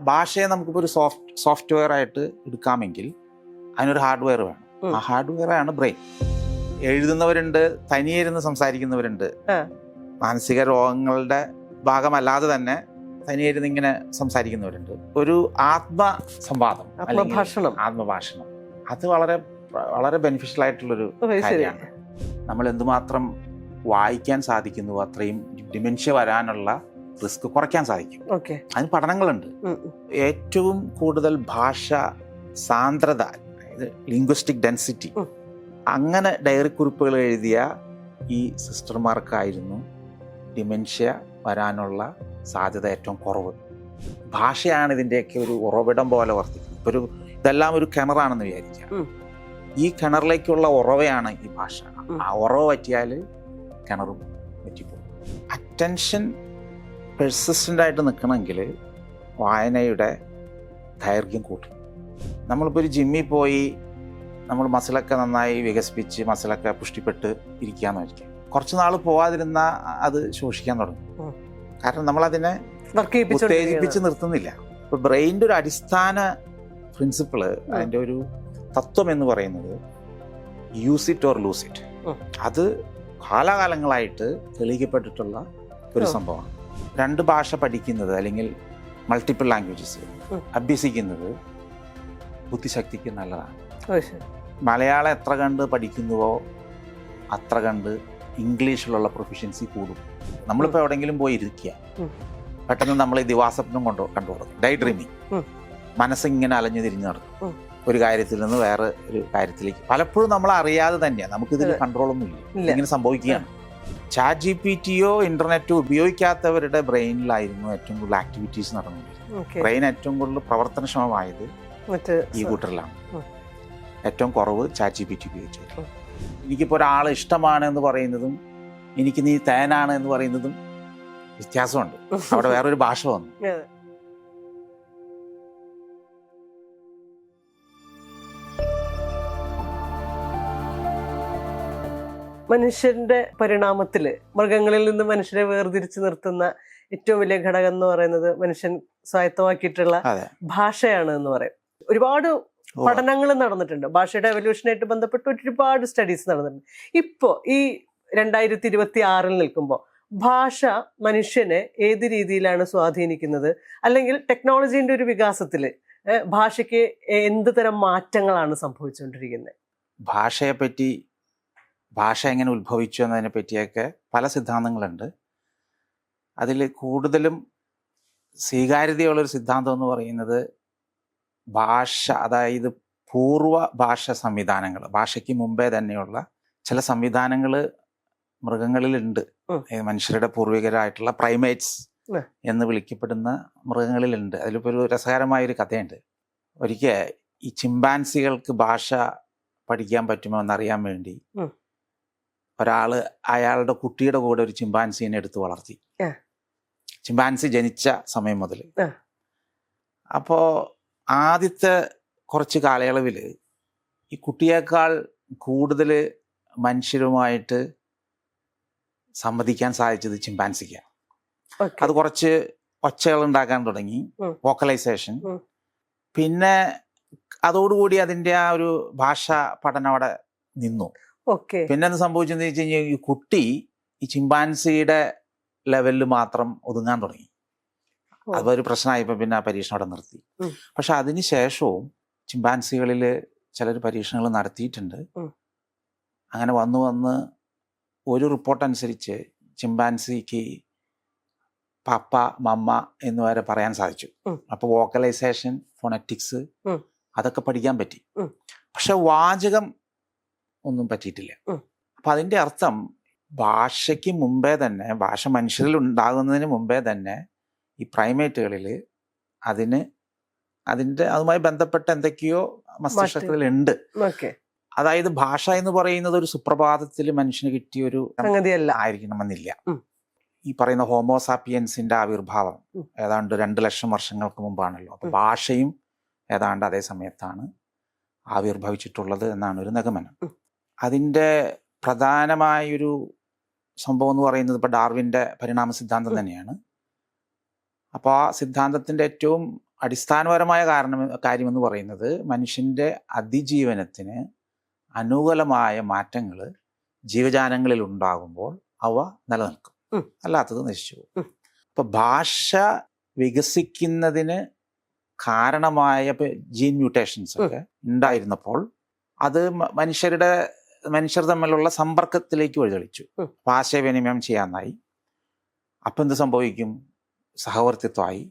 ഭാഷയെ നമുക്കിപ്പോൾ ഒരു സോഫ്റ്റ്വെയർ ആയിട്ട് എടുക്കാമെങ്കിൽ അതിനൊരു ഹാർഡ്വെയർ വേണം. ആ ഹാർഡ്വെയർ ആണ് ബ്രെയിൻ. എഴുതുന്നവരുണ്ട്, തനിയെ ഇരുന്ന് സംസാരിക്കുന്നവരുണ്ട്, മാനസിക രോഗങ്ങളുടെ ഭാഗമല്ലാതെ തന്നെ തനിയെ ഇരുന്ന് ഇങ്ങനെ സംസാരിക്കുന്നവരുണ്ട്. ഒരു ആത്മസംവാദം, ആത്മഭാഷണം അത് വളരെ വളരെ ബെനിഫിഷ്യൽ ആയിട്ടുള്ളൊരു കാര്യമാണ്. നമ്മൾ എന്തുമാത്രം വായിക്കാൻ സാധിക്കുന്നു അത്രയും ഡിമെൻഷ്യ വരാനുള്ള റിസ്ക് കുറയ്ക്കാൻ സാധിക്കും. അതിന് പഠനങ്ങളുണ്ട്. ഏറ്റവും കൂടുതൽ ഭാഷ സാന്ദ്രത, അതായത് ലിംഗ്വിസ്റ്റിക് ഡെൻസിറ്റി, അങ്ങനെ ഡയറി കുറിപ്പുകൾ എഴുതിയ ഈ സിസ്റ്റർമാർക്കായിരുന്നു ഡിമെൻഷ്യ വരാനുള്ള സാധ്യത ഏറ്റവും കുറവ്. ഭാഷയാണ് ഇതിൻ്റെയൊക്കെ ഒരു ഉറവിടം പോലെ വർത്തിക്കുന്നത്. ഇപ്പോൾ ഇതെല്ലാം ഒരു കിണറാണെന്ന് വിചാരിക്കാം. ഈ കിണറിലേക്കുള്ള ഉറവയാണ് ഈ ഭാഷ. ആ ഉറവ പറ്റിയാൽ കിണറും പറ്റിപ്പോകും. അറ്റൻഷൻ പെർസിസ്റ്റൻ്റ് ആയിട്ട് നിൽക്കണമെങ്കിൽ വായനയുടെ ദൈർഘ്യം കൂട്ടും. നമ്മളിപ്പോൾ ഒരു ജിമ്മിൽ പോയി നമ്മൾ മസിലൊക്കെ നന്നായി വികസിപ്പിച്ച് മസിലൊക്കെ പുഷ്ടിപ്പെട്ട് ഇരിക്കാന്ന് വിചാരിക്കാം. കുറച്ച് നാൾ പോവാതിരുന്നാൽ അത് ശോഷിക്കാൻ തുടങ്ങും. കാരണം നമ്മളതിനെ ഉത്തേജിപ്പിച്ച് നിർത്തുന്നില്ല. ഇപ്പോൾ ബ്രെയിൻ്റെ ഒരു അടിസ്ഥാന പ്രിൻസിപ്പിള്, അതിൻ്റെ ഒരു തത്വം എന്ന് പറയുന്നത് use it or loose it. അത് കാലാകാലങ്ങളായിട്ട് തെളിയിക്കപ്പെട്ടിട്ടുള്ള ഒരു സംഭവമാണ്. രണ്ട് ഭാഷ പഠിക്കുന്നത് അല്ലെങ്കിൽ മൾട്ടിപ്പിൾ ലാംഗ്വേജസ് അഭ്യസിക്കുന്നത് ബുദ്ധിശക്തിക്ക് നല്ലതാണ്. മലയാളം എത്ര കണ്ട് പഠിക്കുന്നുവോ അത്ര കണ്ട് ഇംഗ്ലീഷിലുള്ള പ്രൊഫിഷ്യൻസി കൂടും. നമ്മളിപ്പോൾ എവിടെയെങ്കിലും പോയി ഇരിക്കുക, പെട്ടെന്ന് നമ്മൾ ഈ ദിവാസ്വപ്നം കണ്ടുകൊടുക്കും, ഡൈ ഡ്രീമിങ്. മനസ്സിങ്ങനെ അലഞ്ഞു തിരിഞ്ഞു നടക്കും ഒരു കാര്യത്തിൽ നിന്ന് വേറെ ഒരു കാര്യത്തിലേക്ക്. പലപ്പോഴും നമ്മൾ അറിയാതെ തന്നെയാണ്, നമുക്കിതിൽ കൺട്രോളൊന്നും ഇല്ല, ഇങ്ങനെ സംഭവിക്കുകയാണ്. ചാറ്റ് GPT ഇന്റർനെറ്റോ ഉപയോഗിക്കാത്തവരുടെ ബ്രെയിനിലായിരുന്നു ഏറ്റവും കൂടുതൽ ആക്ടിവിറ്റീസ് നടന്നുകൊണ്ടിരുന്നത്. ബ്രെയിൻ ഏറ്റവും കൂടുതൽ പ്രവർത്തനക്ഷമമായത് ഈ കൂട്ടറിലാണ്. ഏറ്റവും കുറവ് ചാറ്റ് GPT ഉപയോഗിച്ചത്. എനിക്കിപ്പോൾ ഒരാൾ ഇഷ്ടമാണ് എന്ന് പറയുന്നതും എനിക്ക് നീ തേനാണ് എന്ന് പറയുന്നതും വ്യത്യാസമുണ്ട്. അവിടെ വേറൊരു ഭാഷ വന്നു. മനുഷ്യന്റെ പരിണാമത്തില് മൃഗങ്ങളിൽ നിന്ന് മനുഷ്യരെ വേർതിരിച്ച് നിർത്തുന്ന ഏറ്റവും വലിയ ഘടകം എന്ന് പറയുന്നത് മനുഷ്യൻ സ്വായത്തമാക്കിയിട്ടുള്ള ഭാഷയാണ് എന്ന് പറയും. ഒരുപാട് പഠനങ്ങൾ നടന്നിട്ടുണ്ട്. ഭാഷയുടെ എവല്യൂഷനായിട്ട് ബന്ധപ്പെട്ട് ഒരുപാട് സ്റ്റഡീസ് നടന്നിട്ടുണ്ട്. ഇപ്പോൾ ഈ 2026 നിൽക്കുമ്പോൾ ഭാഷ മനുഷ്യനെ ഏത് രീതിയിലാണ് സ്വാധീനിക്കുന്നത്, അല്ലെങ്കിൽ ടെക്നോളജീൻ്റെ ഒരു വികാസത്തിൽ ഭാഷയ്ക്ക് എന്ത് തരം മാറ്റങ്ങളാണ് സംഭവിച്ചുകൊണ്ടിരിക്കുന്നത്? ഭാഷ എങ്ങനെ ഉത്ഭവിച്ചു എന്നതിനെ പറ്റിയൊക്കെ പല സിദ്ധാന്തങ്ങളുണ്ട്. അതിൽ കൂടുതലും സ്വീകാര്യതയുള്ളൊരു സിദ്ധാന്തം എന്ന് പറയുന്നത് ഭാഷ, അതായത് പൂർവ ഭാഷ സംവിധാനങ്ങൾ, ഭാഷയ്ക്ക് മുമ്പേ തന്നെയുള്ള ചില സംവിധാനങ്ങൾ മൃഗങ്ങളിലുണ്ട്. മനുഷ്യരുടെ പൂർവികരായിട്ടുള്ള പ്രൈമേറ്റ്സ് എന്ന് വിളിക്കപ്പെടുന്ന മൃഗങ്ങളിലുണ്ട്. അതിലിപ്പോൾ ഒരു രസകരമായൊരു കഥയുണ്ട്. ഒരിക്കൽ ഈ ചിമ്പാൻസികൾക്ക് ഭാഷ പഠിക്കാൻ പറ്റുമോ എന്നറിയാൻ വേണ്ടി ഒരാൾ അയാളുടെ കുട്ടിയുടെ കൂടെ ഒരു ചിമ്പാൻസിനെ എടുത്ത് വളർത്തി. ചിമ്പാൻസി ജനിച്ച സമയം മുതൽ. അപ്പോൾ ആദ്യത്തെ കുറച്ച് കാലയളവിൽ ഈ കുട്ടിയേക്കാൾ കൂടുതൽ മനുഷ്യരുമായിട്ട് സംവദിക്കാൻ സാധിച്ചത് ചിമ്പാൻസിക്കാണ്. അത് കുറച്ച് ഒച്ചകൾ ഉണ്ടാക്കാൻ തുടങ്ങി, വോക്കലൈസേഷൻ. പിന്നെ അതോടുകൂടി അതിൻ്റെ ആ ഒരു ഭാഷാ പഠനം അവിടെ നിന്നു. പിന്നെ എന്ത് സംഭവിച്ചെന്ന് വെച്ച് കഴിഞ്ഞാൽ ഈ കുട്ടി ഈ ചിമ്പാൻസിയുടെ ലെവലിൽ മാത്രം ഒതുങ്ങാൻ തുടങ്ങി. അതൊരു പ്രശ്നമായപ്പോൾ പിന്നെ ആ പരീക്ഷണം അവിടെ നിർത്തി. പക്ഷെ അതിന് ശേഷവും ചിമ്പാൻസികളിൽ ചിലർ പരീക്ഷണങ്ങൾ നടത്തിയിട്ടുണ്ട്. അങ്ങനെ വന്ന് ഒരു റിപ്പോർട്ട് അനുസരിച്ച് ചിമ്പാൻസിക്ക് പപ്പ മമ്മ എന്ന് വരെ പറയാൻ സാധിച്ചു. അപ്പോൾ വോക്കലൈസേഷൻ, ഫോണറ്റിക്സ് അതൊക്കെ പഠിക്കാൻ പറ്റി. പക്ഷെ വാചകം ഒന്നും പറ്റിയിട്ടില്ല. അപ്പം അതിൻ്റെ അർത്ഥം ഭാഷയ്ക്ക് മുമ്പേ തന്നെ, ഭാഷ മനുഷ്യരിൽ ഉണ്ടാകുന്നതിന് മുമ്പേ തന്നെ ഈ പ്രൈമേറ്റുകളിൽ അതുമായി ബന്ധപ്പെട്ട എന്തൊക്കെയോ മസ്തിഷ്കത്തിലുണ്ട്. അതായത് ഭാഷ എന്ന് പറയുന്നത് ഒരു സുപ്രഭാതത്തിൽ മനുഷ്യന് കിട്ടിയൊരു ആയിരിക്കണമെന്നില്ല. ഈ പറയുന്ന ഹോമോസാപ്പിയൻസിന്റെ ആവിർഭാവം ഏതാണ്ട് 2 ലക്ഷം വർഷങ്ങൾക്ക് മുമ്പാണല്ലോ. അപ്പൊ ഭാഷയും ഏതാണ്ട് അതേ സമയത്താണ് ആവിർഭവിച്ചിട്ടുള്ളത് എന്നാണ് ഒരു നിഗമനം. അതിൻ്റെ പ്രധാനമായൊരു സംഭവം എന്ന് പറയുന്നത് ഇപ്പോൾ ഡാർവിൻ്റെ പരിണാമ സിദ്ധാന്തം തന്നെയാണ്. അപ്പോൾ ആ സിദ്ധാന്തത്തിൻ്റെ ഏറ്റവും അടിസ്ഥാനപരമായ കാര്യമെന്ന് പറയുന്നത് മനുഷ്യൻ്റെ അതിജീവനത്തിന് അനുകൂലമായ മാറ്റങ്ങൾ ജീവജാലങ്ങളിൽ ഉണ്ടാകുമ്പോൾ അവ നിലനിൽക്കും, അല്ലാത്തത് നശിച്ചു പോകും. ഇപ്പം ഭാഷ വികസിക്കുന്നതിന് കാരണമായ ജീൻ മ്യൂട്ടേഷൻസ് ഒക്കെ ഉണ്ടായിരുന്നപ്പോൾ അത് മനുഷ്യർ തമ്മിലുള്ള സമ്പർക്കത്തിലേക്ക് വഴിതെളിച്ചു, ആശയവിനിമയം ചെയ്യാനായി. അപ്പം എന്ത് സംഭവിക്കും? സഹവർത്തിത്വമായി.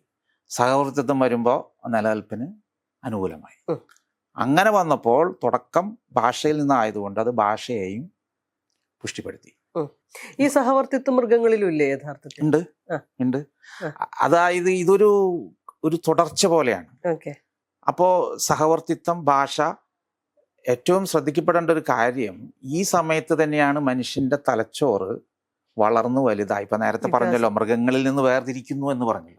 സഹവർത്തിത്വം വരുമ്പോൾ നിലനിൽപ്പിന് അനുകൂലമായി. അങ്ങനെ വന്നപ്പോൾ തുടക്കം ഭാഷയിൽ നിന്നായതുകൊണ്ട് അത് ഭാഷയെയും പുഷ്ടിപ്പെടുത്തി. ഈ സഹവർത്തിത്വ മൃഗങ്ങളിലും ഇല്ലേ യഥാർത്ഥത്തിൽ? ഉണ്ട്. അതായത് ഇതൊരു തുടർച്ച പോലെയാണ്. അപ്പോ സഹവർത്തിത്വം, ഭാഷ, ഏറ്റവും ശ്രദ്ധിക്കപ്പെടേണ്ട ഒരു കാര്യം ഈ സമയത്ത് തന്നെയാണ് മനുഷ്യന്റെ തലച്ചോറ് വളർന്നു വലുതായി. ഇപ്പൊ നേരത്തെ പറഞ്ഞല്ലോ മൃഗങ്ങളിൽ നിന്ന് വേർതിരിക്കുന്നു എന്ന് പറഞ്ഞു.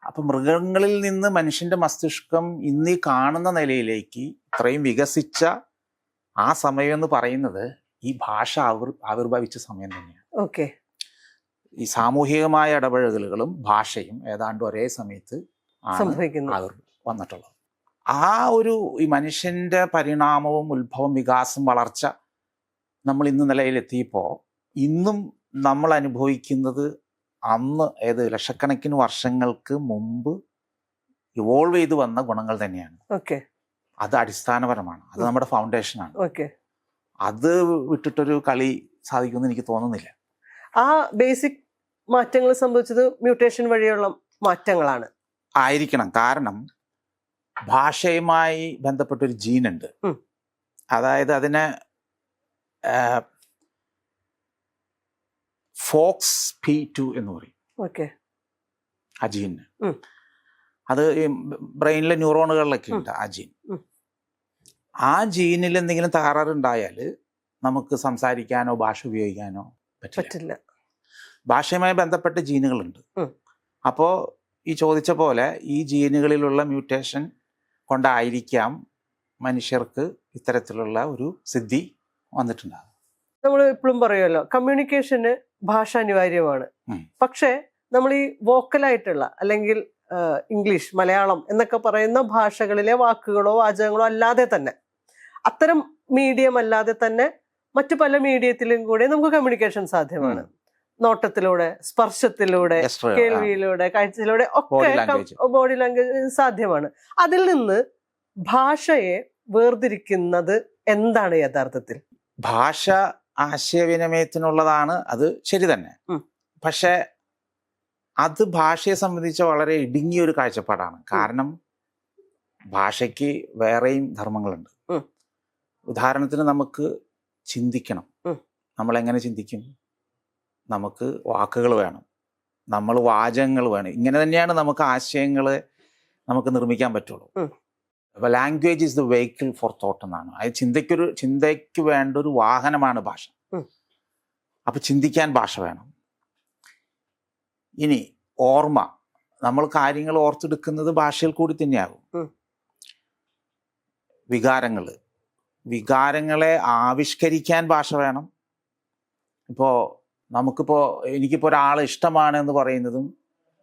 അപ്പൊ മൃഗങ്ങളിൽ നിന്ന് മനുഷ്യന്റെ മസ്തിഷ്കം ഇന്ന് ഈ കാണുന്ന നിലയിലേക്ക് ഇത്രയും വികസിച്ച ആ സമയം എന്ന് പറയുന്നത് ഈ ഭാഷ ആവിർഭവിച്ച സമയം തന്നെയാണ്. ഈ സാമൂഹികമായ ഇടപഴകലുകളും ഭാഷയും ഏതാണ്ട് ഒരേ സമയത്ത് വന്നിട്ടുള്ളത്. ആ ഈ മനുഷ്യന്റെ പരിണാമവും ഉത്ഭവം, വികാസം, വളർച്ച നമ്മൾ ഇന്ന് നിലയിലെത്തിയപ്പോൾ ഇന്നും നമ്മൾ അനുഭവിക്കുന്നത് അന്ന് ലക്ഷക്കണക്കിന് വർഷങ്ങൾക്ക് മുമ്പ് ഇവോൾവ് ചെയ്ത് വന്ന ഗുണങ്ങൾ തന്നെയാണ്. അത് അടിസ്ഥാനപരമാണ്. അത് നമ്മുടെ ഫൗണ്ടേഷനാണ്. അത് വിട്ടിട്ടൊരു കളി സാധിക്കുമെന്ന് എനിക്ക് തോന്നുന്നില്ല. ആ ബേസിക് മാറ്റങ്ങൾ സംഭവിച്ചത് മ്യൂട്ടേഷൻ വഴിയുള്ള മാറ്റങ്ങളാണ് ആയിരിക്കണം. കാരണം ഭാഷയുമായി ബന്ധപ്പെട്ടൊരു ജീനുണ്ട്. അതായത് അതിനെ ഫോക്സ് P2 എന്ന് പറയും. ആ ജീന് അത് ഈ ബ്രെയിനിലെ ന്യൂറോണുകളിലൊക്കെ ഉണ്ട് ആ ജീൻ. ആ ജീനിൽ എന്തെങ്കിലും തകരാറുണ്ടായാൽ നമുക്ക് സംസാരിക്കാനോ ഭാഷ ഉപയോഗിക്കാനോ പറ്റില്ല. ഭാഷയുമായി ബന്ധപ്പെട്ട ജീനുകളുണ്ട്. അപ്പോൾ ഈ ചോദിച്ച പോലെ ഈ ജീനുകളിലുള്ള മ്യൂട്ടേഷൻ കൊണ്ടായിരിക്കാം മനുഷ്യർക്ക് ഇത്തരത്തിലുള്ള ഒരു സിദ്ധി വന്നിട്ടുണ്ടാകും. നമ്മൾ എപ്പോഴും പറയുമല്ലോ കമ്മ്യൂണിക്കേഷന് ഭാഷ അനിവാര്യമാണ്. പക്ഷേ നമ്മൾ ഈ വോക്കലായിട്ടുള്ള അല്ലെങ്കിൽ ഇംഗ്ലീഷ്, മലയാളം എന്നൊക്കെ പറയുന്ന ഭാഷകളിലെ വാക്കുകളോ വാചകങ്ങളോ അല്ലാതെ തന്നെ, അത്തരം മീഡിയം അല്ലാതെ തന്നെ മറ്റു പല മീഡിയത്തിലും കൂടെ നമുക്ക് കമ്മ്യൂണിക്കേഷൻ സാധ്യമാണ്. നോട്ടത്തിലൂടെ, സ്പർശത്തിലൂടെ, കേൾവിയിലൂടെ, കാഴ്ചയിലൂടെ ഒക്കെ ബോഡി ലാംഗ്വേജ് സാധ്യമാണ്. അതിൽ നിന്ന് ഭാഷയെ വേർതിരിക്കുന്നത് എന്താണ് യഥാർത്ഥത്തിൽ? ഭാഷ ആശയവിനിമയത്തിനുള്ളതാണ്, അത് ശരി തന്നെ. പക്ഷെ അത് ഭാഷയെ സംബന്ധിച്ച് വളരെ ഇടുങ്ങിയ ഒരു കാഴ്ചപ്പാടാണ്. കാരണം ഭാഷയ്ക്ക് വേറെയും ധർമ്മങ്ങളുണ്ട്. ഉദാഹരണത്തിന് നമുക്ക് ചിന്തിക്കണം. നമ്മൾ എങ്ങനെ ചിന്തിക്കും? നമുക്ക് വാക്കുകൾ വേണം, നമ്മൾ വാചകങ്ങൾ വേണം. ഇങ്ങനെ തന്നെയാണ് നമുക്ക് ആശയങ്ങൾ നമുക്ക് നിർമ്മിക്കാൻ പറ്റുള്ളൂ. അപ്പോൾ language is the vehicle for thought എന്നാണ്. അത് ചിന്തയ്ക്ക് വേണ്ട ഒരു വാഹനമാണ് ഭാഷ. അപ്പൊ ചിന്തിക്കാൻ ഭാഷ വേണം. ഇനി ഓർമ്മ, നമ്മൾ കാര്യങ്ങൾ ഓർത്തെടുക്കുന്നത് ഭാഷയിൽ കൂടി തന്നെയാകും. വികാരങ്ങളെ ആവിഷ്കരിക്കാൻ ഭാഷ വേണം. എനിക്കിപ്പോൾ ഒരാൾ ഇഷ്ടമാണ് എന്ന് പറയുന്നതും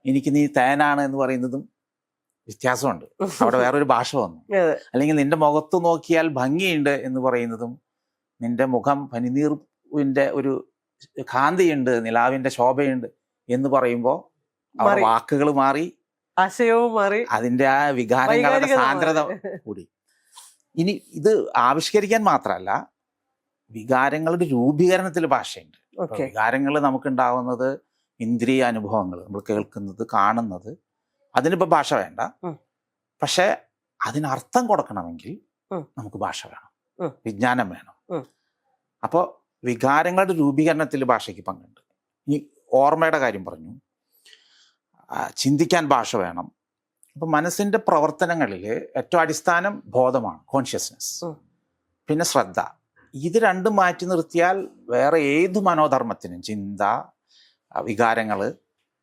എനിക്ക് നീ തേനാണ് എന്ന് പറയുന്നതും വ്യത്യാസമുണ്ട്. അവിടെ വേറൊരു ഭാഷ വന്നു. അല്ലെങ്കിൽ നിന്റെ മുഖത്ത് നോക്കിയാൽ ഭംഗിയുണ്ട് എന്ന് പറയുന്നതും നിന്റെ മുഖം പനിനീർവിന്റെ ഒരു കാന്തിയുണ്ട്, നിലാവിന്റെ ശോഭയുണ്ട് എന്ന് പറയുമ്പോൾ അവിടെ വാക്കുകൾ മാറി, ആശയവും മാറി, അതിന്റെ ആ വികാരങ്ങളുടെ സാന്ദ്രത കൂടി. ഇനി ഇത് ആവിഷ്കരിക്കാൻ മാത്രമല്ല, വികാരങ്ങളുടെ രൂപീകരണത്തിൽ ഭാഷയുണ്ട്. വികാരങ്ങൾ നമുക്കുണ്ടാവുന്നത് ഇന്ദ്രിയ അനുഭവങ്ങൾ, നമ്മൾ കേൾക്കുന്നത്, കാണുന്നത്, അതിനിപ്പോൾ ഭാഷ വേണ്ട. പക്ഷെ അതിനർത്ഥം കൊടുക്കണമെങ്കിൽ നമുക്ക് ഭാഷ വേണം, വിജ്ഞാനം വേണം. അപ്പോൾ വികാരങ്ങളുടെ രൂപീകരണത്തിൽ ഭാഷയ്ക്ക് പങ്കുണ്ട്. ഇനി ഓർമ്മയുടെ കാര്യം പറഞ്ഞു, ചിന്തിക്കാൻ ഭാഷ വേണം. അപ്പം മനസ്സിൻ്റെ പ്രവർത്തനങ്ങളിൽ ഏറ്റവും അടിസ്ഥാനം ബോധമാണ്, കോൺഷ്യസ്നെസ്, പിന്നെ ശ്രദ്ധ. ഇത് രണ്ടും മാറ്റി നിർത്തിയാൽ വേറെ ഏത് മനോധർമ്മത്തിനും, ചിന്ത, വികാരങ്ങൾ,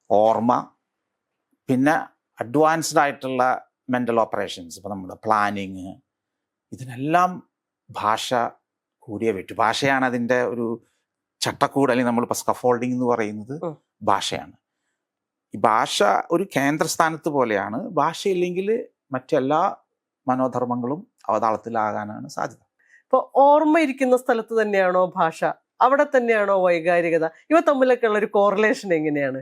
ഓർമ്മ, പിന്നെ അഡ്വാൻസ്ഡ് ആയിട്ടുള്ള മെൻ്റൽ ഓപ്പറേഷൻസ്, ഇപ്പം നമ്മുടെ പ്ലാനിങ്, ഇതിനെല്ലാം ഭാഷ കൂടിയേ പറ്റൂ. ഭാഷയാണ് അതിൻ്റെ ഒരു ചട്ടക്കൂട്. അല്ലെങ്കിൽ നമ്മളിപ്പോൾ സ്കഫോൾഡിങ് എന്ന് പറയുന്നത് ഭാഷയാണ്. ഈ ഭാഷ ഒരു കേന്ദ്രസ്ഥാനത്ത് പോലെയാണ്. ഭാഷയില്ലെങ്കിൽ മറ്റെല്ലാ മനോധർമ്മങ്ങളും അവതാളത്തിലാകാനാണ് സാധ്യത. ഇപ്പൊ ഓർമ്മ ഇരിക്കുന്ന സ്ഥലത്ത് തന്നെയാണോ ഭാഷ, അവിടെ തന്നെയാണോ വൈകാരികത? ഇവ തമ്മിലൊക്കെ ഉള്ള ഒരു കോറിലേഷൻ എങ്ങനെയാണ്?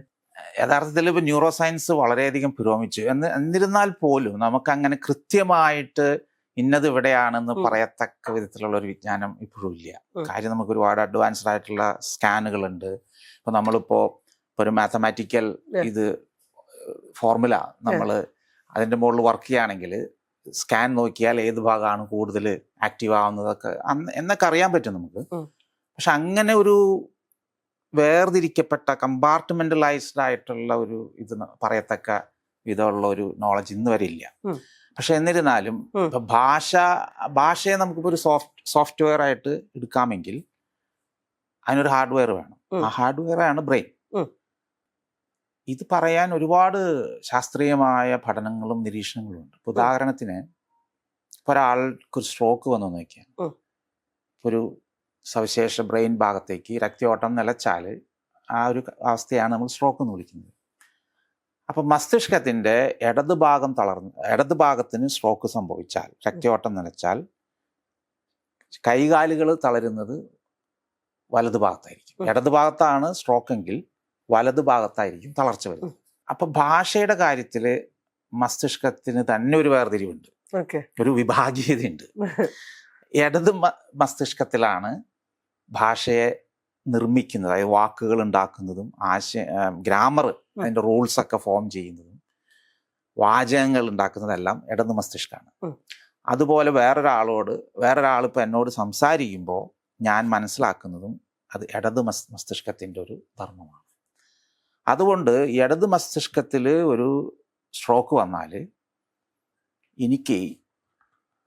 യഥാർത്ഥത്തിൽ ഇപ്പൊ ന്യൂറോ സയൻസ് വളരെയധികം പുരോഗമിച്ചു. എന്നിരുന്നാൽ പോലും നമുക്ക് അങ്ങനെ കൃത്യമായിട്ട് ഇന്നത് ഇവിടെയാണെന്ന് പറയത്തക്ക വിധത്തിലുള്ള ഒരു വിജ്ഞാനം ഇപ്പോഴും ഇല്ല. കാര്യം നമുക്ക് ഒരുപാട് അഡ്വാൻസ്ഡ് ആയിട്ടുള്ള സ്കാനുകളുണ്ട്. ഇപ്പൊ നമ്മളിപ്പോ ഒരു മാത്തമാറ്റിക്കൽ ഇത് ഫോർമുല നമ്മൾ അതിന്റെ മുകളിൽ വർക്ക് ചെയ്യുകയാണെങ്കിൽ സ്കാൻ നോക്കിയാൽ ഏത് ഭാഗമാണ് കൂടുതൽ ആക്റ്റീവ് ആവുന്നതൊക്കെ എന്നൊക്കെ അറിയാൻ പറ്റും നമുക്ക്. പക്ഷെ അങ്ങനെ ഒരു വേർതിരിക്കപ്പെട്ട കമ്പാർട്ട്മെന്റലൈസ്ഡ് ആയിട്ടുള്ള ഒരു ഇത് പറയത്തക്ക വിധമുള്ള ഒരു നോളജ് ഇന്ന് വരെ ഇല്ല. പക്ഷെ എന്നിരുന്നാലും ഭാഷയെ നമുക്കിപ്പോൾ ഒരു സോഫ്റ്റ്വെയർ ആയിട്ട് എടുക്കാമെങ്കിൽ അതിനൊരു ഹാർഡ്വെയർ വേണം. ആ ഹാർഡ്വെയർ ആണ് ബ്രെയിൻ. ഇത് പറയാൻ ഒരുപാട് ശാസ്ത്രീയമായ പഠനങ്ങളും നിരീക്ഷണങ്ങളും ഉണ്ട്. ഉദാഹരണത്തിന് ഒരാൾക്ക് സ്ട്രോക്ക് വന്നു നോക്കിയാൽ ഒരു സവിശേഷ ബ്രെയിൻ ഭാഗത്തേക്ക് രക്തയോട്ടം നിലച്ചാൽ ആ ഒരു അവസ്ഥയാണ് നമ്മൾ സ്ട്രോക്ക് എന്ന് വിളിക്കുന്നത്. അപ്പം മസ്തിഷ്കത്തിൻ്റെ ഇടത് ഭാഗത്തിന് സ്ട്രോക്ക് സംഭവിച്ചാൽ, രക്തയോട്ടം നിലച്ചാൽ, കൈകാലുകൾ തളരുന്നത് വലതു ഭാഗത്തായിരിക്കും. ഇടത് ഭാഗത്താണ് സ്ട്രോക്ക് എങ്കിൽ വലതു ഭാഗത്തായിരിക്കും തളർച്ച വരുന്നത്. അപ്പൊ ഭാഷയുടെ കാര്യത്തിൽ മസ്തിഷ്കത്തിന് തന്നെ ഒരു വേർതിരിവുണ്ട്, ഒരു വിഭാഗീയതയുണ്ട്. ഇടത് മസ്തിഷ്കത്തിലാണ് ഭാഷയെ നിർമ്മിക്കുന്നത്, അതായത് വാക്കുകൾ ഉണ്ടാക്കുന്നതും ഗ്രാമർ അതിൻ്റെ റൂൾസ് ഒക്കെ ഫോം ചെയ്യുന്നതും വാചകങ്ങൾ ഉണ്ടാക്കുന്നതെല്ലാം ഇടത് മസ്തിഷ്കമാണ്. അതുപോലെ വേറൊരാൾ ഇപ്പം എന്നോട് സംസാരിക്കുമ്പോൾ ഞാൻ മനസ്സിലാക്കുന്നതും അത് ഇടത് മസ്തിഷ്കത്തിൻ്റെ ഒരു ധർമ്മമാണ്. അതുകൊണ്ട് ഇടത് മസ്തിഷ്കത്തിൽ ഒരു സ്ട്രോക്ക് വന്നാൽ എനിക്ക്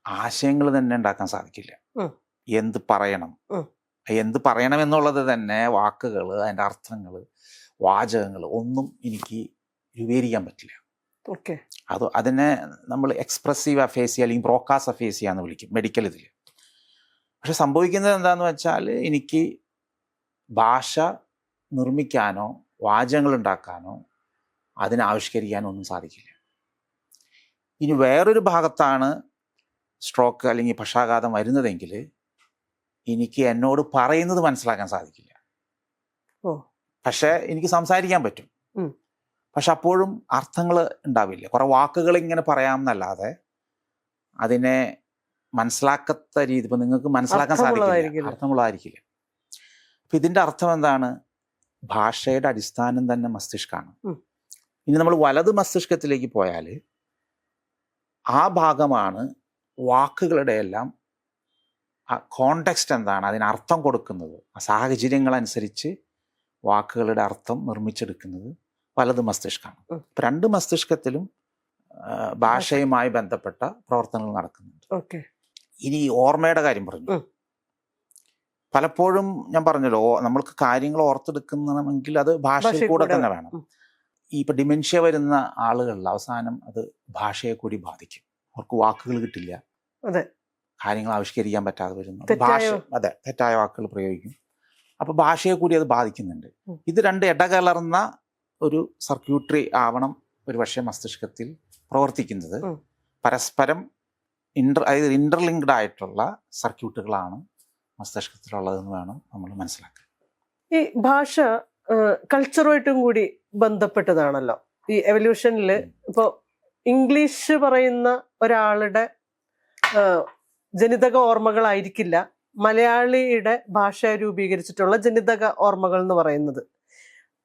ആശയങ്ങൾ തന്നെ ഉണ്ടാക്കാൻ സാധിക്കില്ല. എന്ത് പറയണം എന്നുള്ളത് തന്നെ വാക്കുകൾ, അതിൻ്റെ അർത്ഥങ്ങൾ, വാചകങ്ങൾ ഒന്നും എനിക്ക് രൂപീകരിക്കാൻ പറ്റില്ല. അതിനെ നമ്മൾ എക്സ്പ്രസീവ് അഫേസിയ അല്ലെങ്കിൽ ബ്രോക്കാസ് അഫേസിയ എന്ന് വിളിക്കും മെഡിക്കൽ ഇതിൽ. പക്ഷെ സംഭവിക്കുന്നത് എന്താണെന്ന് വെച്ചാൽ എനിക്ക് ഭാഷ നിർമ്മിക്കാനോ വാചകങ്ങൾ ഉണ്ടാക്കാനോ അതിനെ ആവിഷ്കരിക്കാനോ ഒന്നും സാധിക്കില്ല. ഇനി വേറൊരു ഭാഗത്താണ് സ്ട്രോക്ക് അല്ലെങ്കിൽ പക്ഷാഘാതം വരുന്നതെങ്കിൽ എനിക്ക് എന്നോട് പറയുന്നത് മനസ്സിലാക്കാൻ സാധിക്കില്ല. പക്ഷെ എനിക്ക് സംസാരിക്കാൻ പറ്റും. പക്ഷെ അപ്പോഴും അർത്ഥങ്ങൾ ഉണ്ടാവില്ല. കുറെ വാക്കുകൾ ഇങ്ങനെ പറയാമെന്നല്ലാതെ അതിനെ മനസ്സിലാക്കാത്ത രീതി ഇപ്പൊ നിങ്ങൾക്ക് മനസ്സിലാക്കാൻ സാധിക്കില്ല, അർത്ഥമുള്ളതായിരിക്കില്ല. അപ്പൊ ഇതിന്റെ അർത്ഥം എന്താണ്? ഭാഷയുടെ അടിസ്ഥാനം തന്നെ മസ്തിഷ്കമാണ്. ഇനി നമ്മൾ വലത് മസ്തിഷ്കത്തിലേക്ക് പോയാൽ ആ ഭാഗമാണ് വാക്കുകളുടെ എല്ലാം ആ കോണ്ടെക്സ്റ്റ് എന്താണ്, അതിന് അർത്ഥം കൊടുക്കുന്നത്, ആ സാഹചര്യങ്ങളനുസരിച്ച് വാക്കുകളുടെ അർത്ഥം നിർമ്മിച്ചെടുക്കുന്നത് വലത് മസ്തിഷ്കമാണ്. ഇപ്പം രണ്ട് മസ്തിഷ്കത്തിലും ഭാഷയുമായി ബന്ധപ്പെട്ട പ്രവർത്തനങ്ങൾ നടക്കുന്നുണ്ട്. ഇനി ഓർമ്മയുടെ കാര്യം പറഞ്ഞു. പലപ്പോഴും ഞാൻ പറഞ്ഞല്ലോ, നമ്മൾക്ക് കാര്യങ്ങൾ ഓർത്തെടുക്കണമെങ്കിൽ അത് ഭാഷയിൽ കൂടെ തന്നെ വേണം. ഇപ്പം ഡിമെൻഷ്യ വരുന്ന ആളുകളിൽ അവസാനം അത് ഭാഷയെ കൂടി ബാധിക്കും. അവർക്ക് വാക്കുകൾ കിട്ടില്ല, കാര്യങ്ങൾ ആവിഷ്കരിക്കാൻ പറ്റാതെ വരുന്നു. തെറ്റായ വാക്കുകൾ പ്രയോഗിക്കും. അപ്പൊ ഭാഷയെ കൂടി അത് ബാധിക്കുന്നുണ്ട്. ഇത് രണ്ട് ഇടകലർന്ന ഒരു സർക്യൂട്ടറി ആവണം ഒരു പക്ഷേ മസ്തിഷ്കത്തിൽ പ്രവർത്തിക്കുന്നത്. പരസ്പരം അതായത് ഇന്റർലിങ്ക്ഡ് ആയിട്ടുള്ള സർക്യൂട്ടുകളാണ് മസ്തിഷ്കത്തിലുള്ളതെന്ന് വേണം നമ്മൾ മനസ്സിലാക്കാൻ. ഈ ഭാഷ കൾച്ചറുമായിട്ടും കൂടി ബന്ധപ്പെട്ടതാണല്ലോ. ഈ എവല്യൂഷനിൽ ഇപ്പോൾ ഇംഗ്ലീഷ് പറയുന്ന ഒരാളുടെ ജനിതക ഓർമ്മകളായിരിക്കില്ല മലയാളിയുടെ ഭാഷ രൂപീകരിച്ചിട്ടുള്ള ജനിതക ഓർമ്മകൾ എന്ന് പറയുന്നത്.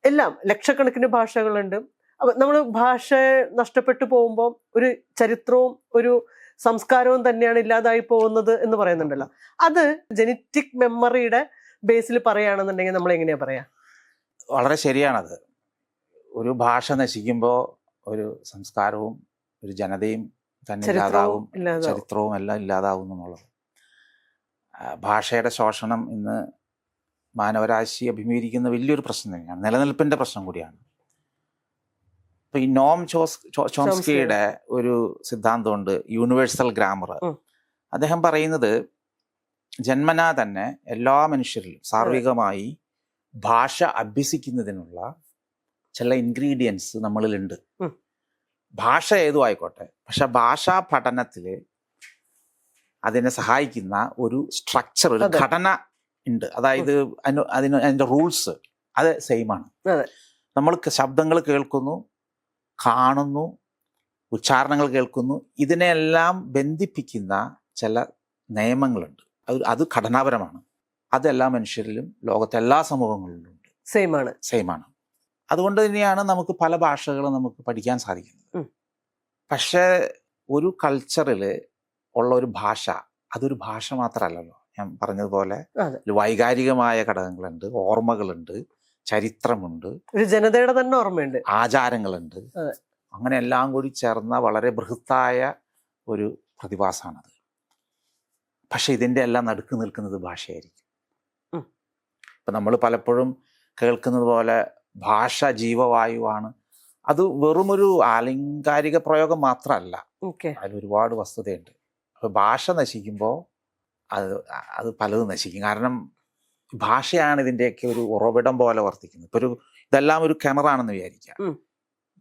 എല്ലാം ലക്ഷക്കണക്കിന് ഭാഷകളുണ്ട്. അപ്പൊ നമ്മൾ ഭാഷ നഷ്ടപ്പെട്ടു പോകുമ്പോൾ ഒരു ചരിത്രവും ഒരു സംസ്കാരവും തന്നെയാണ് ഇല്ലാതായി പോകുന്നത് എന്ന് പറയുന്നുണ്ടല്ലോ. അത് ജനറ്റിക് മെമ്മറിയുടെ ബേസിൽ പറയുകയാണെന്നുണ്ടെങ്കിൽ നമ്മൾ എങ്ങനെയാ പറയാ? വളരെ ശരിയാണത്. ഒരു ഭാഷ നശിക്കുമ്പോൾ ഒരു സംസ്കാരവും ഒരു ജനതയും തന്നെ ഇല്ലാതാവും, ചരിത്രവും എല്ലാം ഇല്ലാതാവും എന്നുള്ളത്. ഭാഷയുടെ ശോഷണം ഇന്ന് മാനവരാശി അഭിമുഖീകരിക്കുന്ന വലിയൊരു പ്രശ്നം തന്നെയാണ്, നിലനിൽപ്പിന്റെ പ്രശ്നം കൂടിയാണ്. ഇപ്പൊ ഈ നോം ചോംസ്കിയുടെ ഒരു സിദ്ധാന്തമുണ്ട്, യൂണിവേഴ്സൽ ഗ്രാമർ. അദ്ദേഹം പറയുന്നത് ജന്മനാ തന്നെ എല്ലാ മനുഷ്യരിലും സാർവികമായി ഭാഷ അഭ്യസിക്കുന്നതിനുള്ള ചില ഇൻഗ്രീഡിയൻസ് നമ്മളിലുണ്ട്. ഉം. ഭാഷ ഏതും ആയിക്കോട്ടെ, പക്ഷെ ഭാഷാ പഠനത്തിൽ അതിനെ സഹായിക്കുന്ന ഒരു സ്ട്രക്ചർ, ഒരു അതെ. ഘടന ഉണ്ട്. അതായത് അതിൻ്റെ റൂൾസ് അത് സെയിമാണ്. അതെ. നമ്മൾ ശബ്ദങ്ങൾ കേൾക്കുന്നു, കാണുന്നു, ഉച്ചാരണങ്ങൾ കേൾക്കുന്നു, ഇതിനെല്ലാം ബന്ധിപ്പിക്കുന്ന ചില നിയമങ്ങളുണ്ട്. അത് ഘടനാപരമാണ്. അതെല്ലാ മനുഷ്യരിലും ലോകത്തെ എല്ലാ സമൂഹങ്ങളിലും ഉണ്ട്, സെയിമാണ്. അതുകൊണ്ട് തന്നെയാണ് നമുക്ക് പല ഭാഷകളും നമുക്ക് പഠിക്കാൻ സാധിക്കുന്നത്. പക്ഷേ ഒരു കൾച്ചറിൽ ഉള്ള ഒരു ഭാഷ, അതൊരു ഭാഷ മാത്രമല്ലല്ലോ. ഞാൻ പറഞ്ഞതുപോലെ വൈകാരികമായ ഘടകങ്ങളുണ്ട്, ഓർമ്മകളുണ്ട്, ചരിത്രമുണ്ട്, ഒരു ജനതയുടെ തന്നെ ഓർമ്മയുണ്ട്, ആചാരങ്ങളുണ്ട്. അങ്ങനെ എല്ലാം കൂടി ചേർന്ന വളരെ ബൃഹത്തായ ഒരു പ്രതിഭാസമാണത്. പക്ഷെ ഇതിൻ്റെ എല്ലാം നടുക്ക് നിൽക്കുന്നത് ഭാഷയായിരിക്കും. ഇപ്പം നമ്മൾ പലപ്പോഴും കേൾക്കുന്നത് പോലെ ഭാഷ ജീവവായുവാണ്. അത് വെറുമൊരു ആലങ്കാരിക പ്രയോഗം മാത്രമല്ല, അതിലൊരുപാട് വസ്തുതയുണ്ട്. അപ്പോൾ ഭാഷ നശിക്കുമ്പോൾ അത് പലതും നശിക്കും. കാരണം ഭാഷയാണ് ഇതിൻ്റെയൊക്കെ ഒരു ഉറവിടം പോലെ വർത്തിക്കുന്നത്. ഇപ്പോൾ ഇതെല്ലാം ഒരു കിണറാണെന്ന് വിചാരിക്കുക.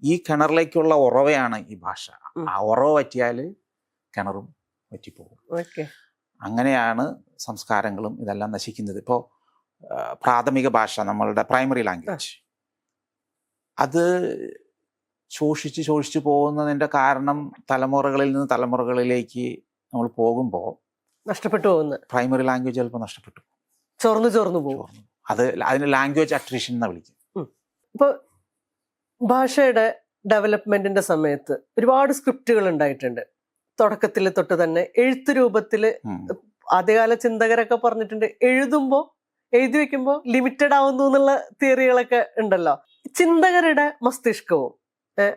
ഈ കിണറിലേക്കുള്ള ഉറവയാണ് ഈ ഭാഷ. ആ ഉറവ പറ്റിയാൽ കിണറും പറ്റിപ്പോകും. അങ്ങനെയാണ് സംസ്കാരങ്ങളും ഇതെല്ലാം നശിക്കുന്നത്. ഇപ്പോൾ പ്രാഥമിക ഭാഷ, നമ്മളുടെ പ്രൈമറി ലാംഗ്വേജ്, അത് ശോഷിച്ച് പോകുന്നതിൻ്റെ കാരണം തലമുറകളിൽ നിന്ന് തലമുറകളിലേക്ക് നമ്മൾ പോകുമ്പോൾ നഷ്ടപ്പെട്ടു പോകുന്നു. പ്രൈമറി ലാംഗ്വേജ് ചിലപ്പോൾ നഷ്ടപ്പെട്ടു, ചോർന്നു പോകും. അതിന് ലാംഗ്വേജ് അട്രീഷൻ എന്ന് വിളിക്കും. ഇപ്പോൾ ഭാഷയുടെ ഡെവലപ്മെന്റിന്റെ സമയത്ത് ഒരുപാട് സ്ക്രിപ്റ്റുകൾ ഉണ്ടായിട്ടുണ്ട്. തുടക്കത്തിൽ തൊട്ട് തന്നെ എഴുത്ത് രൂപത്തിൽ ആദ്യകാല ചിന്തകരൊക്കെ പറഞ്ഞിട്ടുണ്ട്, എഴുതി വെക്കുമ്പോൾ ലിമിറ്റഡ് ആവുന്നു എന്നുള്ള തിയറികളൊക്കെ ഉണ്ടല്ലോ. ചിന്തകരുടെ മസ്തിഷ്കവും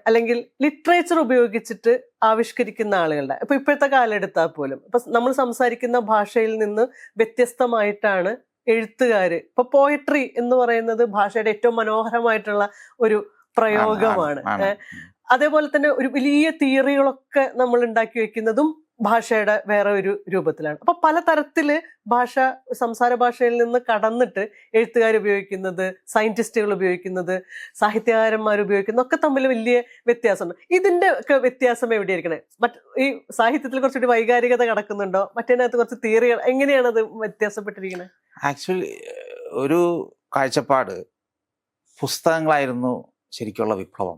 അല്ലെങ്കിൽ ലിറ്ററേച്ചർ ഉപയോഗിച്ചിട്ട് ആവിഷ്കരിക്കുന്ന ആളുകളുടെ ഇപ്പോഴത്തെ കാലം എടുത്താൽ പോലും നമ്മൾ സംസാരിക്കുന്ന ഭാഷയിൽ നിന്ന് വ്യത്യസ്തമായിട്ടാണ് എഴുത്തുകാര്. ഇപ്പൊ പോയട്രി എന്ന് പറയുന്നത് ഭാഷയുടെ ഏറ്റവും മനോഹരമായിട്ടുള്ള ഒരു പ്രയോഗമാണ്. അതേപോലെ തന്നെ ഒരു വലിയ തിയറികളൊക്കെ നമ്മൾ ഉണ്ടാക്കി വെക്കുന്നതും ഭാഷയുടെ വേറെ ഒരു രൂപത്തിലാണ്. അപ്പൊ പലതരത്തില് സംസാര ഭാഷയിൽ നിന്ന് കടന്നിട്ട് എഴുത്തുകാർ ഉപയോഗിക്കുന്നത്, സയന്റിസ്റ്റുകൾ ഉപയോഗിക്കുന്നത്, സാഹിത്യകാരന്മാർ ഉപയോഗിക്കുന്നത് ഒക്കെ തമ്മിൽ വലിയ വ്യത്യാസമുണ്ട്. ഇതിന്റെ ഒക്കെ വ്യത്യാസം എവിടെയായിരിക്കണേ? ഈ സാഹിത്യത്തിൽ കുറച്ചുകൂടി വൈകാരികത കിടക്കുന്നുണ്ടോ? മറ്റേതിനകത്ത് കുറച്ച് തിയറികൾ, എങ്ങനെയാണ് അത് വ്യത്യാസപ്പെട്ടിരിക്കുന്നത്? ആക്ച്വലി ഒരു കാഴ്ചപ്പാട്, പുസ്തകങ്ങളായിരുന്നു ശരിക്കുള്ള വിപ്ലവം.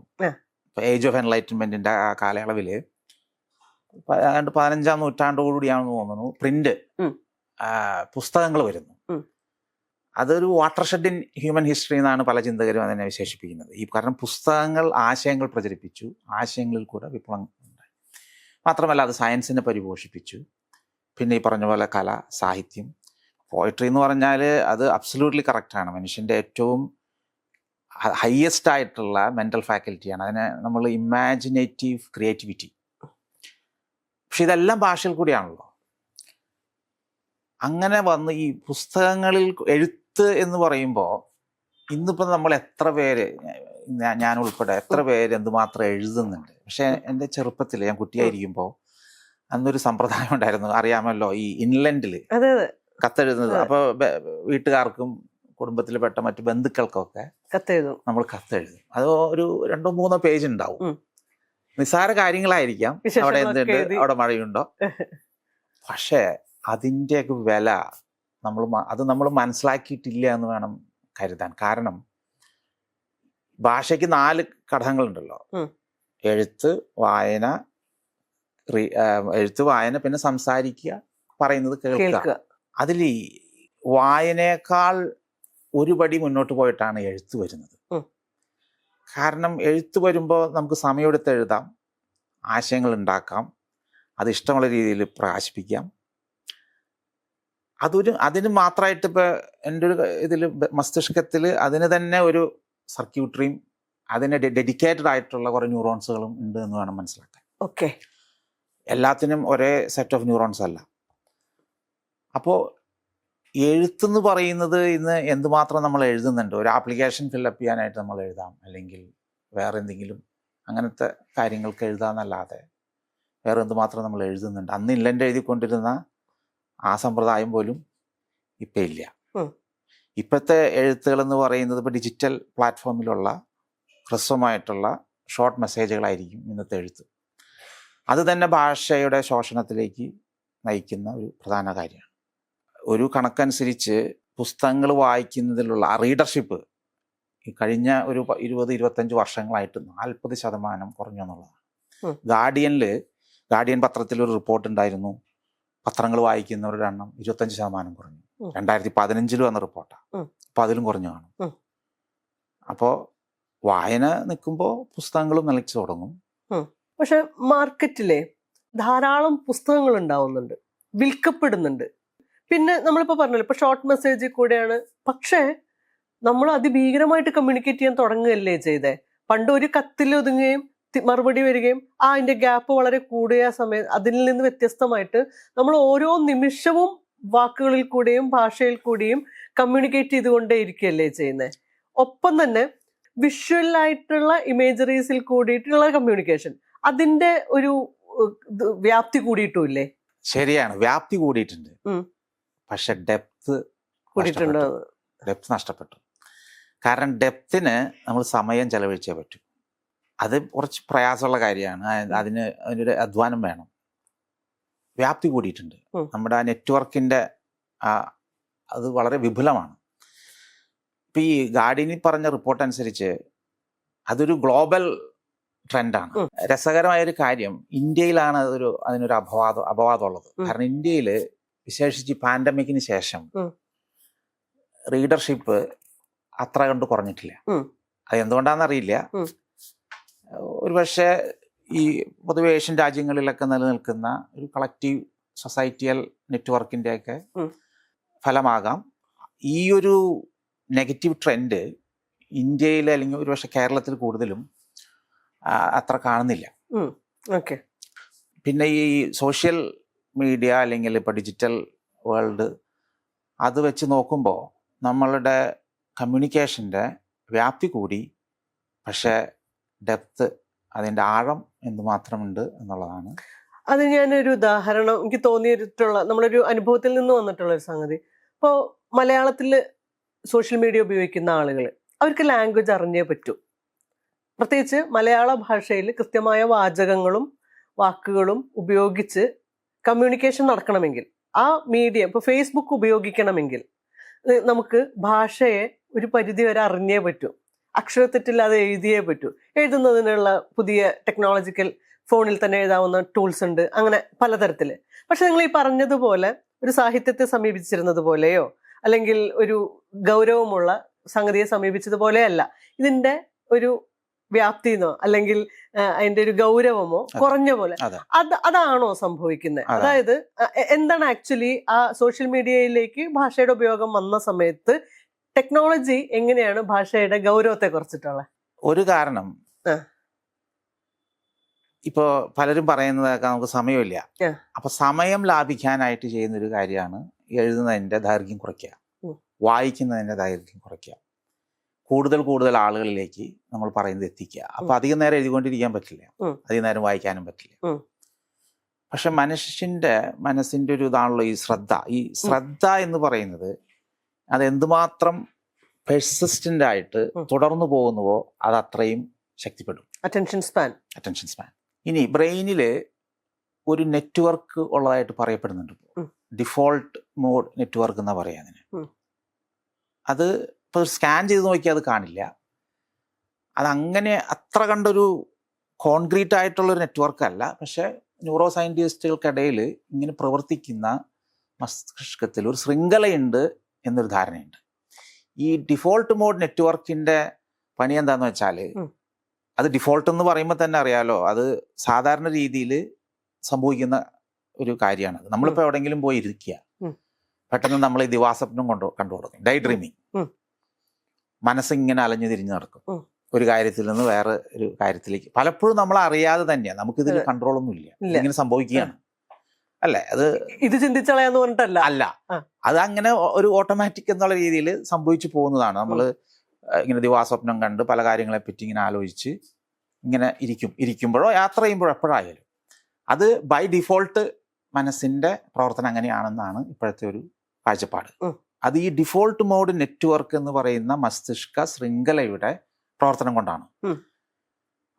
ഏജ് ഓഫ് എൻലൈറ്റൻമെന്റിന്റെ ആ കാലയളവില് 15-ാം നൂറ്റാണ്ടോടുകൂടിയാണെന്ന് തോന്നുന്നു പ്രിന്റ് പുസ്തകങ്ങൾ വരുന്നു. അതൊരു water shed in human history എന്നാണ് പല ചിന്തകരും അതിനെ വിശേഷിപ്പിക്കുന്നത്. കാരണം പുസ്തകങ്ങൾ ആശയങ്ങൾ പ്രചരിപ്പിച്ചു, ആശയങ്ങളിൽ കൂടെ വിപ്ലവം ഉണ്ടായി. മാത്രമല്ല അത് സയൻസിനെ പരിപോഷിപ്പിച്ചു. പിന്നെ ഈ പറഞ്ഞ പോലെ കല, സാഹിത്യം, പോയട്രി എന്ന് പറഞ്ഞാൽ അത് അബ്സല്യൂട്ട്ലി കറക്റ്റാണ്. മനുഷ്യൻ്റെ ഏറ്റവും ഹയസ്റ്റ് ആയിട്ടുള്ള മെൻ്റൽ ഫാക്കൽറ്റിയാണ്. അതിനെ നമ്മൾ ഇമാജിനേറ്റീവ് ക്രിയേറ്റിവിറ്റി. പക്ഷെ ഇതെല്ലാം ഭാഷയിൽ കൂടിയാണല്ലോ. അങ്ങനെ വന്ന് ഈ പുസ്തകങ്ങളിൽ എഴുത്ത് എന്ന് പറയുമ്പോൾ ഇന്നിപ്പോൾ നമ്മൾ എത്ര പേര്, ഞാൻ ഉൾപ്പെടെ എത്ര പേര് എന്തുമാത്രം എഴുതുന്നുണ്ട്. പക്ഷെ എൻ്റെ ചെറുപ്പത്തിൽ, ഞാൻ കുട്ടിയായിരിക്കുമ്പോൾ അന്നൊരു സമ്പ്രദായം ഉണ്ടായിരുന്നു, അറിയാമല്ലോ, ഈ ഇൻലൻഡിൽ കത്തെഴുതുന്നത്. അപ്പോൾ വീട്ടുകാർക്കും കുടുംബത്തിൽ പെട്ട മറ്റു ബന്ധുക്കൾക്കൊക്കെ നമ്മൾ കത്തെഴുതും. അത് ഒരു 2-3 പേജ് ഉണ്ടാവും. നിസ്സാര കാര്യങ്ങളായിരിക്കാം, അവിടെ എന്തുണ്ട്, അവിടെ മഴയുണ്ടോ. പക്ഷേ അതിൻ്റെയൊക്കെ വില നമ്മൾ മനസ്സിലാക്കിയിട്ടില്ല എന്ന് വേണം കരുതാൻ. കാരണം ഭാഷയ്ക്ക് 4 ഘടകങ്ങളുണ്ടല്ലോ: എഴുത്ത്, വായന, പിന്നെ സംസാരിക്കുക, പറയുന്നത് കേൾക്കുക. അതിൽ വായനയേക്കാൾ ഒരു പടി മുന്നോട്ട് പോയിട്ടാണ് എഴുത്ത് വരുന്നത്. കാരണം എഴുത്ത് വരുമ്പോൾ നമുക്ക് സമയമെടുത്ത് എഴുതാം, ആശയങ്ങൾ ഉണ്ടാക്കാം, അത് ഇഷ്ടമുള്ള രീതിയിൽ പ്രകാശിപ്പിക്കാം. അതിന് മാത്രമായിട്ട് ഇപ്പോൾ എൻ്റെ ഒരു ഇതിൽ മസ്തിഷ്കത്തിൽ അതിന് തന്നെ ഒരു സർക്യൂട്ടറിയും അതിന് ഡെഡിക്കേറ്റഡ് ആയിട്ടുള്ള കുറേ ന്യൂറോൺസുകളും ഉണ്ട് എന്ന് വേണം മനസ്സിലാക്കാൻ. ഓക്കെ, എല്ലാത്തിനും ഒരേ സെറ്റ് ഓഫ് ന്യൂറോൺസ് അല്ല. അപ്പോൾ എഴുത്തെന്ന് പറയുന്നത് ഇന്ന് എന്തുമാത്രം നമ്മൾ എഴുതുന്നുണ്ട്. ഒരു ആപ്ലിക്കേഷൻ ഫില്ലപ്പ് ചെയ്യാനായിട്ട് നമ്മൾ എഴുതാം, അല്ലെങ്കിൽ വേറെ എന്തെങ്കിലും അങ്ങനത്തെ കാര്യങ്ങൾക്ക് എഴുതാമെന്നല്ലാതെ വേറെ എന്തുമാത്രം നമ്മൾ എഴുതുന്നുണ്ട്. അന്ന് ഇൻലൻഡ് എഴുതിക്കൊണ്ടിരുന്ന ആ സമ്പ്രദായം പോലും ഇപ്പം ഇല്ല. ഇപ്പോഴത്തെ എഴുത്തുകളെന്ന് പറയുന്നത് ഇപ്പോൾ ഡിജിറ്റൽ പ്ലാറ്റ്ഫോമിലുള്ള ഹ്രസ്വമായിട്ടുള്ള ഷോർട്ട് മെസ്സേജുകളായിരിക്കും ഇന്നത്തെ എഴുത്ത്. അത് തന്നെ ഭാഷയുടെ ശോഷണത്തിലേക്ക് നയിക്കുന്ന ഒരു പ്രധാന കാര്യമാണ്. ഒരു കണക്കനുസരിച്ച് പുസ്തകങ്ങൾ വായിക്കുന്നതിലുള്ള റീഡർഷിപ്പ് ഈ കഴിഞ്ഞ ഒരു 20-25 വർഷങ്ങളായിട്ട് 40% കുറഞ്ഞു എന്നുള്ളതാണ്. ഗാർഡിയൻ പത്രത്തിൽ ഒരു റിപ്പോർട്ട് ഉണ്ടായിരുന്നു, പത്രങ്ങൾ വായിക്കുന്നവരുടെ എണ്ണം 25% കുറഞ്ഞു. 2015 വന്ന റിപ്പോർട്ടാണ്. അപ്പോൾ അതിലും കുറഞ്ഞു കാണും. അപ്പോൾ വായന നിൽക്കുമ്പോൾ പുസ്തകങ്ങളും നിലച്ചു തുടങ്ങും. പക്ഷെ മാർക്കറ്റിലെ ധാരാളം പുസ്തകങ്ങൾ ഉണ്ടാവുന്നുണ്ട്, വിൽക്കപ്പെടുന്നുണ്ട്. പിന്നെ നമ്മളിപ്പോൾ പറഞ്ഞല്ലോ, ഇപ്പൊ ഷോർട്ട് മെസ്സേജിൽ കൂടെയാണ്. പക്ഷേ നമ്മൾ അതിഭീകരമായിട്ട് കമ്മ്യൂണിക്കേറ്റ് ചെയ്യാൻ തുടങ്ങുകയല്ലേ ചെയ്തേ. പണ്ട് ഒരു കത്തിൽ ഒതുങ്ങുകയും മറുപടി വരികയും അതിന്റെ ഗ്യാപ്പ് വളരെ കൂടിയ സമയം അതിൽ നിന്ന് വ്യത്യസ്തമായിട്ട് നമ്മൾ ഓരോ നിമിഷവും വാക്കുകളിൽ കൂടെയും ഭാഷയിൽ കൂടിയും കമ്മ്യൂണിക്കേറ്റ് ചെയ്തുകൊണ്ടേ ഇരിക്കുകയല്ലേ ചെയ്യുന്നത്. ഒപ്പം തന്നെ വിഷ്വലായിട്ടുള്ള ഇമേജറീസിൽ കൂടിയിട്ടുള്ള കമ്മ്യൂണിക്കേഷൻ, അതിന്റെ ഒരു വ്യാപ്തി കൂടിയിട്ടുമില്ലേ? ശരിയാണ്, വ്യാപ്തി കൂടിയിട്ടുണ്ട്. പക്ഷെ ഡെപ്ത് നഷ്ടപ്പെട്ടു. കാരണം ഡെപ്തിന് നമ്മൾ സമയം ചെലവഴിച്ചേ പറ്റൂ. അത് കുറച്ച് പ്രയാസമുള്ള കാര്യമാണ്. അതിനൊരു അധ്വാനം വേണം. വ്യാപ്തി കൂടിയിട്ടുണ്ട്. നമ്മുടെ ആ നെറ്റ്വർക്കിന്റെ അത് വളരെ വിപുലമാണ്. ഇപ്പം ഈ ഗാർഡിയനിൽ പറഞ്ഞ റിപ്പോർട്ട് അനുസരിച്ച് അതൊരു ഗ്ലോബൽ ട്രെൻഡാണ്. രസകരമായൊരു കാര്യം, ഇന്ത്യയിലാണ് അതിനൊരു അപവാദമുള്ളത്. കാരണം ഇന്ത്യയിൽ വിശേഷിച്ച് പാൻഡമിക്കിന് ശേഷം റീഡർഷിപ്പ് അത്ര കണ്ട് കുറഞ്ഞിട്ടില്ല. അത് എന്തുകൊണ്ടാണെന്നറിയില്ല. ഒരുപക്ഷെ ഈ പൊതുവെ ഏഷ്യൻ രാജ്യങ്ങളിലൊക്കെ നിലനിൽക്കുന്ന ഒരു കളക്റ്റീവ് സൊസൈറ്റിയൽ നെറ്റ്വർക്കിൻ്റെയൊക്കെ ഫലമാകാം. ഈ ഒരു നെഗറ്റീവ് ട്രെൻഡ് ഇന്ത്യയിൽ അല്ലെങ്കിൽ ഒരുപക്ഷെ കേരളത്തിൽ കൂടുതലും അത്ര കാണുന്നില്ല. പിന്നെ ഈ സോഷ്യൽ മീഡിയ അല്ലെങ്കിൽ ഇപ്പോൾ ഡിജിറ്റൽ വേൾഡ് അത് വെച്ച് നോക്കുമ്പോൾ നമ്മളുടെ കമ്മ്യൂണിക്കേഷൻ്റെ വ്യാപ്തി കൂടി, പക്ഷേ ഡെപ്ത്, അതിൻ്റെ ആഴം എന്തുമാത്രമുണ്ട് എന്നുള്ളതാണ്. അത് ഞാനൊരു ഉദാഹരണം എനിക്ക് തോന്നിയിട്ടുള്ള നമ്മളൊരു അനുഭവത്തിൽ നിന്ന് വന്നിട്ടുള്ള ഒരു സംഗതി. ഇപ്പോൾ മലയാളത്തിൽ സോഷ്യൽ മീഡിയ ഉപയോഗിക്കുന്ന ആളുകൾ, അവർക്ക് ലാംഗ്വേജ് അറിഞ്ഞേ പറ്റൂ. പ്രത്യേകിച്ച് മലയാള ഭാഷയിൽ കൃത്യമായ വാചകങ്ങളും വാക്കുകളും ഉപയോഗിച്ച് കമ്മ്യൂണിക്കേഷൻ നടക്കണമെങ്കിൽ, ആ മീഡിയം ഇപ്പോൾ ഫേസ്ബുക്ക് ഉപയോഗിക്കണമെങ്കിൽ നമുക്ക് ഭാഷയെ ഒരു പരിധി വരെ അറിഞ്ഞേ പറ്റൂ. അക്ഷരത്തെറ്റില്ലാതെ എഴുതിയേ പറ്റൂ. എഴുതുന്നതിനുള്ള പുതിയ ടെക്നോളജിക്കൽ ഫോണിൽ തന്നെ എഴുതാവുന്ന ടൂൾസ് ഉണ്ട്, അങ്ങനെ പലതരത്തിൽ. പക്ഷെ നിങ്ങൾ ഈ പറഞ്ഞതുപോലെ ഒരു സാഹിത്യത്തെ സമീപിച്ചിരുന്നത് പോലെയോ അല്ലെങ്കിൽ ഒരു ഗൗരവമുള്ള സംഗതിയെ സമീപിച്ചതുപോലെയല്ല. ഇതിന്റെ ഒരു വ്യാപ്തിന്നോ അല്ലെങ്കിൽ അതിന്റെ ഒരു ഗൗരവമോ കുറഞ്ഞ പോലെ അതാണോ സംഭവിക്കുന്നത്? അതായത് എന്താണ് ആക്ച്വലി ആ സോഷ്യൽ മീഡിയയിലേക്ക് ഭാഷയുടെ ഉപയോഗം വന്ന സമയത്ത് ടെക്നോളജി എങ്ങനെയാണ് ഭാഷയുടെ ഗൗരവത്തെ കുറച്ചിട്ടുള്ളത്? ഒരു കാരണം, ഇപ്പോ പലരും പറയുന്നതൊക്കെ നമുക്ക് സമയമില്ല. അപ്പൊ സമയം ലാഭിക്കാനായിട്ട് ചെയ്യുന്ന ഒരു കാര്യമാണ് എഴുതുന്നതിന്റെ ദൈർഘ്യം കുറയ്ക്കുക, വായിക്കുന്നതിന്റെ ദൈർഘ്യം കുറയ്ക്കുക, കൂടുതൽ ആളുകളിലേക്ക് നമ്മൾ പറയുന്നത് എത്തിക്കുക. അപ്പൊ അധികം നേരം എഴുതിക്കൊണ്ടിരിക്കാൻ പറ്റില്ല, അധികം നേരം വായിക്കാനും പറ്റില്ല. പക്ഷെ മനുഷ്യന്റെ മനസ്സിന്റെ ഒരു ഇതാണല്ലോ ഈ ശ്രദ്ധ എന്ന് പറയുന്നത്. അത് എന്തുമാത്രം പെർസിസ്റ്റന്റ് ആയിട്ട് തുടർന്നു പോകുന്നുവോ അത് അത്രയും ശക്തിപ്പെടും. Attention span. ഇനി ബ്രെയിനില് ഒരു നെറ്റ്വർക്ക് ഉള്ളതായിട്ട് പറയപ്പെടുന്നുണ്ട്. ഡിഫോൾട്ട് മോഡ് നെറ്റ്വർക്ക് എന്നാ പറയാ അതിന്. അത് ഇപ്പോൾ സ്കാൻ ചെയ്ത് നോക്കിയാൽ അത് കാണില്ല. അതങ്ങനെ അത്ര കണ്ടൊരു കോൺക്രീറ്റ് ആയിട്ടുള്ളൊരു നെറ്റ്വർക്ക് അല്ല. പക്ഷെ ന്യൂറോ സയൻറ്റിസ്റ്റുകൾക്കിടയിൽ ഇങ്ങനെ പ്രവർത്തിക്കുന്ന മസ്തിഷ്കത്തിൽ ഒരു ശൃംഖലയുണ്ട് എന്നൊരു ധാരണയുണ്ട്. ഈ ഡിഫോൾട്ട് മോഡ് നെറ്റ്വർക്കിന്റെ പണി എന്താന്ന് വെച്ചാൽ, അത് ഡിഫോൾട്ട് എന്ന് പറയുമ്പോൾ തന്നെ അറിയാലോ, അത് സാധാരണ രീതിയിൽ സംഭവിക്കുന്ന ഒരു കാര്യമാണ്. നമ്മളിപ്പോൾ എവിടെയെങ്കിലും പോയി ഇരിക്കുക, പെട്ടെന്ന് നമ്മൾ ഈ ദിവാസ്വപ്നം കണ്ടു കൊടുക്കും, ഡേ ഡ്രീമിങ്. മനസ്സിങ്ങനെ അലഞ്ഞു തിരിഞ്ഞു നടക്കും ഒരു കാര്യത്തിൽ നിന്ന് വേറെ ഒരു കാര്യത്തിലേക്ക്. പലപ്പോഴും നമ്മൾ അറിയാതെ തന്നെയാണ്, നമുക്കിതിൽ കൺട്രോളൊന്നും ഇല്ല, ഇങ്ങനെ സംഭവിക്കുകയാണ് അല്ലേ? അത് ഇത് ചിന്തിച്ചളയാന്ന് പറഞ്ഞിട്ടല്ല, അല്ല, അത് അങ്ങനെ ഒരു ഓട്ടോമാറ്റിക് എന്നുള്ള രീതിയിൽ സംഭവിച്ചു പോകുന്നതാണ്. നമ്മൾ ഇങ്ങനെ ദിവാസ്വപ്നം കണ്ട് പല കാര്യങ്ങളെ പറ്റി ഇങ്ങനെ ആലോചിച്ച് ഇങ്ങനെ ഇരിക്കുമ്പോഴോ യാത്ര ചെയ്യുമ്പോഴോ എപ്പോഴായാലും അത് ബൈ ഡിഫോൾട്ട് മനസ്സിന്റെ പ്രവർത്തനം അങ്ങനെയാണെന്നാണ് ഇപ്പോഴത്തെ ഒരു കാഴ്ചപ്പാട്. അത് ഈ ഡിഫോൾട്ട് മോഡ് നെറ്റ്വർക്ക് എന്ന് പറയുന്ന മസ്തിഷ്ക ശൃംഖലയുടെ പ്രവർത്തനം കൊണ്ടാണ്.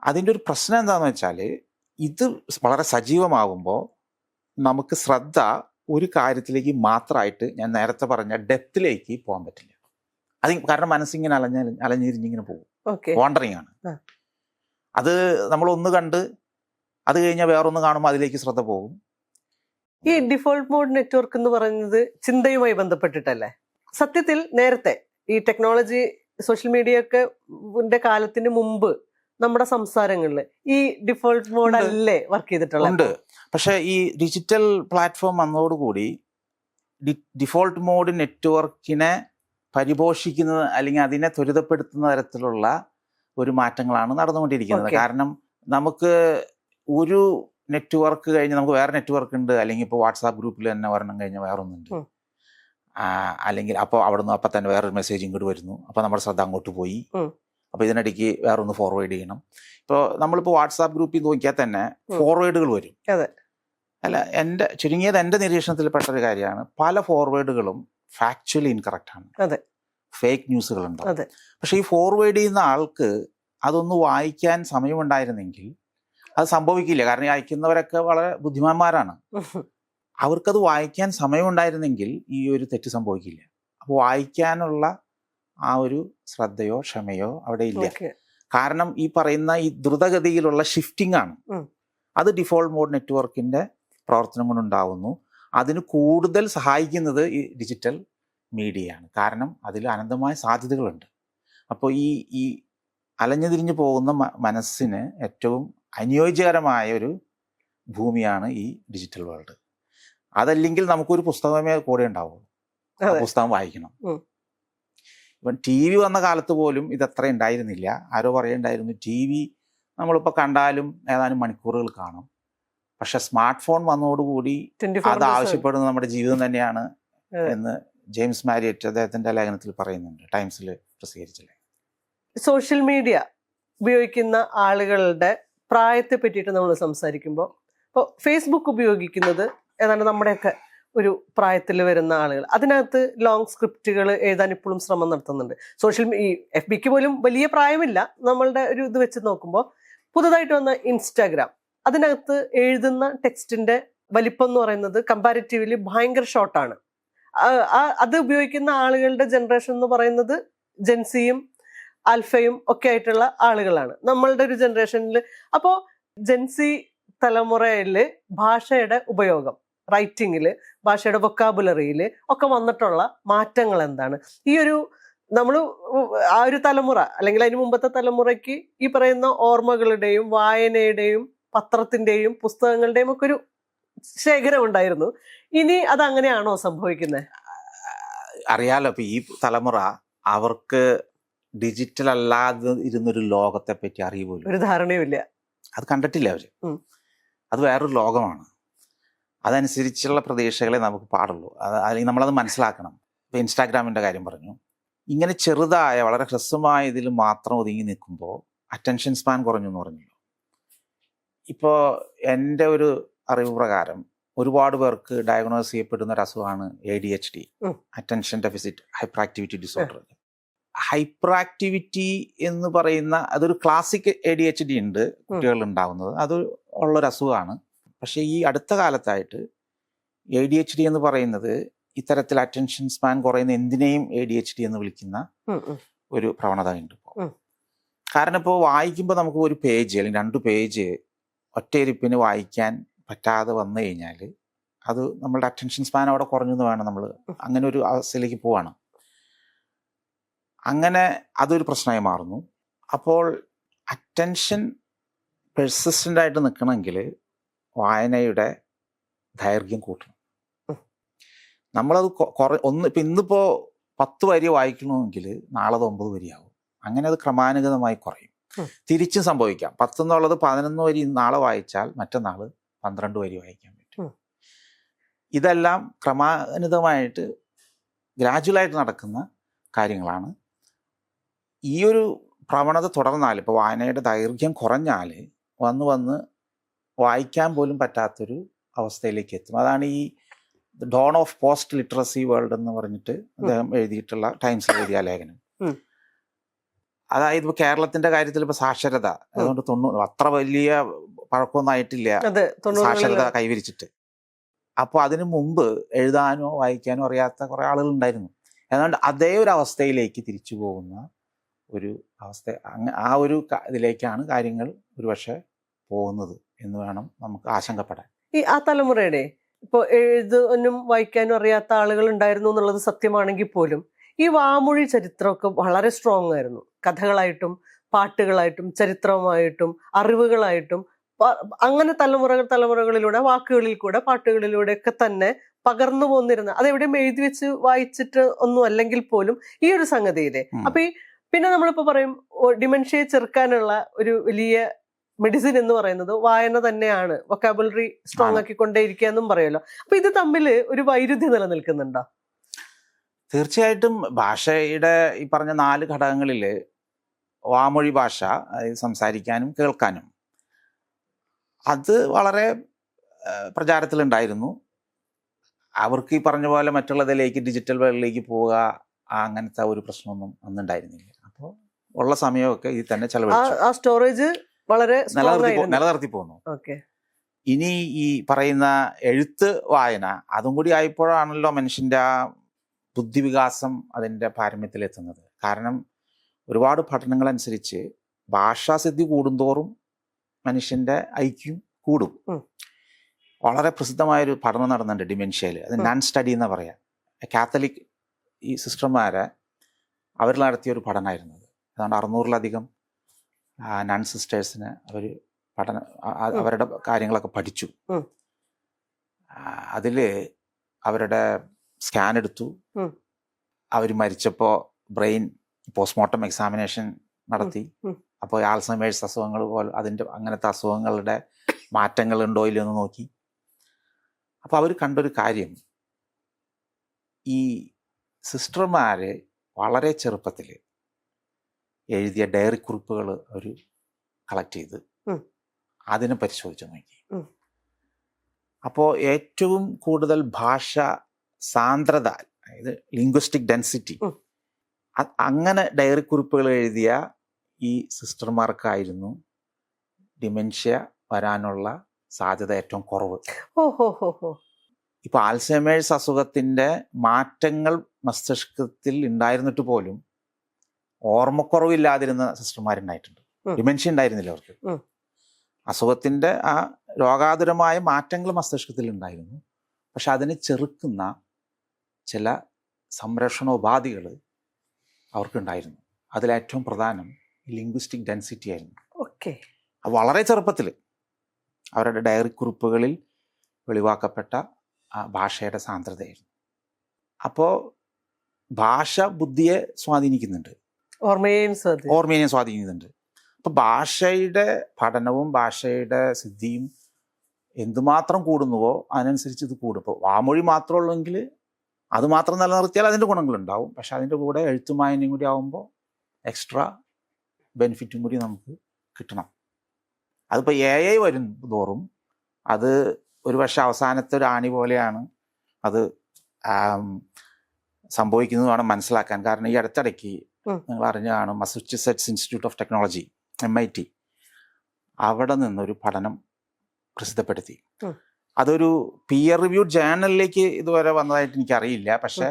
അതിൻ്റെ ഒരു പ്രശ്നം എന്താണെന്ന് വെച്ചാൽ ഇത് വളരെ സജീവമാകുമ്പോൾ നമുക്ക് ശ്രദ്ധ ഒരു കാര്യത്തിലേക്ക് മാത്രമായിട്ട് ഞാൻ നേരത്തെ പറഞ്ഞ ഡെപ്തിലേക്ക് പോകാൻ പറ്റില്ല. കാരണം മനസ്സിങ്ങനെ അലഞ്ഞിരിഞ്ഞിങ്ങനെ പോകും, വാണ്ടറിങ് ആണ്. അത് നമ്മളൊന്ന് കണ്ട് അത് കഴിഞ്ഞാൽ വേറൊന്ന് കാണുമ്പോൾ അതിലേക്ക് ശ്രദ്ധ പോകും. ഈ ഡിഫോൾട്ട് മോഡ് നെറ്റ്വർക്ക് എന്ന് പറയുന്നത് ചിന്തയുമായി ബന്ധപ്പെട്ടിട്ടല്ലേ? സത്യത്തിൽ നേരത്തെ ഈ ടെക്നോളജി സോഷ്യൽ മീഡിയ ഒക്കെ കാലത്തിന് മുമ്പ് നമ്മുടെ സംസാരങ്ങളിൽ ഈ ഡിഫോൾട്ട് മോഡ് അല്ലേ വർക്ക് ചെയ്തിട്ടുള്ളത്? പക്ഷെ ഈ ഡിജിറ്റൽ പ്ലാറ്റ്ഫോം വന്നതോടുകൂടി ഡിഫോൾട്ട് മോഡ് നെറ്റ്വർക്കിനെ പരിപോഷിക്കുന്നത് അല്ലെങ്കിൽ അതിനെ ത്വരിതപ്പെടുത്തുന്ന തരത്തിലുള്ള ഒരു മാറ്റങ്ങളാണ് നടന്നുകൊണ്ടിരിക്കുന്നത്. കാരണം നമുക്ക് ഒരു നെറ്റ്വർക്ക് കഴിഞ്ഞ് നമുക്ക് വേറെ നെറ്റ്വർക്ക് ഉണ്ട്, അല്ലെങ്കിൽ ഇപ്പോൾ വാട്സാപ്പ് ഗ്രൂപ്പിൽ തന്നെ ഒരെണ്ണം കഴിഞ്ഞാൽ വേറൊന്നുണ്ട്, അല്ലെങ്കിൽ അപ്പോൾ അവിടുന്ന് അപ്പം തന്നെ വേറൊരു മെസ്സേജ് ഇങ്ങോട്ട് വരുന്നു, അപ്പോൾ നമ്മുടെ ശ്രദ്ധ അങ്ങോട്ട് പോയി, അപ്പോൾ ഇതിനിടയ്ക്ക് വേറൊന്ന് ഫോർവേഡ് ചെയ്യണം. ഇപ്പോൾ നമ്മളിപ്പോൾ വാട്സാപ്പ് ഗ്രൂപ്പിൽ നോക്കിയാൽ തന്നെ ഫോർവേഡുകൾ വരും. അല്ല, ചുരുങ്ങിയത് എൻ്റെ നിരീക്ഷണത്തിൽ പെട്ടൊരു കാര്യമാണ്, പല ഫോർവേഡുകളും ഫാക്ച്വലി ഇൻകറക്റ്റ് ആണ്, ഫേക്ക് ന്യൂസുകളുണ്ടാവും. പക്ഷെ ഈ ഫോർവേഡ് ചെയ്യുന്ന ആൾക്ക് അതൊന്ന് വായിക്കാൻ സമയമുണ്ടായിരുന്നെങ്കിൽ അത് സംഭവിക്കില്ല. കാരണം ഈ അയക്കുന്നവരൊക്കെ വളരെ ബുദ്ധിമാന്മാരാണ്. അവർക്കത് വായിക്കാൻ സമയമുണ്ടായിരുന്നെങ്കിൽ ഈ ഒരു തെറ്റ് സംഭവിക്കില്ല. അപ്പോൾ വായിക്കാനുള്ള ആ ഒരു ശ്രദ്ധയോ ക്ഷമയോ അവിടെ ഇല്ല. കാരണം ഈ പറയുന്ന ഈ ദ്രുതഗതിയിലുള്ള ഷിഫ്റ്റിംഗ് ആണ്. അത് ഡിഫോൾട്ട് മോഡ് നെറ്റ്വർക്കിന്റെ പ്രവർത്തനം കൊണ്ടുണ്ടാവുന്നു. അതിന് കൂടുതൽ സഹായിക്കുന്നത് ഈ ഡിജിറ്റൽ മീഡിയയാണ്. കാരണം അതിൽ അനന്തമായ സാധ്യതകളുണ്ട്. അപ്പോൾ ഈ അലഞ്ഞു തിരിഞ്ഞു പോകുന്ന മനസ്സിന് ഏറ്റവും അനുയോജ്യകരമായ ഒരു ഭൂമിയാണ് ഈ ഡിജിറ്റൽ വേൾഡ്. അതല്ലെങ്കിൽ നമുക്കൊരു പുസ്തകമേ കൂടെ ഉണ്ടാവുള്ളൂ, പുസ്തകം വായിക്കണം. ഇപ്പം ടി വി വന്ന കാലത്ത് പോലും ഇതത്ര ഉണ്ടായിരുന്നില്ല. ആരോ പറയുണ്ടായിരുന്നു, ടി വി നമ്മളിപ്പോൾ കണ്ടാലും ഏതാനും മണിക്കൂറുകൾ കാണും. പക്ഷെ സ്മാർട്ട് ഫോൺ വന്നതോടുകൂടി അത് ആവശ്യപ്പെടുന്നത് നമ്മുടെ ജീവിതം തന്നെയാണ് എന്ന് ജെയിംസ് മാരിയറ്റ് അദ്ദേഹത്തിന്റെ ലേഖനത്തിൽ പറയുന്നുണ്ട്, ടൈംസിൽ പ്രസിദ്ധീകരിച്ചില്ലേ. സോഷ്യൽ മീഡിയ ഉപയോഗിക്കുന്ന ആളുകളുടെ പ്രായത്തെ പറ്റിയിട്ട് നമ്മൾ സംസാരിക്കുമ്പോൾ, ഇപ്പോൾ ഫേസ്ബുക്ക് ഉപയോഗിക്കുന്നത് ഏതാണ്ട് നമ്മുടെയൊക്കെ ഒരു പ്രായത്തിൽ വരുന്ന ആളുകൾ, അതിനകത്ത് ലോങ് സ്ക്രിപ്റ്റുകൾ എഴുതാൻ ഇപ്പോഴും ശ്രമം നടത്തുന്നുണ്ട്. ഈ FBക്ക് പോലും വലിയ പ്രായമില്ല നമ്മളുടെ ഒരു ഇത് വെച്ച് നോക്കുമ്പോൾ. പുതുതായിട്ട് വന്ന ഇൻസ്റ്റാഗ്രാം, അതിനകത്ത് എഴുതുന്ന ടെക്സ്റ്റിന്റെ വലിപ്പം എന്ന് പറയുന്നത് കമ്പാരിറ്റീവ്ലി ഭയങ്കര ഷോർട്ടാണ്. അത് ഉപയോഗിക്കുന്ന ആളുകളുടെ ജനറേഷൻ എന്ന് പറയുന്നത് ജെൻസിയും ആൽഫയും ഒക്കെ ആയിട്ടുള്ള ആളുകളാണ് നമ്മളുടെ ഒരു ജനറേഷനിൽ. അപ്പോൾ ജെൻസി തലമുറയിൽ ഭാഷയുടെ ഉപയോഗം, റൈറ്റിങ്ങിൽ, ഭാഷയുടെ വൊക്കാബുലറിയിൽ ഒക്കെ വന്നിട്ടുള്ള മാറ്റങ്ങൾ എന്താണ്? ഈ ഒരു നമ്മൾ ആ ഒരു തലമുറ അല്ലെങ്കിൽ അതിന് മുമ്പത്തെ തലമുറയ്ക്ക് ഈ പറയുന്ന ഓർമ്മകളുടെയും വായനയുടെയും പത്രത്തിന്റെയും പുസ്തകങ്ങളുടെയും ഒക്കെ ഒരു ശേഖരം ഉണ്ടായിരുന്നു. ഇനി അതങ്ങനെയാണോ സംഭവിക്കുന്നത്? അറിയാലോ, ഇപ്പൊ ഈ തലമുറ അവർക്ക് ഡിജിറ്റൽ അല്ലാതെ ഇരുന്നൊരു ലോകത്തെ പറ്റി അറിയുപോലും ഒരു ധാരണയുമില്ല. അത് കണ്ടിട്ടില്ല അവര്. അത് വേറൊരു ലോകമാണ്. അതനുസരിച്ചുള്ള പ്രതീക്ഷകളെ നമുക്ക് പാടുള്ളൂ. അല്ലെങ്കിൽ നമ്മളത് മനസ്സിലാക്കണം. ഇപ്പൊ ഇൻസ്റ്റാഗ്രാമിന്റെ കാര്യം പറഞ്ഞു. ഇങ്ങനെ ചെറുതായ വളരെ ഹ്രസ്വമായ ഇതിൽ മാത്രം ഒതുങ്ങി നിൽക്കുമ്പോൾ അറ്റൻഷൻ സ്പാൻ കുറഞ്ഞു എന്ന് പറഞ്ഞല്ലോ. ഇപ്പോൾ എൻ്റെ ഒരു അറിവ് പ്രകാരം ഒരുപാട് പേർക്ക് ഡയഗ്നോസ് ചെയ്യപ്പെടുന്ന ഒരു അസുഖമാണ് ADHD, attention deficit hyper activity disorder. Hyper activity എന്ന് പറയുന്ന അതൊരു ക്ലാസിക് ADHD ഉണ്ട് കുട്ടികളിൽ ഉണ്ടാകുന്നത്, അത് ഉള്ളൊരു അസുഖമാണ്. പക്ഷേ ഈ അടുത്ത കാലത്തായിട്ട് ADHD എന്ന് പറയുന്നത് ഇത്തരത്തിൽ അറ്റൻഷൻ സ്പാൻ കുറയുന്ന എന്തിനേയും ADHD എന്ന് വിളിക്കുന്ന ഒരു പ്രവണത ഉണ്ട് ഇപ്പോൾ. കാരണം ഇപ്പോൾ വായിക്കുമ്പോൾ നമുക്ക് ഒരു പേജ് അല്ലെങ്കിൽ 2 പേജ് ഒറ്റയിരിപ്പിന് വായിക്കാൻ പറ്റാതെ വന്നു കഴിഞ്ഞാൽ അത് നമ്മളുടെ അറ്റൻഷൻ സ്പാൻ അവിടെ കുറഞ്ഞു എന്ന് വേണം നമ്മൾ അങ്ങനെ ഒരു അവസ്ഥയിലേക്ക് പോവാണ്. അങ്ങനെ അതൊരു പ്രശ്നമായി മാറുന്നു. അപ്പോൾ അറ്റൻഷൻ പെർസിസ്റ്റൻ്റ് ആയിട്ട് നിൽക്കണമെങ്കിൽ വായനയുടെ ദൈർഘ്യം കൂട്ടണം. നമ്മളത് ഇപ്പം ഇന്നിപ്പോൾ 10 വരി വായിക്കണമെങ്കിൽ നാളെ അത് 9 വരിയാവും. അങ്ങനെ അത് ക്രമാനുഗതമായി കുറയും. തിരിച്ചും സംഭവിക്കാം. 10 എന്നുള്ളത് 11 വരി നാളെ വായിച്ചാൽ മറ്റന്നാൾ 12 വരി വായിക്കാൻ പറ്റും. ഇതെല്ലാം ക്രമാനുഗതമായിട്ട് ഗ്രാജുവലായിട്ട് നടക്കുന്ന കാര്യങ്ങളാണ്. ഈ ഒരു പ്രവണത തുടർന്നാൽ, ഇപ്പോൾ വായനയുടെ ദൈർഘ്യം കുറഞ്ഞാൽ വന്ന് വായിക്കാൻ പോലും പറ്റാത്തൊരു അവസ്ഥയിലേക്ക് എത്തും. അതാണ് ഈ dawn of post literacy world എന്ന് പറഞ്ഞിട്ട് അദ്ദേഹം എഴുതിയിട്ടുള്ള ടൈംസിൽ എഴുതിയ ലേഖനം. അതായത് ഇപ്പൊ കേരളത്തിന്റെ കാര്യത്തിൽ ഇപ്പൊ സാക്ഷരത അതുകൊണ്ട് 90 അത്ര വലിയ പഴക്കമൊന്നും ആയിട്ടില്ല സാക്ഷരത കൈവരിച്ചിട്ട്. അപ്പോൾ അതിനു മുമ്പ് എഴുതാനോ വായിക്കാനോ അറിയാത്ത കുറെ ആളുകൾ ഉണ്ടായിരുന്നു. അതുകൊണ്ട് അതേ ഒരു അവസ്ഥയിലേക്ക് തിരിച്ചു പോകുന്ന ഒരു അവസ്ഥ, ആ ഒരു ഇതിലേക്കാണ് കാര്യങ്ങൾ ഒരുപക്ഷെ പോകുന്നത് എന്ന് വേണം നമുക്ക് ആശങ്കപ്പെടാൻ. ആ തലമുറയുടെ ഇപ്പോൾ എഴുതാനും വായിക്കാനും അറിയാത്ത ആളുകൾ ഉണ്ടായിരുന്നു എന്നുള്ളത് സത്യമാണെങ്കിൽ പോലും ഈ വാമൊഴി ചരിത്രമൊക്കെ വളരെ സ്ട്രോങ് ആയിരുന്നു. കഥകളായിട്ടും പാട്ടുകളായിട്ടും ചരിത്രമായിട്ടും അറിവുകളായിട്ടും അങ്ങനെ തലമുറകളിലൂടെ വാക്കുകളിൽ കൂടെ പാട്ടുകളിലൂടെ ഒക്കെ തന്നെ പകർന്നു പോന്നിരുന്ന, അതെവിടെയും എഴുതി വെച്ച് വായിച്ചിട്ട് ഒന്നും അല്ലെങ്കിൽ പോലും ഈ ഒരു സംഗതിയിലെ അപ്പൊ പിന്നെ നമ്മളിപ്പോ പറയും ഡിമെൻഷ്യയെ ചെറുക്കാനുള്ള ഒരു വലിയ മെഡിസിൻ എന്ന് പറയുന്നത് വായന തന്നെയാണ്, വൊക്കാബുലറി സ്ട്രോങ് ആക്കിക്കൊണ്ടേയിരിക്കുക എന്നും പറയുമല്ലോ. അപ്പൊ ഇത് തമ്മിൽ ഒരു വൈരുദ്ധ്യം നിലനിൽക്കുന്നുണ്ടോ? തീർച്ചയായിട്ടും ഭാഷയുടെ ഈ പറഞ്ഞ 4 ഘടകങ്ങളിൽ വാമൊഴി ഭാഷ, സംസാരിക്കാനും കേൾക്കാനും, അത് വളരെ പ്രചാരത്തിലുണ്ടായിരുന്നു. അവർക്ക് ഈ പറഞ്ഞ പോലെ മറ്റുള്ളതിലേക്ക് ഡിജിറ്റൽ വേൾഡിലേക്ക് പോവുക അങ്ങനത്തെ ഒരു പ്രശ്നമൊന്നും അന്നുണ്ടായിരുന്നില്ല. അപ്പോൾ ഉള്ള സമയമൊക്കെ ഇതിൽ തന്നെ ചെലവഴിച്ചു. ആ സ്റ്റോറേജ് വളരെ നിലനിർത്തി പോന്നു. ഇനി ഈ പറയുന്ന എഴുത്ത് വായന അതും കൂടി ആയപ്പോഴാണല്ലോ മനുഷ്യന്റെ ആ ബുദ്ധിവികാസം അതിൻ്റെ പാരമ്യത്തിലെത്തുന്നത്. കാരണം ഒരുപാട് പഠനങ്ങളനുസരിച്ച് ഭാഷാസിദ്ധി കൂടുന്തോറും മനുഷ്യന്റെ ഐക്യം കൂടും. വളരെ പ്രസിദ്ധമായൊരു പഠനം നടന്നുണ്ട് ഡിമെൻഷ്യയിൽ, അത് നൺ സ്റ്റഡി എന്ന് പറയാം. കാത്തലിക് ഈ സിസ്റ്റർമാരെ അവർ നടത്തിയ ഒരു പഠനമായിരുന്നു. അതുകൊണ്ട് 600-ലധികം നൺ സിസ്റ്റേഴ്സിന് അവർ അവരുടെ കാര്യങ്ങളൊക്കെ പഠിച്ചു. അതിൽ അവരുടെ സ്കാൻ എടുത്തു. അവർ മരിച്ചപ്പോൾ ബ്രെയിൻ പോസ്റ്റ്മോർട്ടം എക്സാമിനേഷൻ നടത്തി. അപ്പോൾ ആൽസൈമേഴ്സ് അസുഖങ്ങൾ പോലെ അങ്ങനത്തെ അസുഖങ്ങളുടെ മാറ്റങ്ങൾ ഉണ്ടോ ഇല്ലയെന്ന് നോക്കി. അപ്പോൾ അവർ കണ്ടൊരു കാര്യം, ഈ സിസ്റ്റർമാർ വളരെ ചെറുപ്പത്തിൽ എഴുതിയ ഡയറി കുറിപ്പുകൾ അവർ കളക്ട് ചെയ്ത് അതിനെ പരിശോധിച്ച് നോക്കി. അപ്പോൾ ഏറ്റവും കൂടുതൽ ഭാഷ സാന്ദ്രത, അതായത് ലിംഗ്വിസ്റ്റിക് ഡെൻസിറ്റി, അങ്ങനെ ഡയറി കുറിപ്പുകൾ എഴുതിയ ഈ സിസ്റ്റർമാർക്കായിരുന്നു ഡിമെൻഷ്യ വരാനുള്ള സാധ്യത ഏറ്റവും കുറവ്. ഇപ്പൊ ആൽസൈമേഴ്സ് അസുഖത്തിന്റെ മാറ്റങ്ങൾ മസ്തിഷ്കത്തിൽ ഉണ്ടായിരുന്നിട്ട് പോലും ഓർമ്മക്കുറവില്ലാതിരുന്ന സിസ്റ്റർമാരുണ്ടായിട്ടുണ്ട്. ഡിമെൻഷ്യ ഉണ്ടായിരുന്നില്ല അവർക്ക്. അസുഖത്തിന്റെ ആ രോഗാതുരമായ മാറ്റങ്ങൾ മസ്തിഷ്കത്തിൽ ഉണ്ടായിരുന്നു. പക്ഷെ അതിനെ ചെറുക്കുന്ന ചില സംരക്ഷണോപാധികൾ അവർക്കുണ്ടായിരുന്നു. അതിലേറ്റവും പ്രധാനം ലിംഗ്വിസ്റ്റിക് ഡെൻസിറ്റി ആയിരുന്നു. വളരെ ചെറുപ്പത്തിൽ അവരുടെ ഡയറി കുറിപ്പുകളിൽ വെളിവാക്കപ്പെട്ട ആ ഭാഷയുടെ സാന്ദ്രതയായിരുന്നു. അപ്പോൾ ഭാഷ ബുദ്ധിയെ സ്വാധീനിക്കുന്നുണ്ട്, ഓർമ്മയെയും സ്വാധീനിക്കുന്നുണ്ട്. അപ്പോൾ ഭാഷയുടെ പഠനവും ഭാഷയുടെ സിദ്ധിയും എന്തുമാത്രം കൂടുന്നുവോ അതിനനുസരിച്ച് ഇത് കൂടും. ഇപ്പോൾ വാമൊഴി മാത്രമേ ഉള്ളെങ്കിൽ അത് മാത്രം നിലനിർത്തിയാൽ അതിൻ്റെ ഗുണങ്ങളുണ്ടാവും. പക്ഷെ അതിൻ്റെ കൂടെ എഴുത്തും വായനയും കൂടി ആകുമ്പോൾ എക്സ്ട്രാ ബെനിഫിറ്റും കൂടി നമുക്ക് കിട്ടണം. അതിപ്പോൾ AI വരും തോറും അത് ഒരു പക്ഷെ അവസാനത്തെ ഒരു ആണി പോലെയാണ് അത് സംഭവിക്കുന്നത് വേണം മനസ്സിലാക്കാൻ. കാരണം ഈ അടുത്തിടയ്ക്ക് നിങ്ങൾ അറിഞ്ഞാണ് Massachusetts Institute of Technology MIT അവിടെ നിന്നൊരു പഠനം പ്രസിദ്ധപ്പെടുത്തി. അതൊരു പിയർ റിവ്യൂഡ് ജേർണലിലേക്ക് ഇതുവരെ വന്നതായിട്ട് എനിക്കറിയില്ല. പക്ഷെ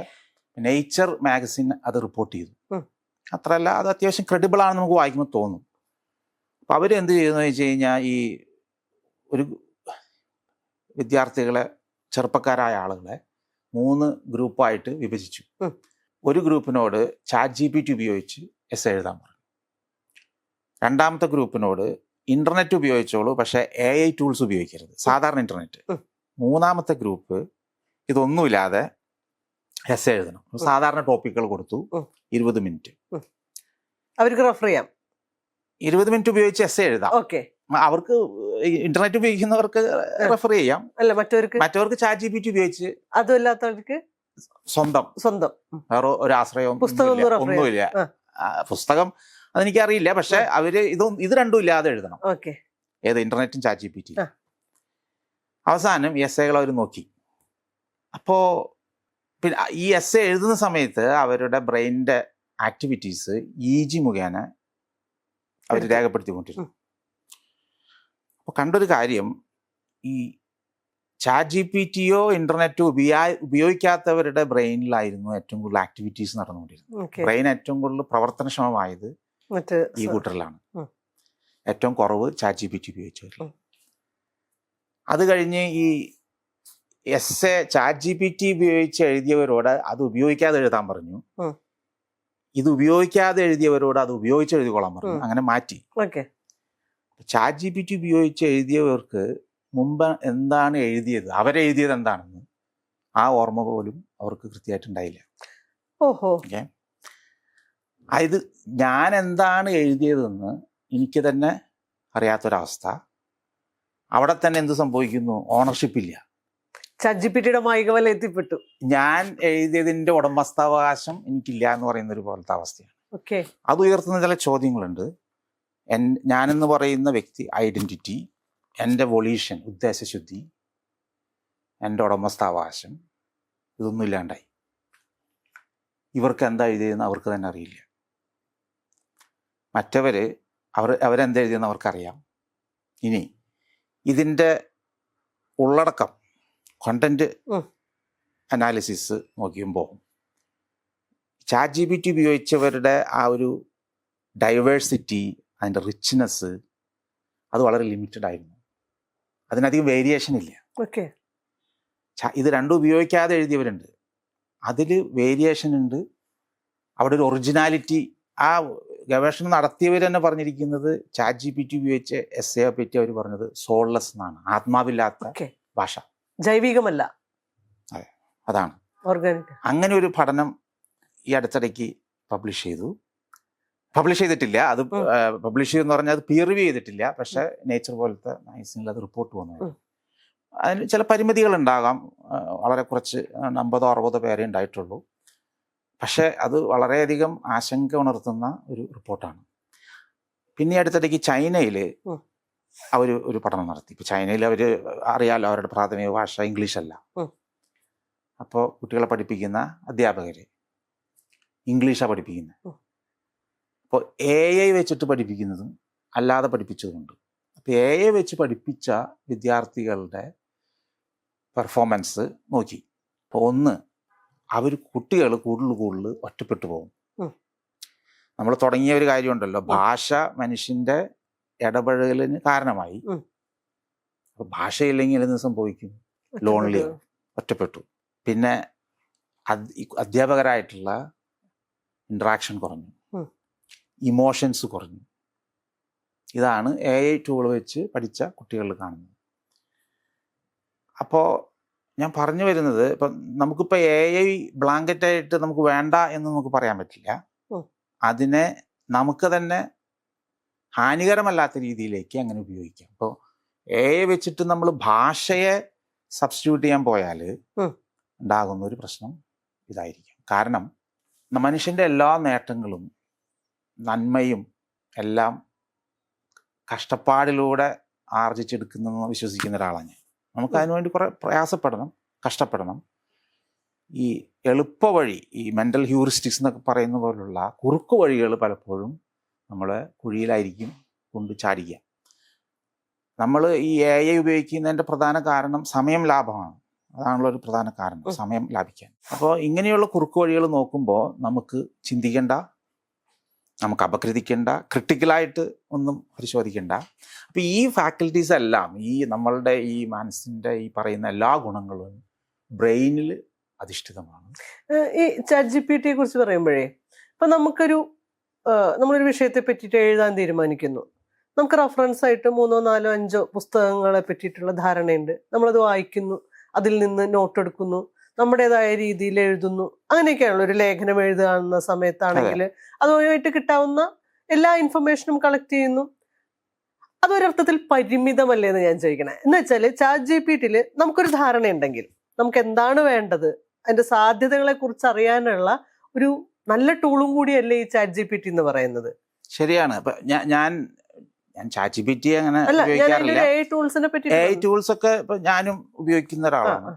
നേച്ചർ മാഗസിൻ അത് റിപ്പോർട്ട് ചെയ്തു. അത്രയല്ല, അത് അത്യാവശ്യം ക്രെഡിബിൾ ആണെന്ന് നമുക്ക് വായിക്കുമ്പോൾ തോന്നും. അപ്പം അവരെന്ത് ചെയ്തെന്ന് വെച്ച് കഴിഞ്ഞാൽ ഈ ഒരു വിദ്യാർത്ഥികളെ, ചെറുപ്പക്കാരായ ആളുകളെ 3 ഗ്രൂപ്പായിട്ട് വിഭജിച്ചു. ഒരു ഗ്രൂപ്പിനോട് ChatGPT ഉപയോഗിച്ച് എസ് എഴുതാൻ പറഞ്ഞു. രണ്ടാമത്തെ ഗ്രൂപ്പിനോട് ഇന്റർനെറ്റ് ഉപയോഗിച്ചോളൂ, പക്ഷേ AI ടൂൾസ് ഉപയോഗിക്കരുത്, സാധാരണ ഇന്റർനെറ്റ്. മൂന്നാമത്തെ ഗ്രൂപ്പ് ഇതൊന്നുമില്ലാതെ എസ് എഴുതണം. സാധാരണ ടോപ്പിക്കുകൾ കൊടുത്തു. 20 മിനിറ്റ് അവർക്ക് റെഫർ ചെയ്യാം. 20 മിനിറ്റ് ഉപയോഗിച്ച് എസ് എഴുതാം. അവർക്ക് ഇന്റർനെറ്റ് ഉപയോഗിക്കുന്നവർക്ക് റെഫർ ചെയ്യാം. അല്ല, മറ്റവർക്ക് ChatGPT ഉപയോഗിച്ച്, അതുമല്ലാത്തവർക്ക് സ്വന്തം വേറെ ഒരു ആശ്രയവും ഒന്നുമില്ല. പുസ്തകം അതെനിക്കറിയില്ല. പക്ഷെ അവര് ഇത് രണ്ടും ഇല്ലാതെ എഴുതണം. ഏത് ഇന്റർനെറ്റും ChatGPT. അവസാനം എസ്സേകൾ അവർ നോക്കി. അപ്പോ പിന്നെ ഈ എസ്സേ എഴുതുന്ന സമയത്ത് അവരുടെ ബ്രെയിനിന്റെ ആക്ടിവിറ്റീസ് EEG മുഖേന അവർ രേഖപ്പെടുത്തിക്കൊണ്ടിരുന്നു. അപ്പോൾ കണ്ടൊരു കാര്യം, ഈ ChatGPT-യോ ഇന്റർനെറ്റോ ഉപയോഗിക്കാത്തവരുടെ ബ്രെയിനിലായിരുന്നു ഏറ്റവും കൂടുതൽ ആക്ടിവിറ്റീസ് നടന്നുകൊണ്ടിരുന്നത്. ബ്രെയിൻ ഏറ്റവും കൂടുതൽ പ്രവർത്തനക്ഷമമായത് ഈ കൂട്ടറിലാണ്. ഏറ്റവും കുറവ് ChatGPT ഉപയോഗിച്ചവരിൽ. അത് കഴിഞ്ഞ് ഈ ChatGPT ഉപയോഗിച്ച് എഴുതിയവരോട് അത് ഉപയോഗിക്കാതെ എഴുതാൻ പറഞ്ഞു. ഇത് ഉപയോഗിക്കാതെ എഴുതിയവരോട് അത് ഉപയോഗിച്ച് എഴുതിക്കൊള്ളാൻ പറഞ്ഞു. അങ്ങനെ മാറ്റി. ChatGPT ഉപയോഗിച്ച് എഴുതിയവർക്ക് മുമ്പ് എന്താണ് എഴുതിയത്, അവരെഴുതിയത് എന്താണെന്ന് ആ ഓർമ്മ പോലും അവർക്ക് കൃത്യമായിട്ടുണ്ടായില്ല. ഓക്കെ, ഇത് ഞാൻ എന്താണ് എഴുതിയതെന്ന് എനിക്ക് തന്നെ അറിയാത്തൊരവസ്ഥ. അവിടെ തന്നെ എന്ത് സംഭവിക്കുന്നു? ഓണർഷിപ്പ് ഇല്ല. ChatGPT-യുടെ മായിക എത്തിപ്പെട്ടു. ഞാൻ എഴുതിയതിന്റെ ഉടമസ്ഥാവകാശം എനിക്കില്ല എന്ന് പറയുന്ന ഒരു പോലത്തെ അവസ്ഥയാണ്. അത് ഉയർത്തുന്ന ചില ചോദ്യങ്ങളുണ്ട്. ഞാനെന്ന് പറയുന്ന വ്യക്തി, ഐഡന്റിറ്റി, എൻ്റെ വൊളീഷൻ, ഉദ്ദേശശുദ്ധി, എൻ്റെ ഉടമസ്ഥാവകാശം, ഇതൊന്നും ഇല്ലാണ്ടായി. ഇവർക്ക് എന്താ എഴുതിയതെന്ന് അവർക്ക് തന്നെ അറിയില്ല. മറ്റവര് അവരെന്താ എഴുതിയെന്ന് അവർക്കറിയാം. ഇനി ഇതിൻ്റെ ഉള്ളടക്കം, കണ്ടന്റ് അനാലിസിസ് നോക്കിയുമ്പോൾ ChatGPT ഉപയോഗിച്ചവരുടെ ആ ഒരു ഡൈവേഴ്സിറ്റി, അതിൻ്റെ റിച്ച്നെസ്, അത് വളരെ ലിമിറ്റഡ് ആയിരുന്നു. അതിനധികം വേരിയേഷൻ ഇല്ല. ഇത് രണ്ടും ഉപയോഗിക്കാതെ എഴുതിയവരുണ്ട്, അതിൽ വേരിയേഷൻ ഉണ്ട്. അവിടെ ഒരു ഒറിജിനാലിറ്റി, ആ ഗവേഷണം നടത്തിയവർ തന്നെ പറഞ്ഞിരിക്കുന്നത് ChatGPT ഉപയോഗിച്ച് എസ്സേയെ പറ്റി അവർ പറഞ്ഞത് സോൾലെസ് എന്നാണ്, ആത്മാവില്ലാത്ത ഭാഷ, ജൈവികമല്ല. അതെ, അതാണ് ഓർഗാനിക്. അങ്ങനെ ഒരു പഠനം ഈ അടുത്തിടയ്ക്ക് പബ്ലിഷ് ചെയ്തിട്ടില്ല. അത് പബ്ലിഷ് ചെയ്യുമെന്ന് പറഞ്ഞാൽ അത് പിയർ റിവ്യൂ ചെയ്തിട്ടില്ല. പക്ഷെ നേച്ചർ പോലത്തെ മാഗസിനിൽ അത് റിപ്പോർട്ട് വന്നു. അതിന് ചില പരിമിതികൾ ഉണ്ടാകാം. വളരെ കുറച്ച് 50-60 പേരെ ഉണ്ടായിട്ടുള്ളൂ. പക്ഷെ അത് വളരെയധികം ആശങ്ക ഉണർത്തുന്ന ഒരു റിപ്പോർട്ടാണ്. പിന്നെ അടുത്തിടയ്ക്ക് ചൈനയിൽ അവർ ഒരു പഠനം നടത്തി. ഇപ്പം ചൈനയിൽ അവർ അറിയാലോ, അവരുടെ പ്രാഥമിക ഭാഷ ഇംഗ്ലീഷ് അല്ല. അപ്പോൾ കുട്ടികളെ പഠിപ്പിക്കുന്ന അധ്യാപകർ ഇംഗ്ലീഷാണ് പഠിപ്പിക്കുന്നത്. അപ്പോൾ AI വെച്ചിട്ട് പഠിപ്പിക്കുന്നതും അല്ലാതെ പഠിപ്പിച്ചതുമുണ്ട്. അപ്പോൾ AI വെച്ച് പഠിപ്പിച്ച വിദ്യാർത്ഥികളുടെ പെർഫോമൻസ് നോക്കി. അപ്പോൾ ഒന്ന്, കുട്ടികൾ കൂടുതൽ ഒറ്റപ്പെട്ടു പോകും. നമ്മൾ തുടങ്ങിയ ഒരു കാര്യമുണ്ടല്ലോ, ഭാഷ മനുഷ്യന്റെ ഇടപഴകലിന് കാരണമായി. അപ്പോൾ ഭാഷയില്ലെങ്കിൽ എന്ത് സംഭവിക്കും? ലോൺലി, ഒറ്റപ്പെട്ടു. പിന്നെ അധ്യാപകരായിട്ടുള്ള ഇൻട്രാക്ഷൻ കുറഞ്ഞു, ഇമോഷൻസ് കുറഞ്ഞു. ഇതാണ് AI ടൂൾ വെച്ച് പഠിച്ച കുട്ടികളിൽ കാണുന്നത്. അപ്പോൾ ഞാൻ പറഞ്ഞു വരുന്നത്, ഇപ്പം നമുക്കിപ്പോൾ AI ബ്ലാങ്കറ്റായിട്ട് നമുക്ക് വേണ്ട എന്ന് നമുക്ക് പറയാൻ പറ്റില്ല. അതിനെ നമുക്ക് തന്നെ ഹാനികരമല്ലാത്ത രീതിയിലേക്ക് അങ്ങനെ ഉപയോഗിക്കാം. ഇപ്പോൾ AI വെച്ചിട്ട് നമ്മൾ ഭാഷയെ സബ്സ്റ്റിറ്റ്യൂട്ട് ചെയ്യാൻ പോയാൽ ഉണ്ടാകുന്ന ഒരു പ്രശ്നം ഇതായിരിക്കും. കാരണം മനുഷ്യൻ്റെ എല്ലാ നേട്ടങ്ങളും നന്മയും എല്ലാം കഷ്ടപ്പാടിലൂടെ ആർജിച്ചെടുക്കുന്നെന്ന് വിശ്വസിക്കുന്ന ഒരാളാണ് ഞാൻ. നമുക്ക് അതിനുവേണ്ടി കുറേ പ്രയാസപ്പെടണം, കഷ്ടപ്പെടണം. ഈ എളുപ്പവഴി, ഈ മെൻ്റൽ ഹ്യൂറിസ്റ്റിക്സ് എന്നൊക്കെ പറയുന്ന പോലുള്ള കുറുക്കു വഴികൾ പലപ്പോഴും നമ്മളെ കുഴിയിലായിരിക്കും കൊണ്ട് ചാടിക്കുക. നമ്മൾ ഈ AI ഉപയോഗിക്കുന്നതിൻ്റെ പ്രധാന കാരണം സമയം ലാഭമാണ്. അതാണല്ലോ ഒരു പ്രധാന കാരണം, സമയം ലാഭിക്കാൻ. അപ്പോൾ ഇങ്ങനെയുള്ള കുറുക്കു വഴികൾ നോക്കുമ്പോൾ നമുക്ക് ചിന്തിക്കേണ്ട, നമുക്ക് അപകൃതിക്കേണ്ട, ക്രിട്ടിക്കലായിട്ട് ഒന്നും പരിശോധിക്കേണ്ട. അപ്പോൾ ഈ ഫാക്കൽറ്റീസ് എല്ലാം, ഈ നമ്മളുടെ ഈ മനസ്സിൻ്റെ ഈ പറയുന്ന എല്ലാ ഗുണങ്ങളും ബ്രെയിനിൽ അധിഷ്ഠിതമാണ്. ഈ ChatGPT-യെ കുറിച്ച് പറയുമ്പോഴേ, ഇപ്പം നമ്മളൊരു വിഷയത്തെ പറ്റിയിട്ട് എഴുതാൻ തീരുമാനിക്കുന്നു. നമുക്ക് റെഫറൻസ് ആയിട്ട് 3, 4, 5 പുസ്തകങ്ങളെ പറ്റിയിട്ടുള്ള ധാരണയുണ്ട്. നമ്മളത് വായിക്കുന്നു, അതിൽ നിന്ന് നോട്ട് എടുക്കുന്നു, നമ്മുടേതായ രീതിയിൽ എഴുതുന്നു. അങ്ങനെയൊക്കെയാണല്ലോ ഒരു ലേഖനം എഴുതുന്ന സമയത്താണെങ്കിൽ അതുമായിട്ട് കിട്ടാവുന്ന എല്ലാ ഇൻഫർമേഷനും കളക്ട് ചെയ്യുന്നു. അതൊരർത്ഥത്തിൽ പരിമിതമല്ലേ എന്ന് ഞാൻ ചോദിക്കണേ. എന്ന് വെച്ചാൽ ChatGPT-യിൽ നമുക്കൊരു ധാരണയുണ്ടെങ്കിൽ നമുക്ക് എന്താണ് വേണ്ടത്, അതിന്റെ സാധ്യതകളെ കുറിച്ച് അറിയാനുള്ള ഒരു നല്ല ടൂളും കൂടിയല്ലേ ഈ ChatGPT എന്ന് പറയുന്നത്? ശരിയാണ്. ഞാൻ ChatGPT അങ്ങനെ ഉപയോഗിക്കാറില്ല. AI ടൂൾസ് ഒക്കെ ഞാനും ഉപയോഗിക്കുന്ന ഒരാളാണ്.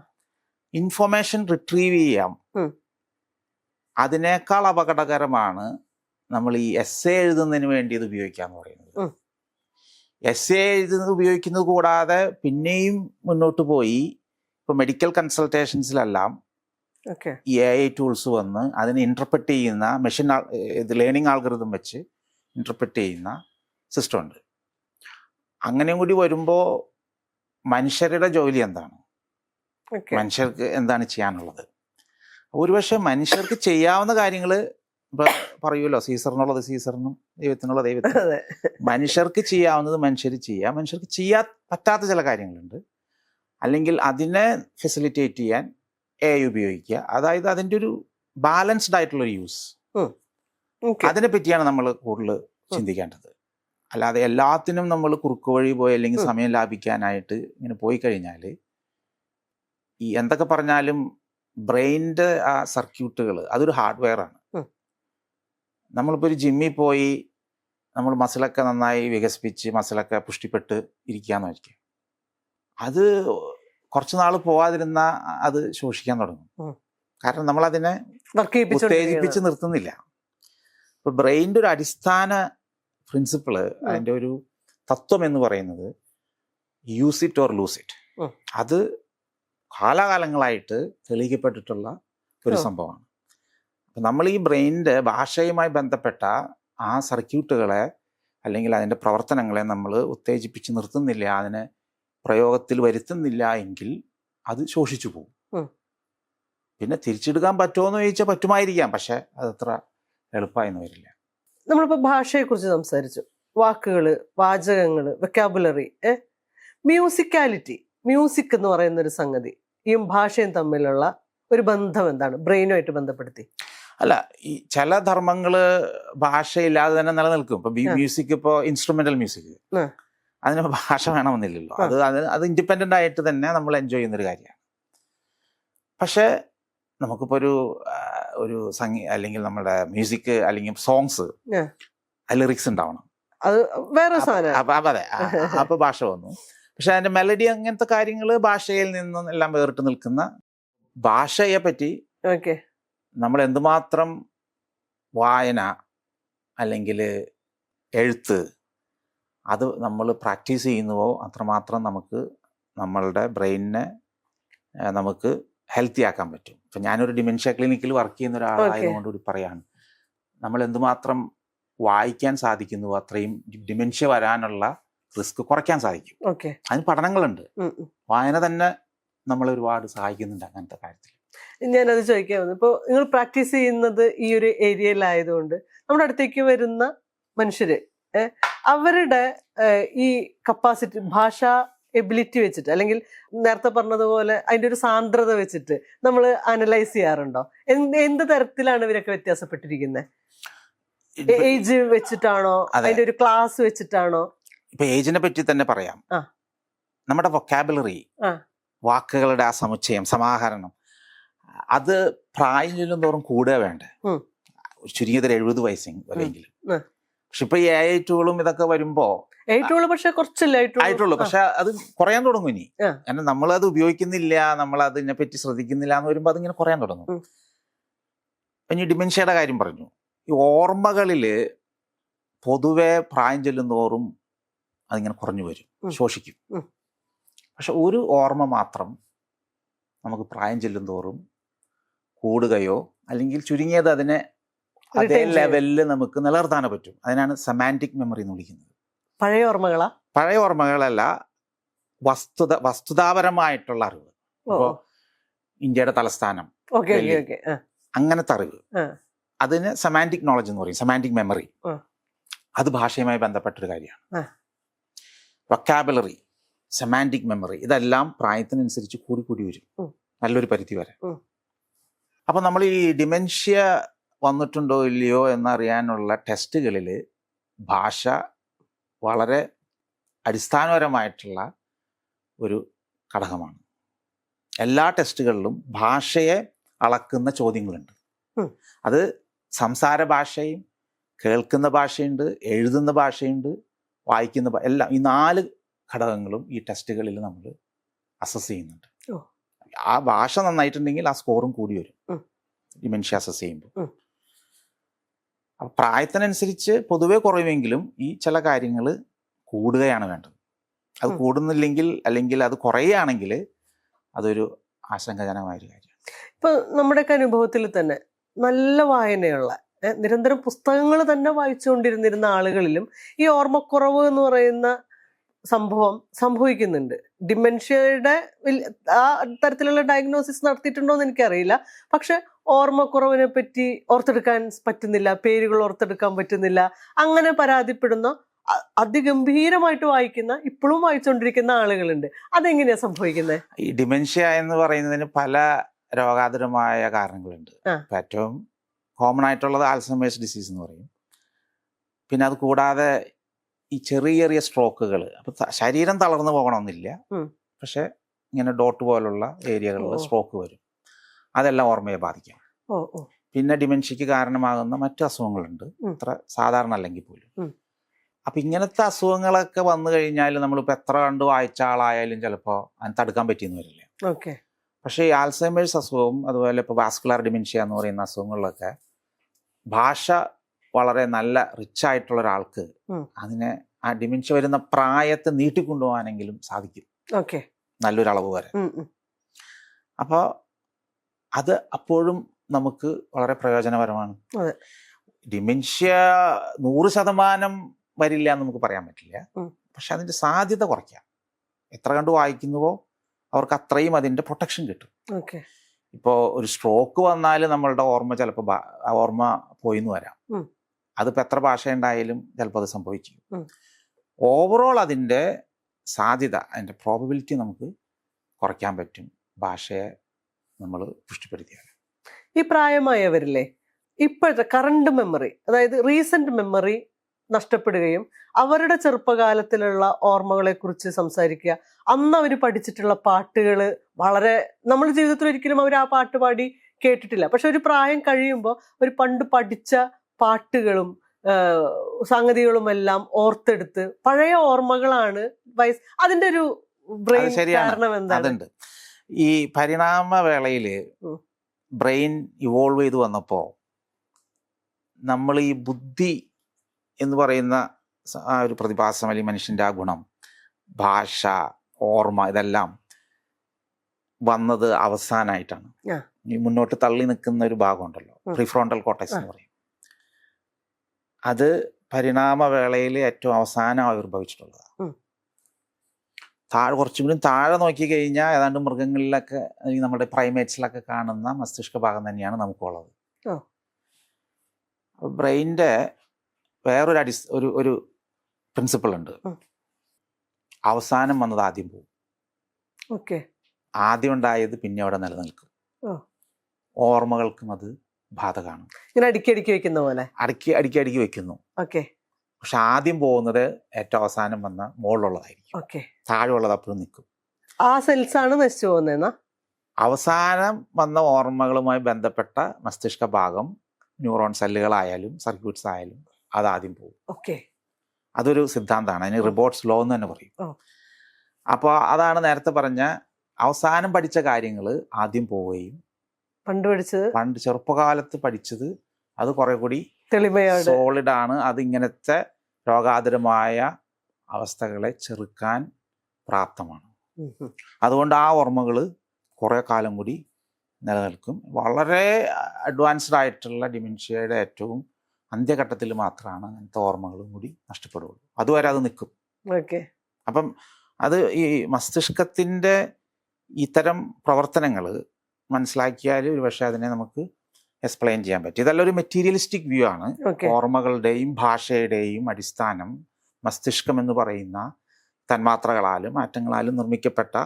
ഇൻഫർമേഷൻ റിട്രീവ് ചെയ്യാം. അതിനേക്കാൾ അപകടകരമാണ് നമ്മൾ ഈ എസ് എ എഴുതുന്നതിന് വേണ്ടി ഇത് ഉപയോഗിക്കാന്ന് പറയുന്നത്. ഉം. എസ് എ എഴുതുന്നത് ഉപയോഗിക്കുന്നത് കൂടാതെ പിന്നെയും മുന്നോട്ട് പോയി ഇപ്പോൾ മെഡിക്കൽ കൺസൾട്ടേഷൻസിലെല്ലാം ഓക്കെ. ഈ AI ടൂൾസ് വന്ന് അതിനെ ഇൻ്റർപ്രറ്റ് ചെയ്യുന്ന മെഷീൻ ഇത് ലേണിംഗ് ആൽഗോരിതം വെച്ച് ഇൻ്റർപ്രറ്റ് ചെയ്യുന്ന സിസ്റ്റം ഉണ്ട്. അങ്ങനെയും കൂടി വരുമ്പോൾ മനുഷ്യരുടെ ജോലി എന്താണ്, ഓക്കെ. മനുഷ്യർക്ക് എന്താണ് ചെയ്യാനുള്ളത്? ഒരുപക്ഷെ മനുഷ്യർക്ക് ചെയ്യാവുന്ന കാര്യങ്ങൾ ഇപ്പം പറയുമല്ലോ, സീസറിനുള്ളത് സീസറിനും ദൈവത്തിനുള്ളത് ദൈവത്തിനും. അതെ. മനുഷ്യർക്ക് ചെയ്യാവുന്നത് മനുഷ്യർ ചെയ്യാം. മനുഷ്യർക്ക് ചെയ്യാൻ പറ്റാത്ത ചില കാര്യങ്ങളുണ്ട്, അല്ലെങ്കിൽ അതിനെ ഫെസിലിറ്റേറ്റ് ചെയ്യാൻ AI ഉപയോഗിക്കുക. അതായത് അതിൻ്റെ ഒരു ബാലൻസ്ഡ് ആയിട്ടുള്ളൊരു യൂസ്, ഓക്കെ. അതിനെ പറ്റിയാണ് നമ്മൾ കൂടുതൽ ചിന്തിക്കേണ്ടത്. അല്ലാതെ എല്ലാത്തിനും നമ്മൾ കുറുക്ക് വഴി പോയി അല്ലെങ്കിൽ സമയം ലാഭിക്കാനായിട്ട് ഇങ്ങനെ പോയി കഴിഞ്ഞാൽ ഈ എന്തൊക്കെ പറഞ്ഞാലും ബ്രെയിനിൻ്റെ ആ സർക്യൂട്ടുകൾ അതൊരു ഹാർഡ്വെയർ ആണ്. നമ്മളിപ്പോൾ ഒരു ജിമ്മിൽ പോയി നമ്മൾ മസിലൊക്കെ നന്നായി വികസിപ്പിച്ച് മസിലൊക്കെ പുഷ്ടിപ്പെട്ട് ഇരിക്കാന്ന് വയ്ക്കുക, അത് കുറച്ച് നാൾ പോവാതിരുന്ന അത് ശോഷിക്കാൻ തുടങ്ങും. കാരണം നമ്മളതിനെ ഉത്തേജിപ്പിച്ച് നിർത്തുന്നില്ല. ഇപ്പൊ ബ്രെയിനിൻ്റെ ഒരു അടിസ്ഥാന പ്രിൻസിപ്പിള്, അതിൻ്റെ ഒരു തത്വം എന്ന് പറയുന്നത് use it or loose it. അത് കാലാകാലങ്ങളായിട്ട് തെളിയിക്കപ്പെട്ടിട്ടുള്ള ഒരു സംഭവമാണ്. അപ്പം നമ്മൾ ഈ ബ്രെയിനിൻ്റെ ഭാഷയുമായി ബന്ധപ്പെട്ട ആ സർക്യൂട്ടുകളെ അല്ലെങ്കിൽ അതിൻ്റെ പ്രവർത്തനങ്ങളെ നമ്മൾ ഉത്തേജിപ്പിച്ച് നിർത്തുന്നില്ല, അതിനെ പ്രയോഗത്തിൽ വരുത്തുന്നില്ല എങ്കിൽ അത് ശോഷിച്ചു പോകും. പിന്നെ തിരിച്ചെടുക്കാൻ പറ്റുമോ എന്ന് ചോദിച്ചാൽ പറ്റുമായിരിക്കാം, പക്ഷെ അതത്ര എളുപ്പമായെന്ന് വരില്ല. നമ്മളിപ്പോൾ ഭാഷയെക്കുറിച്ച് സംസാരിച്ചു, വാക്കുകള്, വാചകങ്ങള്, വെക്കാബുലറി, മ്യൂസിക്കാലിറ്റി, മ്യൂസിക് എന്ന് പറയുന്ന ഒരു സംഗതി, ഈ ഭാഷയും തമ്മിലുള്ള ഒരു ബന്ധം എന്താണ് ബ്രെയിനുമായിട്ട് ബന്ധപ്പെടുത്തി? അല്ല, ഈ ചില ധർമ്മങ്ങള് ഭാഷയില്ലാതെ തന്നെ നിലനിൽക്കും. ഇപ്പൊ മ്യൂസിക്, ഇപ്പോൾ ഇൻസ്ട്രുമെന്റൽ മ്യൂസിക്, അതിന് ഭാഷ വേണമെന്നില്ലല്ലോ. അത് ഇൻഡിപെൻഡന്റ് ആയിട്ട് തന്നെ നമ്മൾ എൻജോയ് ചെയ്യുന്നൊരു കാര്യമാണ്. പക്ഷെ നമുക്കിപ്പോൾ ഒരു അല്ലെങ്കിൽ നമ്മുടെ മ്യൂസിക് അല്ലെങ്കിൽ സോങ്സ് ലിറിക്സ് ഉണ്ടാവണം, അത് വേറെ സാധനം. അതെ, അപ്പൊ ഭാഷ വന്നു. പക്ഷെ അതിന്റെ മെലഡി അങ്ങനത്തെ കാര്യങ്ങൾ ഭാഷയിൽ നിന്നും എല്ലാം വേറിട്ട് നിൽക്കുന്ന ഭാഷയെ പറ്റി നമ്മൾ എന്തുമാത്രം വായന അല്ലെങ്കിൽ എഴുത്ത് അത് നമ്മൾ പ്രാക്ടീസ് ചെയ്യുന്നുവോ അത്രമാത്രം നമുക്ക് നമ്മളുടെ ബ്രെയിനിനെ നമുക്ക് ഹെൽത്തി ആക്കാൻ പറ്റും. ഇപ്പം ഞാനൊരു ഡിമെൻഷ്യ ക്ലിനിക്കിൽ വർക്ക് ചെയ്യുന്ന ഒരാളായതുകൊണ്ട് കൂടി പറയാണ്, നമ്മൾ എന്തുമാത്രം വായിക്കാൻ സാധിക്കുന്നുവോ അത്രയും ഡിമെൻഷ്യ വരാനുള്ള റിസ്ക് കുറയ്ക്കാൻ സാധിക്കും. അതിന് പഠനങ്ങളുണ്ട്. വായന തന്നെ നമ്മളെ ഒരുപാട് സഹായിക്കുന്നുണ്ട് അങ്ങനത്തെ കാര്യത്തിൽ. ഞാനത് ചോദിക്കാൻ വന്നു. ഇപ്പോൾ നിങ്ങൾ പ്രാക്ടീസ് ചെയ്യുന്നത് ഈ ഒരു ഏരിയയിലായതുകൊണ്ട് നമ്മുടെ അടുത്തേക്ക് വരുന്ന മനുഷ്യര് അവരുടെ ഈ കപ്പാസിറ്റി, ഭാഷാ എബിലിറ്റി വെച്ചിട്ട്, അല്ലെങ്കിൽ നേരത്തെ പറഞ്ഞതുപോലെ അതിൻ്റെ ഒരു സാന്ദ്രത വെച്ചിട്ട് നമ്മൾ അനലൈസ് ചെയ്യാറുണ്ടോ? എന്ത് തരത്തിലാണ് ഇവരൊക്കെ വ്യത്യാസപ്പെട്ടിരിക്കുന്നത്? ഏജ് വെച്ചിട്ടാണോ, അതിന്റെ ഒരു ക്ലാസ് വെച്ചിട്ടാണോ? ഇപ്പൊ ഏജിനെ പറ്റി തന്നെ പറയാം. നമ്മുടെ വൊക്കാബുലറി, വാക്കുകളുടെ ആ സമുച്ചയം, സമാഹരണം, അത് പ്രായം ചെല്ലും തോറും കൂടുക വേണ്ടേ. ചുരുങ്ങിയത് 70 വയസ്സെങ്കിലും. പക്ഷെ ഇപ്പൊ ഈ AI ടൂളും ഇതൊക്കെ വരുമ്പോ പക്ഷെ കുറച്ചല്ലേ ആയിട്ടുള്ളൂ, പക്ഷെ അത് കുറയാൻ തുടങ്ങും ഇനി. കാരണം നമ്മളത് ഉപയോഗിക്കുന്നില്ല, നമ്മൾ അതിനെ പറ്റി ശ്രദ്ധിക്കുന്നില്ല എന്ന് വരുമ്പോൾ അതിങ്ങനെ കുറയാൻ തുടങ്ങും. ഇനി ഡിമെൻഷ്യയുടെ കാര്യം പറഞ്ഞു. ഈ ഓർമ്മകളില് പൊതുവെ പ്രായം ചെല്ലും തോറും അതിങ്ങനെ കുറഞ്ഞു വരും, ശോഷിക്കും. പക്ഷെ ഒരു ഓർമ്മ മാത്രം നമുക്ക് പ്രായം ചെല്ലും തോറും കൂടുകയോ അല്ലെങ്കിൽ ചുരുങ്ങിയത് അതിനെ അതേ ലെവലിൽ നമുക്ക് നിലനിർത്താനോ പറ്റും. അതിനാണ് സെമാൻറ്റിക് മെമ്മറി എന്ന് വിളിക്കുന്നത്. പഴയ ഓർമ്മകളല്ല, വസ്തുതാപരമായിട്ടുള്ള അറിവ്. ഇപ്പോൾ ഇന്ത്യയുടെ തലസ്ഥാനം, അങ്ങനത്തെ അറിവ്, അതിന് സെമാൻറ്റിക് നോളജ് എന്ന് പറയും, സെമാൻറ്റിക് മെമ്മറി. അത് ഭാഷയുമായി ബന്ധപ്പെട്ടൊരു കാര്യമാണ്. വൊക്കാബുലറി, സെമാൻറ്റിക് മെമ്മറി, ഇതെല്ലാം പ്രായത്തിനനുസരിച്ച് കൂടി വരും, നല്ലൊരു പരിധി വരെ. അപ്പം നമ്മൾ ഈ ഡിമെൻഷ്യ വന്നിട്ടുണ്ടോ ഇല്ലയോ എന്നറിയാനുള്ള ടെസ്റ്റുകളിൽ ഭാഷ വളരെ അടിസ്ഥാനപരമായിട്ടുള്ള ഒരു ഘടകമാണ്. എല്ലാ ടെസ്റ്റുകളിലും ഭാഷയെ അളക്കുന്ന ചോദ്യങ്ങളുണ്ട്. അത് സംസാര ഭാഷയും, കേൾക്കുന്ന ഭാഷയുണ്ട്, എഴുതുന്ന ഭാഷയുണ്ട്, വായിക്കുന്ന എല്ലാം, ഈ 4 ഘടകങ്ങളും ഈ ടെസ്റ്റുകളിൽ നമ്മൾ അസസ് ചെയ്യുന്നുണ്ട്. ആ ഭാഷ നന്നായിട്ടുണ്ടെങ്കിൽ ആ സ്കോറും കൂടി വരും ഡിമെൻഷ്യ അസസ് ചെയ്യുമ്പോൾ. അപ്പം പ്രായത്തിനനുസരിച്ച് പൊതുവെ കുറയുമെങ്കിലും ഈ ചില കാര്യങ്ങൾ കൂടുകയാണ് വേണ്ടത്. അത് കൂടുന്നില്ലെങ്കിൽ അല്ലെങ്കിൽ അത് കുറയുകയാണെങ്കിൽ അതൊരു ആശങ്കാജനകമായൊരു കാര്യമാണ്. ഇപ്പൊ നമ്മുടെയൊക്കെ അനുഭവത്തിൽ തന്നെ നല്ല വായനയുള്ള നിരന്തരം പുസ്തകങ്ങൾ തന്നെ വായിച്ചുകൊണ്ടിരുന്നിരുന്ന ആളുകളിലും ഈ ഓർമ്മക്കുറവ് എന്ന് പറയുന്ന സംഭവം സംഭവിക്കുന്നുണ്ട്. ഡിമെൻഷ്യയുടെ ആ തരത്തിലുള്ള ഡയഗ്നോസിസ് നടത്തിയിട്ടുണ്ടോ എന്ന് എനിക്കറിയില്ല. പക്ഷെ ഓർമ്മക്കുറവിനെ പറ്റി ഓർത്തെടുക്കാൻ പറ്റുന്നില്ല, പേരുകൾ ഓർത്തെടുക്കാൻ പറ്റുന്നില്ല, അങ്ങനെ പരാതിപ്പെടുന്ന അതിഗംഭീരമായിട്ട് വായിക്കുന്ന ഇപ്പോഴും വായിച്ചുകൊണ്ടിരിക്കുന്ന ആളുകളുണ്ട്. അതെങ്ങനെയാ സംഭവിക്കുന്നത്? ഈ ഡിമെൻഷ്യ എന്ന് പറയുന്നതിന് പല രോഗാതുരമായ കാരണങ്ങളുണ്ട്. ഏറ്റവും കോമൺ ആയിട്ടുള്ളത് ആൽസൈമേഴ്സ് ഡിസീസ് എന്ന് പറയും. പിന്നെ അത് കൂടാതെ ഈ ചെറിയ ചെറിയ സ്ട്രോക്കുകൾ. അപ്പൊ ശരീരം തളർന്നു പോകണമെന്നില്ല, പക്ഷെ ഇങ്ങനെ ഡോട്ട് പോലുള്ള ഏരിയകളിൽ സ്ട്രോക്ക് വരും. അതെല്ലാം ഓർമ്മയെ ബാധിക്കാം. പിന്നെ ഡിമെൻഷ്യക്ക് കാരണമാകുന്ന മറ്റു അസുഖങ്ങളുണ്ട്, അത്ര സാധാരണ അല്ലെങ്കിൽ പോലും. അപ്പൊ ഇങ്ങനത്തെ അസുഖങ്ങളൊക്കെ വന്നു കഴിഞ്ഞാൽ നമ്മളിപ്പോൾ എത്ര കണ്ട് വായിച്ച ആളായാലും ചിലപ്പോൾ അതിന് തടുക്കാൻ പറ്റിയെന്ന് വരില്ല. പക്ഷേ ഈ ആൽസൈമേഴ്സ് അസുഖവും അതുപോലെ ഇപ്പോൾ വാസ്കുലർ ഡിമെൻഷ്യ എന്ന് പറയുന്ന അസുഖങ്ങളിലൊക്കെ ഭാഷ വളരെ നല്ല റിച്ച് ആയിട്ടുള്ള ഒരാൾക്ക് അതിനെ ആ ഡിമെൻഷ്യ വരുന്ന പ്രായത്തെ നീട്ടിക്കൊണ്ടുപോകാനെങ്കിലും സാധിക്കും, നല്ലൊരളവ് വരെ. അപ്പോൾ അത് അപ്പോഴും നമുക്ക് വളരെ പ്രയോജനപരമാണ്. ഡിമെൻഷ്യ 100% വരില്ല എന്ന് നമുക്ക് പറയാൻ പറ്റില്ല, പക്ഷെ അതിൻ്റെ സാധ്യത കുറയ്ക്കാം. എത്ര കണ്ട് വായിക്കുന്നുവോ അവർക്ക് അത്രയും അതിൻ്റെ പ്രൊട്ടക്ഷൻ കിട്ടും. ഇപ്പോൾ ഒരു സ്ട്രോക്ക് വന്നാൽ നമ്മളുടെ ഓർമ്മ ചിലപ്പോൾ ഓർമ്മ പോയിന്ന് വരാം. അതിപ്പോൾ എത്ര ഭാഷ ഉണ്ടായാലും ചിലപ്പോൾ അത് സംഭവിക്കും. ഓവറോൾ അതിൻ്റെ സാധ്യത, അതിൻ്റെ പ്രോബബിലിറ്റി നമുക്ക് കുറയ്ക്കാൻ പറ്റും ഭാഷയെ നമ്മൾ പുഷ്ടിപ്പെടുത്തിയാൽ. ഈ പ്രായമായവരില്ലേ ഇപ്പോഴത്തെ കറണ്ട് മെമ്മറി, അതായത് റീസെന്റ് മെമ്മറി നഷ്ടപ്പെടുകയും അവരുടെ ചെറുപ്പകാലത്തിലുള്ള ഓർമ്മകളെ കുറിച്ച് സംസാരിക്കുക, അന്ന് അവർ പഠിച്ചിട്ടുള്ള പാട്ടുകൾ വളരെ നമ്മൾ ജീവിതത്തിൽ ഒരിക്കലും അവർ ആ പാട്ട് പാടി കേട്ടിട്ടില്ല, പക്ഷെ ഒരു പ്രായം കഴിയുമ്പോൾ ഒരു പണ്ട് പഠിച്ച പാട്ടുകളും സംഗതികളും എല്ലാം ഓർത്തെടുത്ത് പഴയ ഓർമ്മകളാണ് അതിന്റെ ഒരു ബ്രെയിൻ കാരണം എന്താണ്? ഈ പരിണാമ വേളയിൽ ബ്രെയിൻ ഇവോൾവ് ചെയ്ത് വന്നപ്പോൾ നമ്മൾ ഈ ബുദ്ധി എന്ന് പറയുന്ന ആ ഒരു പ്രതിഭാസം അല്ലെങ്കിൽ മനുഷ്യൻ്റെ ആ ഗുണം, ഭാഷ, ഓർമ്മ, ഇതെല്ലാം വന്നത് അവസാനമായിട്ടാണ്. ഈ മുന്നോട്ട് തള്ളി നിൽക്കുന്ന ഒരു ഭാഗമുണ്ടല്ലോ, പ്രീഫ്രോണ്ടൽ കോർട്ടെക്സ് എന്ന് പറയും. അത് പരിണാമവേളയിൽ ഏറ്റവും അവസാനം ആവിർഭവിച്ചിട്ടുള്ളതാണ്. കുറച്ചും കൂടി താഴെ നോക്കി കഴിഞ്ഞാൽ ഏതാണ്ട് മൃഗങ്ങളിലൊക്കെ നമ്മുടെ പ്രൈമേറ്റ്സിലൊക്കെ കാണുന്ന മസ്തിഷ്ക ഭാഗം തന്നെയാണ് നമുക്കുള്ളത്. ബ്രെയിൻ്റെ വേറൊരു ഒരു പ്രിൻസിപ്പിൾ ഉണ്ട്, അവസാനം വന്നത് ആദ്യം പോകും, ആദ്യം ഉണ്ടായത് പിന്നെ അവിടെ നിലനിൽക്കും. ഓർമ്മകൾക്കും അത് ബാധകമാണ്. ഇങ്ങനെ അടുക്കി വെക്കുന്ന പോലെ അടുക്കി വെക്കുന്നു. പക്ഷെ ആദ്യം പോകുന്നത് ഏറ്റവും അവസാനം വന്ന മുകളിലുള്ളതായിരിക്കും, താഴെയുള്ളത് അപ്പോഴും നിൽക്കും. ആ സെൽസ് ആണ് നശിച്ചു പോകുന്ന. അവസാനം വന്ന ഓർമ്മകളുമായി ബന്ധപ്പെട്ട മസ്തിഷ്ക ഭാഗം, ന്യൂറോൺ സെല്ലുകളായാലും സർക്യൂട്ട്സ് ആയാലും അതാദ്യം പോകും. അതൊരു സിദ്ധാന്തമാണ്, അതിന് റിബോട്ട്സ് ലോ എന്ന് തന്നെ പറയും. അപ്പോൾ അതാണ് നേരത്തെ പറഞ്ഞ അവസാനം പഠിച്ച കാര്യങ്ങൾ ആദ്യം പോവുകയും പണ്ട് ചെറുപ്പകാലത്ത് പഠിച്ചത് അത് കുറെ കൂടി സോളിഡ് ആണ്, അത് ഇങ്ങനത്തെ രോഗാതുരമായ അവസ്ഥകളെ ചെറുക്കാൻ പ്രാപ്തമാണ്. അതുകൊണ്ട് ആ ഓർമ്മകൾ കുറെ കാലം കൂടി നിലനിൽക്കും. വളരെ അഡ്വാൻസ്ഡ് ആയിട്ടുള്ള ഡിമെൻഷ്യയുടെ ഏറ്റവും അന്ത്യഘട്ടത്തിൽ മാത്രമാണ് അങ്ങനത്തെ ഓർമ്മകളും കൂടി നഷ്ടപ്പെടുകയുള്ളൂ. അതുവരെ അത് നിൽക്കും. അപ്പം അത് ഈ മസ്തിഷ്കത്തിൻ്റെ ഇത്തരം പ്രവർത്തനങ്ങൾ മനസ്സിലാക്കിയാൽ ഒരു പക്ഷേ അതിനെ നമുക്ക് എക്സ്പ്ലെയിൻ ചെയ്യാൻ പറ്റും. ഇതെല്ലാം ഒരു മെറ്റീരിയലിസ്റ്റിക് വ്യൂ ആണ്. ഓർമ്മകളുടെയും ഭാഷയുടെയും അടിസ്ഥാനം മസ്തിഷ്കം എന്ന് പറയുന്ന തന്മാത്രകളാലും ആറ്റങ്ങളാലും നിർമ്മിക്കപ്പെട്ട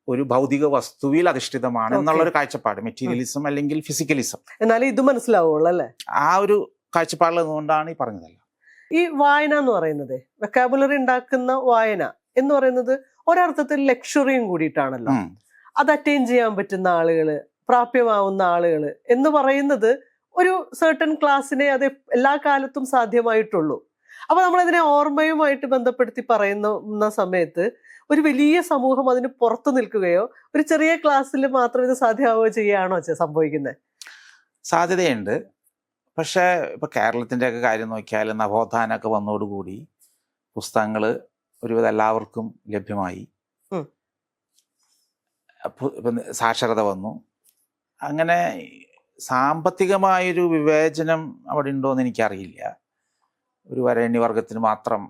ഒരു ഭൗതിക വസ്തുവിൽ അധിഷ്ഠിതമാണ് എന്നുള്ളൊരു കാഴ്ചപ്പാട്, മെറ്റീരിയലിസം അല്ലെങ്കിൽ ഫിസിക്കലിസം. എന്നാലും ഇത് മനസ്സിലാവുള്ളൂ അല്ലേ? ആ ഒരു കാഴ്ചപ്പാടിൽ നിന്നുകൊണ്ടാണ് ഈ പറഞ്ഞതല്ല. ഈ വായന എന്ന് പറയുന്നത്, വെക്കാബുലറി ഉണ്ടാക്കുന്ന വായന എന്ന് പറയുന്നത് ഒരർത്ഥത്തിൽ ലക്ഷറിയും കൂടിയിട്ടാണല്ലോ. അത് അറ്റൈൻ ചെയ്യാൻ പറ്റുന്ന ആളുകള്, പ്രാപ്യമാവുന്ന ആളുകള് എന്ന് പറയുന്നത് ഒരു സർട്ടൻ ക്ലാസ്സിനെ അത് എല്ലാ കാലത്തും സാധ്യമായിട്ടുള്ളൂ. അപ്പൊ നമ്മളതിനെ ഓർമ്മയുമായിട്ട് ബന്ധപ്പെടുത്തി പറയുന്ന സമയത്ത് ഒരു വലിയ സമൂഹം അതിന് പുറത്തു നിൽക്കുകയോ ഒരു ചെറിയ ക്ലാസ്സിൽ മാത്രം ഇത് സാധ്യമാവുകയോ ചെയ്യുകയാണോ സംഭവിക്കുന്നത്? സാധ്യതയുണ്ട്. പക്ഷേ ഇപ്പോൾ കേരളത്തിൻ്റെയൊക്കെ കാര്യം നോക്കിയാൽ നവോത്ഥാനമൊക്കെ വന്നതോടുകൂടി പുസ്തകങ്ങൾ ഒരുവിധം എല്ലാവർക്കും ലഭ്യമായി. ഇപ്പം സാക്ഷരത വന്നു. അങ്ങനെ സാമ്പത്തികമായൊരു വിവേചനം അവിടെ ഉണ്ടോയെന്ന് എനിക്കറിയില്ല. ഒരു വരേണ്യവർഗത്തിന് മാത്രം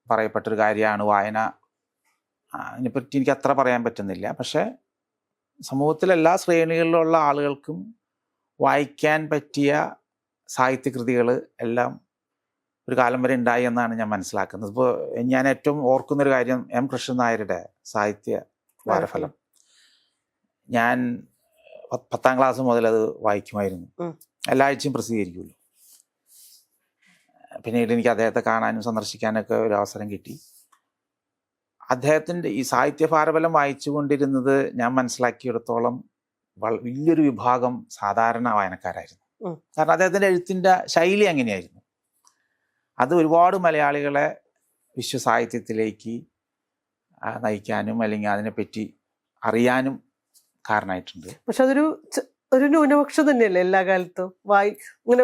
പറയപ്പെട്ടൊരു കാര്യമാണ് വായന. അതിനെപ്പറ്റി എനിക്ക് അത്ര പറയാൻ പറ്റുന്നില്ല. പക്ഷേ സമൂഹത്തിലെ എല്ലാ ശ്രേണികളിലുള്ള ആളുകൾക്കും വായിക്കാൻ പറ്റിയ സാഹിത്യകൃതികൾ എല്ലാം ഒരു കാലം വരെ ഉണ്ടായി എന്നാണ് ഞാൻ മനസ്സിലാക്കുന്നത്. ഇപ്പോൾ ഞാൻ ഏറ്റവും ഓർക്കുന്നൊരു കാര്യം എം കൃഷ്ണൻ നായരുടെ സാഹിത്യ വാരഫലം. ഞാൻ 10ാം ക്ലാസ് മുതൽ അത് വായിക്കുമായിരുന്നു. എല്ലാ ആഴ്ചയും പ്രസിദ്ധീകരിക്കുമല്ലോ. പിന്നീട് എനിക്ക് അദ്ദേഹത്തെ കാണാനും സന്ദർശിക്കാനൊക്കെ ഒരു അവസരം കിട്ടി. അദ്ദേഹത്തിൻ്റെ ഈ സാഹിത്യ ഭാരഫലം വായിച്ചു കൊണ്ടിരുന്നത് ഞാൻ മനസ്സിലാക്കിയിടത്തോളം വലിയൊരു വിഭാഗം സാധാരണ വായനക്കാരായിരുന്നു. കാരണം അദ്ദേഹത്തിൻ്റെ എഴുത്തിൻ്റെ ശൈലി അങ്ങനെയായിരുന്നു. അത് ഒരുപാട് മലയാളികളെ വിശ്വസാഹിത്യത്തിലേക്ക് നയിക്കാനും അല്ലെങ്കിൽ അതിനെപ്പറ്റി അറിയാനും കാരണമായിട്ടുണ്ട്. പക്ഷെ അതൊരു ന്യൂനപക്ഷം തന്നെയല്ലേ എല്ലാ കാലത്തും ഇങ്ങനെ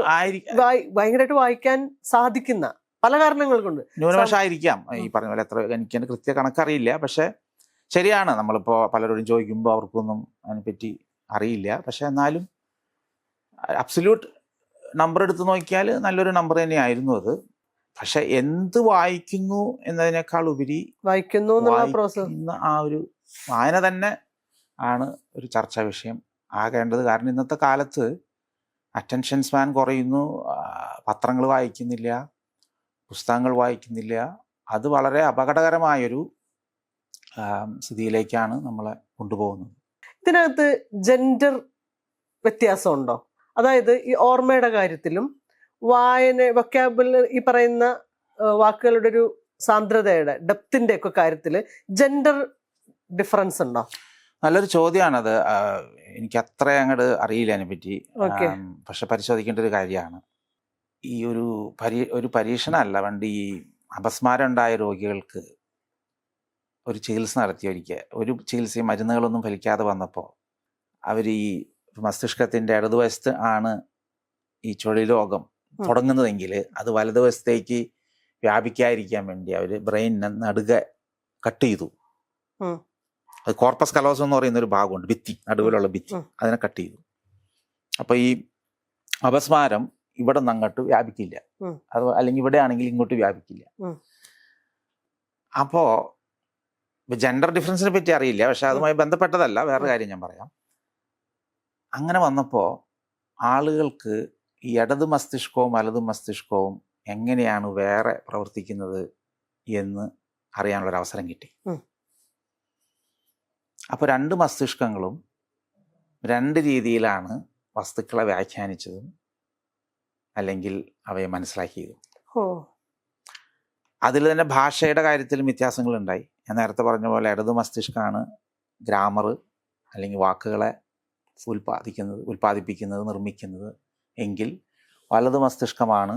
ഭയങ്കരമായിട്ട് വായിക്കാൻ സാധിക്കുന്ന പല കാരണങ്ങൾ കൊണ്ട്. ന്യൂനപക്ഷമായിരിക്കാം ഈ പറഞ്ഞ പോലെ. എത്ര എനിക്ക് എൻ്റെ കൃത്യ കണക്കറിയില്ല. പക്ഷെ ശരിയാണ്, നമ്മളിപ്പോൾ പലരോടും ചോദിക്കുമ്പോൾ അവർക്കൊന്നും അതിനെപ്പറ്റി അറിയില്ല. പക്ഷെ എന്നാലും അബ്സല്യൂട്ട് നമ്പർ എടുത്ത് നോക്കിയാൽ നല്ലൊരു നമ്പർ തന്നെയായിരുന്നു അത്. പക്ഷെ എന്ത് വായിക്കുന്നു എന്നതിനേക്കാൾ ഉപരി വായിക്കുന്ന ആ ഒരു വായന തന്നെ ആണ് ഒരു ചർച്ചാ വിഷയം ആകേണ്ടത്. കാരണം ഇന്നത്തെ കാലത്ത് അറ്റൻഷൻ സ്പാൻ കുറയുന്നു, പത്രങ്ങൾ വായിക്കുന്നില്ല, പുസ്തകങ്ങൾ വായിക്കുന്നില്ല. അത് വളരെ അപകടകരമായൊരു സ്ഥിതിയിലേക്കാണ് നമ്മളെ കൊണ്ടുപോകുന്നത്. ഇതിനകത്ത് ജെൻഡർ വ്യത്യാസമുണ്ടോ? അതായത് ഈ ഓർമ്മയുടെ കാര്യത്തിലും വൊക്കാബുലറി ഈ പറയുന്ന വാക്കുകളുടെ ഒരു സാന്ദ്രതയുടെ ഡെപ്തിന്റെ ഒക്കെ കാര്യത്തിൽ ജെൻഡർ ഡിഫറൻസ് ഉണ്ടോ? നല്ലൊരു ചോദ്യമാണത്. എനിക്ക് അത്ര അങ്ങോട്ട് അറിയില്ല അതിനെപ്പറ്റി. പക്ഷെ പരിശോധിക്കേണ്ട ഒരു കാര്യമാണ്. ഈ ഒരു പരീക്ഷണമല്ല, പണ്ട് ഈ അപസ്മാരം ഉണ്ടായ രോഗികൾക്ക് ഒരു ചികിത്സ നടത്തി. ഒരു ചികിത്സയും മരുന്നുകളൊന്നും ഫലിക്കാതെ വന്നപ്പോൾ അവർ ഈ മസ്തിഷ്കത്തിൻ്റെ ഇടതുവശത്ത് ആണ് ഈ ചുഴി രോഗം തുടങ്ങുന്നതെങ്കിൽ അത് വലതുവശത്തേക്ക് വ്യാപിക്കാതിരിക്കാൻ വേണ്ടി അവർ ബ്രെയിനിനെ നടുകെ കട്ട് ചെയ്തു. അത് കോർപ്പസ് കലോസം എന്ന് പറയുന്ന ഒരു ഭാഗമുണ്ട്, ഭിത്തി, നടുവിലുള്ള ഭിത്തി, അതിനെ കട്ട് ചെയ്തു. അപ്പോൾ ഈ അപസ്മാരം ഇവിടെ നിന്ന് അങ്ങോട്ട് വ്യാപിക്കില്ല, അത് അല്ലെങ്കിൽ ഇവിടെ ആണെങ്കിൽ ഇങ്ങോട്ട് വ്യാപിക്കില്ല. അപ്പോൾ ജെൻഡർ ഡിഫറൻസിനെ പറ്റി അറിയില്ല, പക്ഷെ അതുമായി ബന്ധപ്പെട്ടതല്ല, വേറൊരു കാര്യം ഞാൻ പറയാം. അങ്ങനെ വന്നപ്പോൾ ആളുകൾക്ക് ഈ ഇടത് മസ്തിഷ്കവും വലതു മസ്തിഷ്കവും എങ്ങനെയാണ് വേറെ പ്രവർത്തിക്കുന്നത് എന്ന് അറിയാനുള്ളൊരവസരം കിട്ടി. അപ്പോൾ 2 മസ്തിഷ്കങ്ങളും 2 രീതിയിലാണ് വസ്തുക്കളെ വ്യാഖ്യാനിച്ചതും അല്ലെങ്കിൽ അവയെ മനസ്സിലാക്കിയതും. അതിൽ തന്നെ ഭാഷയുടെ കാര്യത്തിലും വ്യത്യാസങ്ങളുണ്ടായി. ഞാൻ നേരത്തെ പറഞ്ഞ പോലെ ഇടത് മസ്തിഷ്കമാണ് ഗ്രാമർ അല്ലെങ്കിൽ വാക്കുകളെ ഉൽപ്പാദിപ്പിക്കുന്നത്, നിർമ്മിക്കുന്നത് എങ്കിൽ വലത് മസ്തിഷ്കമാണ്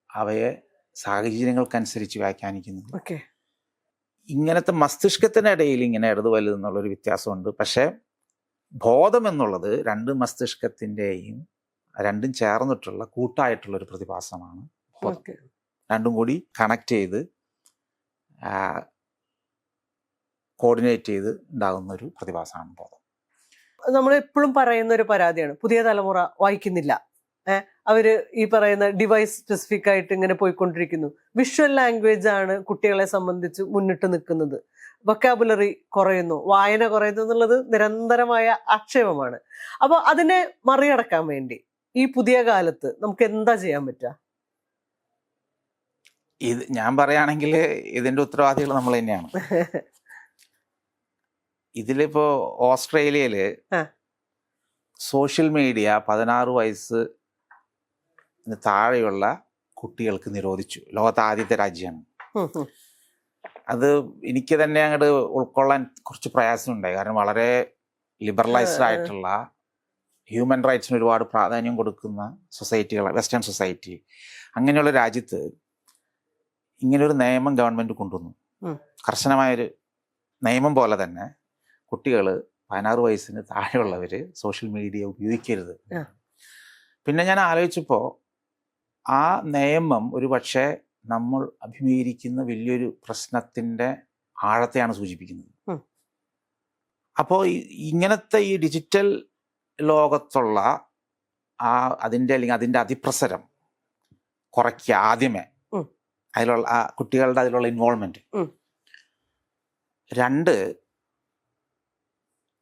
അവയെ സാഹചര്യങ്ങൾക്കനുസരിച്ച് വ്യാഖ്യാനിക്കുന്നത്. ഇങ്ങനത്തെ മസ്തിഷ്കത്തിനിടയിൽ ഇങ്ങനെ ഇടത് വലുത് എന്നുള്ളൊരു വ്യത്യാസമുണ്ട്. പക്ഷേ ബോധം എന്നുള്ളത് 2 മസ്തിഷ്കത്തിൻ്റെയും രണ്ടും ചേർന്നിട്ടുള്ള കൂട്ടായിട്ടുള്ളൊരു പ്രതിഭാസമാണ് ബോധം. രണ്ടും കൂടി കണക്ട് ചെയ്ത് കോർഡിനേറ്റ് ചെയ്ത് ഉണ്ടാകുന്ന ഒരു പ്രതിഭാസമാണ് ബോധം. നമ്മൾ എപ്പോഴും പറയുന്ന ഒരു പരാതിയാണ്, പുതിയ തലമുറ വായിക്കുന്നില്ല. അവര് ഈ പറയുന്ന ഡിവൈസ് സ്പെസിഫിക് ആയിട്ട് ഇങ്ങനെ പോയിക്കൊണ്ടിരിക്കുന്നു. വിഷ്വൽ ലാംഗ്വേജ് ആണ് കുട്ടികളെ സംബന്ധിച്ച് മുന്നിട്ട് നിൽക്കുന്നത്. വൊക്കാബുലറി കുറയുന്നു, വായന കുറയുന്നു എന്നുള്ളത് നിരന്തരമായ ആക്ഷേപമാണ്. അപ്പൊ അതിനെ മറികടക്കാൻ വേണ്ടി ഈ പുതിയ കാലത്ത് നമുക്ക് എന്താ ചെയ്യാൻ പറ്റുക? ഇത് ഞാൻ പറയുകയാണെങ്കിൽ ഇതിന്റെ ഉത്തരവാദികൾ നമ്മൾ തന്നെയാണ്. ഇതിലിപ്പോ ഓസ്ട്രേലിയയില് സോഷ്യൽ മീഡിയ 16 വയസ്സ് താഴെയുള്ള കുട്ടികൾക്ക് നിരോധിച്ചു. ലോകത്തെ ആദ്യത്തെ രാജ്യമാണ്. അത് എനിക്ക് തന്നെ അങ്ങോട്ട് ഉൾക്കൊള്ളാൻ കുറച്ച് പ്രയാസമുണ്ടായി. കാരണം വളരെ ലിബറലൈസ്ഡ് ആയിട്ടുള്ള ഹ്യൂമൻ റൈറ്റ്സിന് ഒരുപാട് പ്രാധാന്യം കൊടുക്കുന്ന സൊസൈറ്റികൾ, വെസ്റ്റേൺ സൊസൈറ്റി, അങ്ങനെയുള്ള രാജ്യത്ത് ഇങ്ങനൊരു നിയമം ഗവൺമെൻറ് കൊണ്ടുവന്നു. കർശനമായൊരു നിയമം പോലെ തന്നെ കുട്ടികൾ 16 വയസ്സിന് താഴെയുള്ളവർ സോഷ്യൽ മീഡിയ ഉപയോഗിക്കരുത്. പിന്നെ ഞാൻ ആലോചിച്ചപ്പോൾ ആ നിയമം ഒരു പക്ഷേ നമ്മൾ അഭിമുഖീകരിക്കുന്ന വലിയൊരു പ്രശ്നത്തിൻ്റെ ആഴത്തെയാണ് സൂചിപ്പിക്കുന്നത്. അപ്പോൾ ഇങ്ങനത്തെ ഈ ഡിജിറ്റൽ ലോകത്തുള്ള അതിൻ്റെ അല്ലെങ്കിൽ അതിൻ്റെ അതിപ്രസരം കുറയ്ക്കുക ആദ്യമേ, അതിലുള്ള കുട്ടികളുടെ അതിലുള്ള ഇൻവോൾവ്മെന്റ്. 2,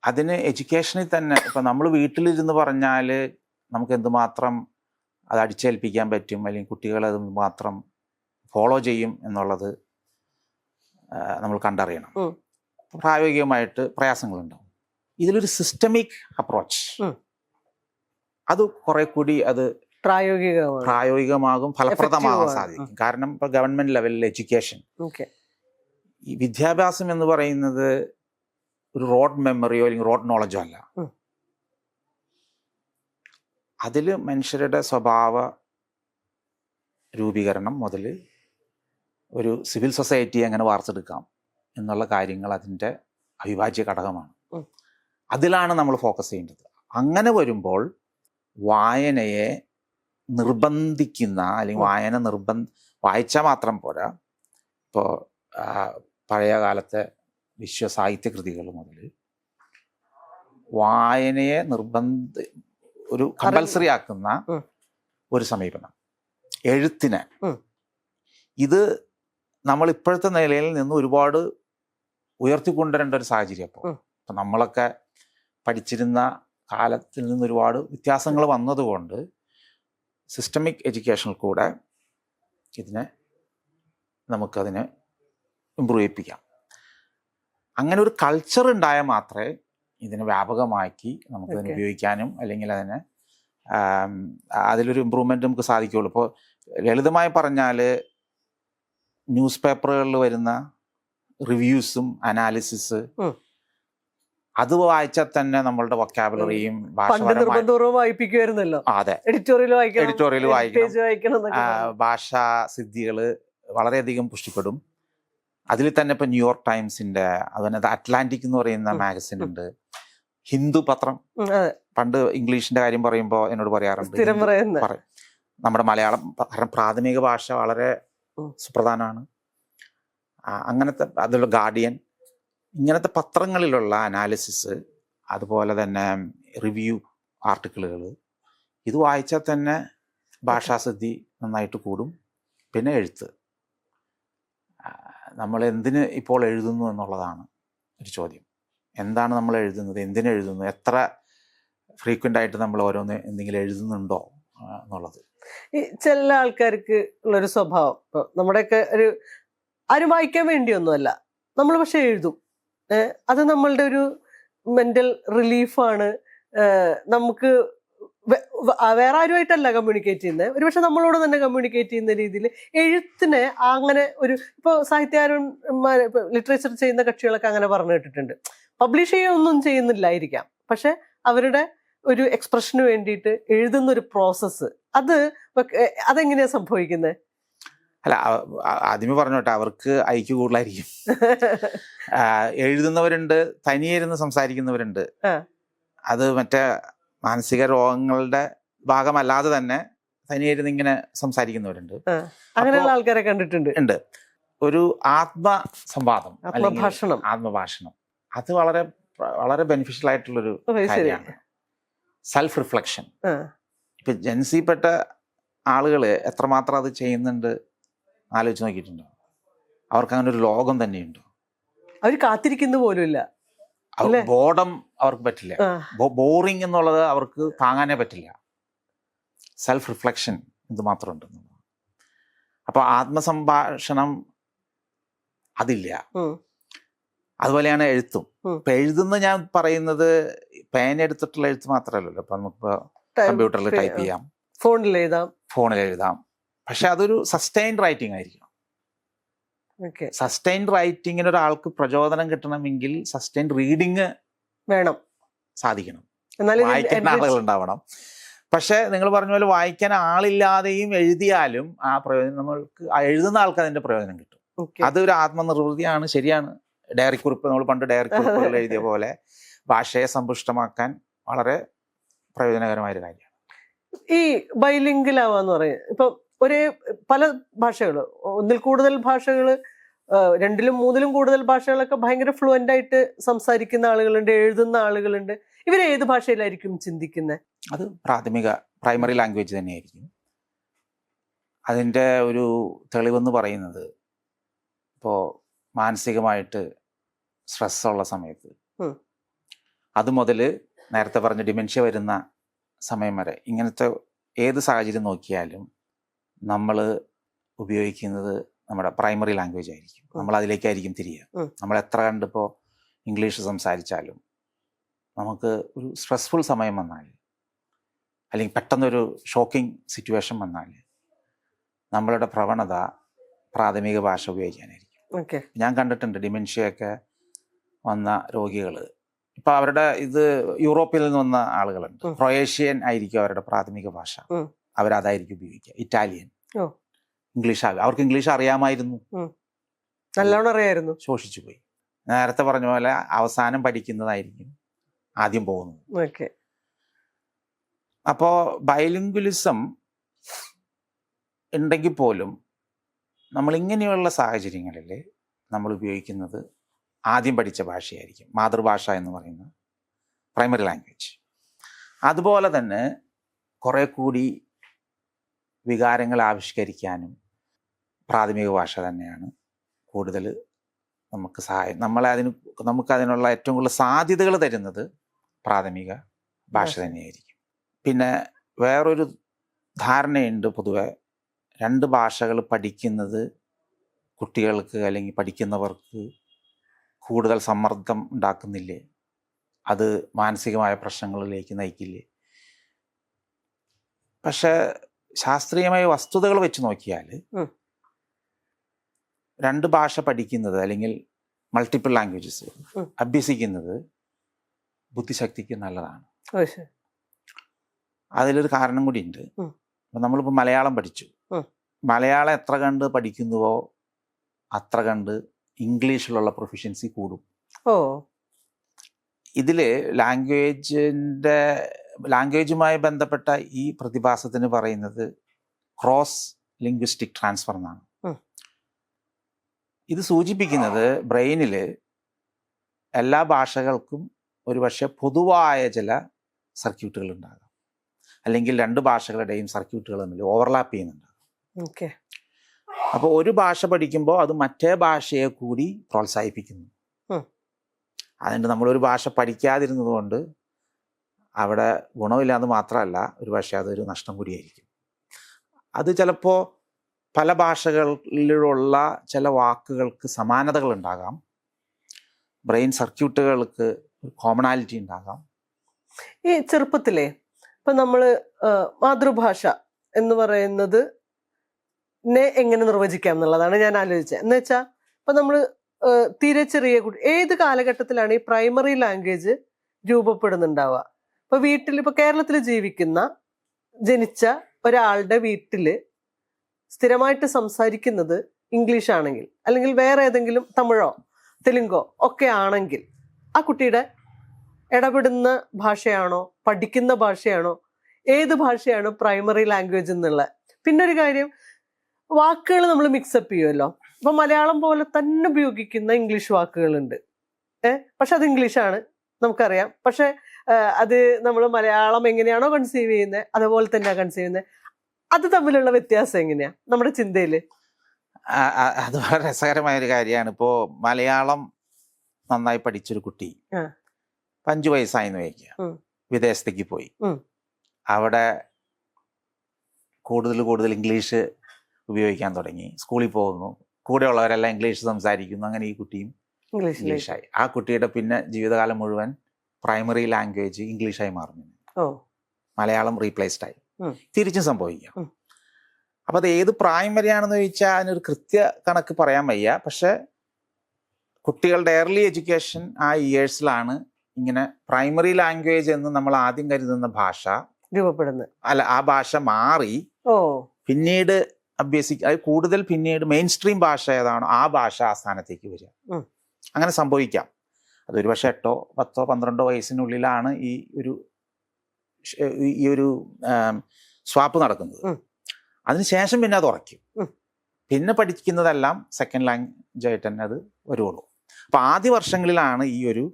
അതിന് എഡ്യൂക്കേഷനിൽ തന്നെ ഇപ്പം നമ്മൾ വീട്ടിലിരുന്ന് പറഞ്ഞാൽ നമുക്ക് എന്തുമാത്രം അത് അടിച്ചേൽപ്പിക്കാൻ പറ്റും, അല്ലെങ്കിൽ കുട്ടികൾ അത് മാത്രം ഫോളോ ചെയ്യും എന്നുള്ളത് നമ്മൾ കണ്ടറിയണം. പ്രായോഗികമായിട്ട് പ്രയാസങ്ങളുണ്ടാവും. ഇതിലൊരു സിസ്റ്റമിക് അപ്രോച്ച് അത് കുറെ കൂടി അത് പ്രായോഗികമാകും, ഫലപ്രദമാകാൻ സാധിക്കും. കാരണം ഇപ്പൊ ഗവൺമെന്റ് ലെവലിൽ എഡ്യൂക്കേഷൻ, ഈ വിദ്യാഭ്യാസം എന്ന് പറയുന്നത് ഒരു റോഡ് മെമ്മറിയോ അല്ലെങ്കിൽ റോഡ് നോളജോ അല്ല. അതിൽ മനുഷ്യരുടെ സ്വഭാവ രൂപീകരണം മുതൽ ഒരു സിവിൽ സൊസൈറ്റി എങ്ങനെ വാർത്തെടുക്കാം എന്നുള്ള കാര്യങ്ങൾ അതിൻ്റെ അവിഭാജ്യ ഘടകമാണ്. അതിലാണ് നമ്മൾ ഫോക്കസ് ചെയ്യേണ്ടത്. അങ്ങനെ വായനയെ നിർബന്ധിക്കുന്ന അല്ലെങ്കിൽ വായിച്ചാൽ മാത്രം പോരാ. ഇപ്പോൾ പഴയ കാലത്തെ വിശ്വസാഹിത്യ കൃതികൾ മുതൽ വായനയെ ഒരു കമ്പൽസറി ആക്കുന്ന ഒരു സമീപനം, എഴുത്തിനെ. ഇത് നമ്മൾ ഇപ്പോഴത്തെ നിലയിൽ നിന്ന് ഒരുപാട് ഉയർത്തിക്കൊണ്ടുവരേണ്ട ഒരു സാഹചര്യം. അപ്പോൾ നമ്മളൊക്കെ പഠിച്ചിരുന്ന കാലത്തിൽ നിന്ന് ഒരുപാട് വ്യത്യാസങ്ങൾ വന്നതുകൊണ്ട് സിസ്റ്റമിക് എഡ്യൂക്കേഷനിൽ കൂടെ നമുക്കതിനെ ഇമ്പ്രൂവ് ചെയ്യിപ്പിക്കാം. അങ്ങനെ ഒരു കൾച്ചർ ഉണ്ടായാൽ മാത്രമേ ഇതിനെ വ്യാപകമാക്കി നമുക്കതിനെ ഉപയോഗിക്കാനും അല്ലെങ്കിൽ അതിലൊരു ഇമ്പ്രൂവ്മെന്റ് നമുക്ക് സാധിക്കുകയുള്ളൂ. ഇപ്പോൾ ലളിതമായി പറഞ്ഞാൽ ന്യൂസ് പേപ്പറുകളിൽ വരുന്ന റിവ്യൂസും അനാലിസിസ് അത് വായിച്ചാൽ തന്നെ നമ്മളുടെ വൊക്കാബുലറിയും വായിപ്പിക്കുമായിരുന്നല്ലോ. അതെ, എഡിറ്റോറിയൽ വായിക്കണം. ഭാഷാ സിദ്ധികൾ വളരെയധികം പുഷ്ടിപ്പെടും. അതിൽ തന്നെ ഇപ്പൊ ന്യൂയോർക്ക് ടൈംസിന്റെ, അതുപോലെ അറ്റ്ലാന്റിക് എന്ന് പറയുന്ന മാഗസിൻ ഉണ്ട്, ഹിന്ദു പത്രം. പണ്ട് ഇംഗ്ലീഷിന്റെ കാര്യം പറയുമ്പോൾ എന്നോട് പറയാറുണ്ട് നമ്മുടെ മലയാളം, കാരണം പ്രാഥമിക ഭാഷ വളരെ സുപ്രധാനമാണ്. അങ്ങനത്തെ അതിലുള്ള ഗാർഡിയൻ, ഇങ്ങനത്തെ പത്രങ്ങളിലുള്ള അനാലിസിസ്, അതുപോലെ തന്നെ റിവ്യൂ ആർട്ടിക്കിളുകൾ, ഇത് വായിച്ചാൽ തന്നെ ഭാഷാസിദ്ധി നന്നായിട്ട് കൂടും. പിന്നെ എഴുത്ത്, നമ്മൾ എന്തിന് ഇപ്പോൾ എഴുതുന്നു എന്നുള്ളതാണ് ഒരു ചോദ്യം. എന്താണ് നമ്മൾ എഴുതുന്നത്, എന്തിനെഴുതുന്നു, എത്ര ഫ്രീക്വൻ്റ് ആയിട്ട് നമ്മൾ എന്തെങ്കിലും എഴുതുന്നുണ്ടോ എന്നുള്ളത്. ഈ ചില ആൾക്കാർക്ക് ഉള്ളൊരു സ്വഭാവം, ഇപ്പോൾ നമ്മുടെയൊക്കെ ആരും വായിക്കാൻ വേണ്ടിയൊന്നുമല്ല, നമ്മൾ പക്ഷെ എഴുതും. അത് നമ്മളുടെ ഒരു മെന്റൽ റിലീഫാണ്. നമുക്ക് വേറെ ആരുമായിട്ടല്ല കമ്മ്യൂണിക്കേറ്റ് ചെയ്യുന്നത്, ഒരുപക്ഷെ നമ്മളോട് തന്നെ കമ്മ്യൂണിക്കേറ്റ് ചെയ്യുന്ന രീതിയിൽ എഴുത്തിനെ അങ്ങനെ ഇപ്പോൾ സാഹിത്യകാരന്മാർ, ലിറ്ററേച്ചർ ചെയ്യുന്ന കക്ഷികളൊക്കെ അങ്ങനെ പറഞ്ഞു കേട്ടിട്ടുണ്ട്. പബ്ലിഷ് ചെയ്യുകയൊന്നും ചെയ്യുന്നില്ലായിരിക്കാം, പക്ഷെ അവരുടെ ഒരു എക്സ്പ്രഷന് വേണ്ടിയിട്ട് എഴുതുന്ന ഒരു പ്രോസസ്സ്, അതെങ്ങനെയാ സംഭവിക്കുന്നത്? അല്ല, ആദ്യമേ പറഞ്ഞോട്ടെ, അവർക്ക് ഐക്യു കൂടുതലായിരിക്കും. എഴുതുന്നവരുണ്ട്, തനിയിരുന്ന് സംസാരിക്കുന്നവരുണ്ട്. അത് മറ്റേ മാനസിക രോഗങ്ങളുടെ ഭാഗമല്ലാതെ തന്നെ തനിയിരുന്ന് ഇങ്ങനെ സംസാരിക്കുന്നവരുണ്ട്. അങ്ങനെയുള്ള ആൾക്കാരെ കണ്ടിട്ടുണ്ട്. ഒരു ആത്മഭാഷണം അത് വളരെ വളരെ ബെനിഫിഷ്യൽ ആയിട്ടുള്ളൊരു കാര്യമാണ്. Self reflection. ഇപ്പൊ ജൻസിപ്പെട്ട ആളുകൾ എത്രമാത്രം അത് ചെയ്യുന്നുണ്ട് ആലോചിച്ച് നോക്കിയിട്ടുണ്ടോ? അവർക്ക് അങ്ങനെ ഒരു ലോകം തന്നെയുണ്ടോ? അവർ കാത്തിരിക്കുന്ന പോലുമില്ല. ബോർഡം അവർക്ക് പറ്റില്ല. ബോറിങ് എന്നുള്ളത് അവർക്ക് താങ്ങാനേ പറ്റില്ല. സെൽഫ് റിഫ്ലക്ഷൻ എന്തുമാത്രം ഉണ്ടെന്നുള്ളത്. അപ്പൊ ആത്മസംഭാഷണം അതില്ല. അതുപോലെയാണ് എഴുത്തും. ഇപ്പൊ എഴുതുന്ന ഞാൻ പറയുന്നത് പേന എടുത്തിട്ടുള്ള എഴുത്ത് മാത്രമല്ലല്ലോ. ഇപ്പൊ നമുക്ക് കമ്പ്യൂട്ടറിൽ ടൈപ്പ് ചെയ്യാം, ഫോണിൽ എഴുതാം. പക്ഷെ അതൊരു സസ്റ്റൈൻഡ് റൈറ്റിംഗ് ആയിരിക്കണം. സസ്റ്റൈൻഡ് റൈറ്റിങ്ങിന് ഒരാൾക്ക് പ്രചോദനം കിട്ടണമെങ്കിൽ സസ്റ്റൈൻഡ് റീഡിങ് വേണം, സാധിക്കണം, വായിക്കാൻ ആളുകൾ ഉണ്ടാവണം. പക്ഷെ നിങ്ങൾ പറഞ്ഞ പോലെ വായിക്കാൻ ആളില്ലാതെയും എഴുതിയാലും ആ പ്രയോജനം നമ്മൾക്ക് എഴുതുന്ന ആൾക്ക് അതിന്റെ പ്രയോജനം കിട്ടും. അതൊരു ആത്മനിർവൃതിയാണ്. ശരിയാണ്. ഡയറി കുറിപ്പ്, നമ്മൾ പണ്ട് ഡയറി കുറിപ്പുകൾ എഴുതിയ പോലെ ഭാഷയെ സമ്പുഷ്ടമാക്കാൻ വളരെ പ്രയോജനകരമായ ഒരു കാര്യമാണ്. ഈ ബൈലിംഗിലാവാന്ന് പറയും. ഇപ്പം ഒരേ പല ഭാഷകൾ, ഒന്നിൽ കൂടുതൽ ഭാഷകൾ, 2ലും 3ലും കൂടുതൽ ഭാഷകളൊക്കെ ഭയങ്കര ഫ്ലുവൻ്റ് ആയിട്ട് സംസാരിക്കുന്ന ആളുകളുണ്ട്, എഴുതുന്ന ആളുകളുണ്ട്. ഇവർ ഏത് ഭാഷയിലായിരിക്കും ചിന്തിക്കുന്നത്? അത് പ്രൈമറി ലാംഗ്വേജ് തന്നെയായിരിക്കും. അതിൻ്റെ ഒരു തെളിവെന്ന് പറയുന്നത്, ഇപ്പോൾ മാനസികമായിട്ട് സ്ട്രെസ്സുള്ള സമയത്ത് അത് മുതൽ നേരത്തെ പറഞ്ഞ ഡിമെൻഷ്യ വരുന്ന സമയം വരെ ഇങ്ങനത്തെ ഏത് സാഹചര്യം നോക്കിയാലും നമ്മൾ ഉപയോഗിക്കുന്നത് നമ്മുടെ പ്രൈമറി ലാംഗ്വേജ് ആയിരിക്കും. നമ്മൾ അതിലേക്കായിരിക്കും തിരിയുക. നമ്മൾ എത്ര കണ്ടിപ്പോൾ ഇംഗ്ലീഷ് സംസാരിച്ചാലും നമുക്ക് ഒരു സ്ട്രെസ്ഫുൾ സമയം വന്നാൽ, അല്ലെങ്കിൽ പെട്ടെന്നൊരു ഷോക്കിംഗ് സിറ്റുവേഷൻ വന്നാൽ നമ്മളുടെ പ്രവണത പ്രാഥമിക ഭാഷ ഉപയോഗിക്കാനായിരിക്കും. ഞാൻ കണ്ടിട്ടുണ്ട് ഡിമെൻഷ്യയൊക്കെ വന്ന രോഗികൾ, ഇപ്പം അവരുടെ ഇത് യൂറോപ്പിൽ നിന്ന് വന്ന ആളുകളുണ്ട്, ക്രൊയേഷ്യൻ ആയിരിക്കും അവരുടെ പ്രാഥമിക ഭാഷ, അവരതായിരിക്കും ഉപയോഗിക്കുക. ഇറ്റാലിയൻ, ഇംഗ്ലീഷ്, അവർക്ക് ഇംഗ്ലീഷ് അറിയാമായിരുന്നു, നല്ലോണം അറിയായിരുന്നു, ശോഷിച്ചു പോയി. നേരത്തെ പറഞ്ഞ പോലെ അവസാനം പഠിക്കുന്നതായിരിക്കും ആദ്യം പോകുന്നത്. അപ്പോൾ ബൈലിംഗ്വലിസം ഉണ്ടെങ്കിൽ പോലും നമ്മളിങ്ങനെയുള്ള സാഹചര്യങ്ങളിൽ നമ്മൾ ഉപയോഗിക്കുന്നത് ആദ്യം പഠിച്ച ഭാഷയായിരിക്കും, മാതൃഭാഷ എന്ന് പറയുന്ന പ്രൈമറി ലാംഗ്വേജ്. അതുപോലെ തന്നെ കുറേ കൂടി വികാരങ്ങൾ ആവിഷ്കരിക്കാനും പ്രാഥമിക ഭാഷ തന്നെയാണ് കൂടുതൽ നമുക്ക് സഹായം. നമുക്കതിനുള്ള ഏറ്റവും കൂടുതൽ സാധ്യതകൾ തരുന്നത് പ്രാഥമിക ഭാഷ തന്നെയായിരിക്കും. പിന്നെ വേറൊരു ധാരണയുണ്ട് പൊതുവെ, 2 ഭാഷകൾ പഠിക്കുന്നത് കുട്ടികൾക്ക് അല്ലെങ്കിൽ പഠിക്കുന്നവർക്ക് കൂടുതൽ സമ്മർദ്ദം ഉണ്ടാക്കുന്നില്ലേ, അത് മാനസികമായ പ്രശ്നങ്ങളിലേക്ക് നയിക്കില്ലേ? പക്ഷെ ശാസ്ത്രീയമായ വസ്തുതകൾ വെച്ച് നോക്കിയാൽ 2 ഭാഷ പഠിക്കുന്നത് അല്ലെങ്കിൽ മൾട്ടിപ്പിൾ ലാംഗ്വേജസ് അഭ്യസിക്കുന്നത് ബുദ്ധിശക്തിക്ക് നല്ലതാണ്. അതിലൊരു കാരണം കൂടി ഉണ്ട്. നമ്മളിപ്പോൾ മലയാളം പഠിച്ചു, മലയാളം എത്ര കണ്ട് പഠിക്കുന്നുവോ അത്ര കണ്ട് ഇംഗ്ലീഷിലുള്ള പ്രൊഫിഷ്യൻസി കൂടും. ഇതിൽ ലാംഗ്വേജുമായി ബന്ധപ്പെട്ട ഈ പ്രതിഭാസത്തിന് പറയുന്നത് ക്രോസ് ലിംഗ്വിസ്റ്റിക് ട്രാൻസ്ഫർ എന്നാണ്. ഇത് സൂചിപ്പിക്കുന്നത് ബ്രെയിനിൽ എല്ലാ ഭാഷകൾക്കും ഒരുപക്ഷെ പൊതുവായ ചില സർക്യൂട്ടുകൾ ഉണ്ടാകാം, അല്ലെങ്കിൽ 2 ഭാഷകളുടെയും സർക്യൂട്ടുകൾ തമ്മിൽ ഓവർലാപ്പ് ചെയ്യുന്നുണ്ടാകും. അപ്പോൾ ഒരു ഭാഷ പഠിക്കുമ്പോൾ അത് മറ്റേ ഭാഷയെ കൂടി പ്രോത്സാഹിപ്പിക്കുന്നു. അതുകൊണ്ട് നമ്മളൊരു ഭാഷ പഠിക്കാതിരുന്നത് കൊണ്ട് അവിടെ ഗുണമില്ലാന്ന് മാത്രമല്ല, ഒരു പക്ഷേ അതൊരു നഷ്ടം കൂടിയായിരിക്കും. അത് ചിലപ്പോൾ പല ഭാഷകളിലുള്ള ചില വാക്കുകൾക്ക് സമാനതകൾ ഉണ്ടാകാം, ബ്രെയിൻ സർക്യൂട്ടുകൾക്ക് കോമണാലിറ്റി ഉണ്ടാകാം. ഈ ചെറുപ്പത്തിലെ ഇപ്പം നമ്മൾ മാതൃഭാഷ എന്ന് പറയുന്നത് എങ്ങനെ നിർവചിക്കാം എന്നുള്ളതാണ് ഞാൻ ആലോചിച്ചത്. എന്ന് വെച്ചാൽ ഇപ്പം നമ്മൾ തീരെ ചെറിയ ഏത് കാലഘട്ടത്തിലാണ് ഈ പ്രൈമറി ലാംഗ്വേജ് രൂപപ്പെടുന്നുണ്ടാവുക? ഇപ്പൊ വീട്ടിൽ, ഇപ്പൊ കേരളത്തിൽ ജനിച്ച ഒരാളുടെ വീട്ടില് സ്ഥിരമായിട്ട് സംസാരിക്കുന്നത് ഇംഗ്ലീഷ് ആണെങ്കിൽ, അല്ലെങ്കിൽ വേറെ ഏതെങ്കിലും തമിഴോ തെലുങ്കോ ഒക്കെ ആണെങ്കിൽ, ആ കുട്ടിയുടെ ഇടപെടുന്ന ഭാഷയാണോ, പഠിക്കുന്ന ഭാഷയാണോ, ഏത് ഭാഷയാണ് പ്രൈമറി ലാംഗ്വേജ് എന്നുള്ള. പിന്നെ ഒരു കാര്യം, വാക്കുകൾ നമ്മൾ മിക്സപ്പ് ചെയ്യുമല്ലോ. ഇപ്പൊ മലയാളം പോലെ തന്നെ ഉപയോഗിക്കുന്ന ഇംഗ്ലീഷ് വാക്കുകളുണ്ട്, പക്ഷെ അത് ഇംഗ്ലീഷാണ് നമുക്കറിയാം. പക്ഷെ അത് നമ്മൾ മലയാളം എങ്ങനെയാണോ കൺസീവ് ചെയ്യുന്നത് അതുപോലെ തന്നെയാണ് കൺസീവ് ചെയ്യുന്നത്. അത് തമ്മിലുള്ള വ്യത്യാസം എങ്ങനെയാ നമ്മുടെ ചിന്തയില്? അത് വളരെ രസകരമായൊരു കാര്യമാണ്. ഇപ്പോൾ മലയാളം നന്നായി പഠിച്ചൊരു കുട്ടി 5 വയസ്സായിന്ന് വയ്ക്കുക, വിദേശത്തേക്ക് പോയി, അവിടെ കൂടുതൽ ഇംഗ്ലീഷ് ഉപയോഗിക്കാൻ തുടങ്ങി, സ്കൂളിൽ പോകുന്നു, കൂടെയുള്ളവരെല്ലാം ഇംഗ്ലീഷ് സംസാരിക്കുന്നു, അങ്ങനെ ഈ കുട്ടിയും ഇംഗ്ലീഷായി. ആ കുട്ടിയുടെ പിന്നെ ജീവിതകാലം മുഴുവൻ പ്രൈമറി ലാംഗ്വേജ് ഇംഗ്ലീഷായി മാറുന്നു, മലയാളം റീപ്ലേസ്ഡ് ആയി. തിരിച്ചും സംഭവിക്കാം. അപ്പം അത് ഏത് പ്രൈമറി ആണെന്ന് ചോദിച്ചാൽ അതിനൊരു കൃത്യ കണക്ക് പറയാൻ വയ്യ. പക്ഷെ കുട്ടികളുടെ ഏർലി എഡ്യൂക്കേഷൻ ആ ഇയേഴ്സിലാണ് ഇങ്ങനെ പ്രൈമറി ലാംഗ്വേജ് എന്ന് നമ്മൾ ആദ്യം കരുതുന്ന ഭാഷ രൂപപ്പെടുന്നത്. അല്ല, ആ ഭാഷ മാറി പിന്നീട് അത് കൂടുതൽ പിന്നീട് മെയിൻ സ്ട്രീം ഭാഷ ഏതാണോ ആ ഭാഷ ആ സ്ഥാനത്തേക്ക് വരിക. അങ്ങനെ സംഭവിക്കാം. അതൊരു പക്ഷേ 8, 10, 12 വയസ്സിനുള്ളിലാണ് ഈ ഒരു സ്വാപ്പ് നടക്കുന്നത്. അതിനുശേഷം പിന്നെ അത് ഉറയ്ക്കും. ഉം. പിന്നെ പഠിക്കുന്നതെല്ലാം സെക്കൻഡ് ലാംഗ്വേജ് ആയിട്ട് തന്നെ അത് വരുള്ളൂ. അപ്പം ആദ്യ വർഷങ്ങളിലാണ് ഈ ഒരു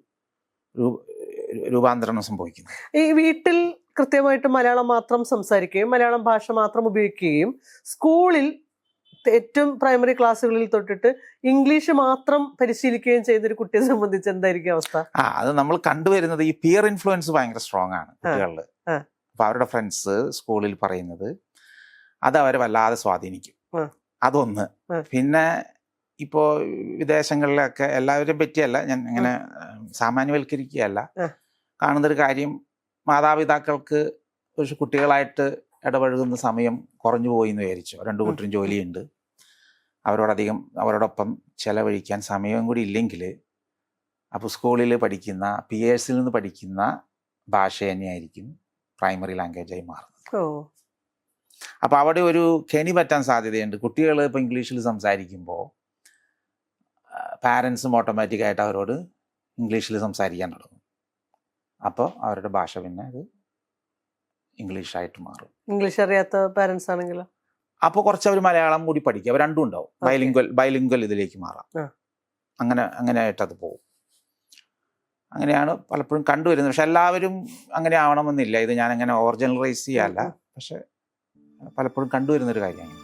രൂപാന്തരണം സംഭവിക്കുന്നത്. ഈ വീട്ടിൽ കൃത്യമായിട്ട് മലയാളം മാത്രം സംസാരിക്കുകയും മലയാളം ഭാഷ മാത്രം ഉപയോഗിക്കുകയും സ്കൂളിൽ ഏറ്റവും പ്രൈമറി ക്ലാസ്സുകളിൽ തൊട്ടിട്ട് ഇംഗ്ലീഷ് മാത്രം പരിശീലിക്കുകയും ചെയ്തൊരു കുട്ടിയെ സംബന്ധിച്ച് എന്തായിരിക്കും അവസ്ഥ? അത് നമ്മൾ കണ്ടുവരുന്നത് ഈ പിയർ ഇൻഫ്ലുവൻസ് ഭയങ്കര സ്ട്രോങ് ആണ് കുട്ടികളിൽ. ആ. അപ്പൊ അവരുടെ ഫ്രണ്ട്സ് സ്കൂളിൽ പറയുന്നത് അത് അവരെ വല്ലാതെ സ്വാധീനിക്കും. അതൊന്ന്. പിന്നെ ഇപ്പോൾ വിദേശങ്ങളിലൊക്കെ എല്ലാവരെയും പറ്റിയല്ല ഞാൻ ഇങ്ങനെ സാമാന്യവൽക്കരിക്കുകയല്ല, കാണുന്നൊരു കാര്യം, മാതാപിതാക്കൾക്ക് ഒരു കുട്ടികളായിട്ട് ഇടപഴകുന്ന സമയം കുറഞ്ഞു പോയി എന്ന് വിചാരിച്ചു. രണ്ടു കൂട്ടരും ജോലിയുണ്ട്, അവരോടൊപ്പം ചെലവഴിക്കാൻ സമയം കൂടി ഇല്ലെങ്കിൽ അപ്പോൾ സ്കൂളിൽ പഠിക്കുന്ന പിയേഴ്സിൽ നിന്ന് പഠിക്കുന്ന ഭാഷ തന്നെയായിരിക്കും പ്രൈമറി ലാംഗ്വേജായി മാറുന്നത്. അപ്പോൾ അവിടെ ഒരു കെണി പറ്റാൻ സാധ്യതയുണ്ട്. കുട്ടികൾ ഇപ്പോൾ ഇംഗ്ലീഷിൽ സംസാരിക്കുമ്പോൾ പാരൻസും ഓട്ടോമാറ്റിക്കായിട്ട് അവരോട് ഇംഗ്ലീഷിൽ സംസാരിക്കാൻ തുടങ്ങും. അപ്പോൾ അവരുടെ ഭാഷ പിന്നെ അത് ഇംഗ്ലീഷായിട്ട് മാറും. ഇംഗ്ലീഷ് അറിയാത്ത പാരൻസ് ആണെങ്കിലോ അപ്പോൾ കുറച്ച് അവർ മലയാളം കൂടി പഠിക്കും. അവർ രണ്ടും ഉണ്ടാവും. ബൈലിംഗ്വൽ ഇതിലേക്ക് മാറാം. അങ്ങനെ ആയിട്ടത് പോകും. അങ്ങനെയാണ് പലപ്പോഴും കണ്ടുവരുന്നത്. പക്ഷെ എല്ലാവരും അങ്ങനെ ആവണമെന്നില്ല. ഇത് ഞാൻ അങ്ങനെ ഓവർ ജനറലൈസ് ചെയ്യാല്ല, പക്ഷെ പലപ്പോഴും കണ്ടുവരുന്നൊരു കാര്യമാണ്.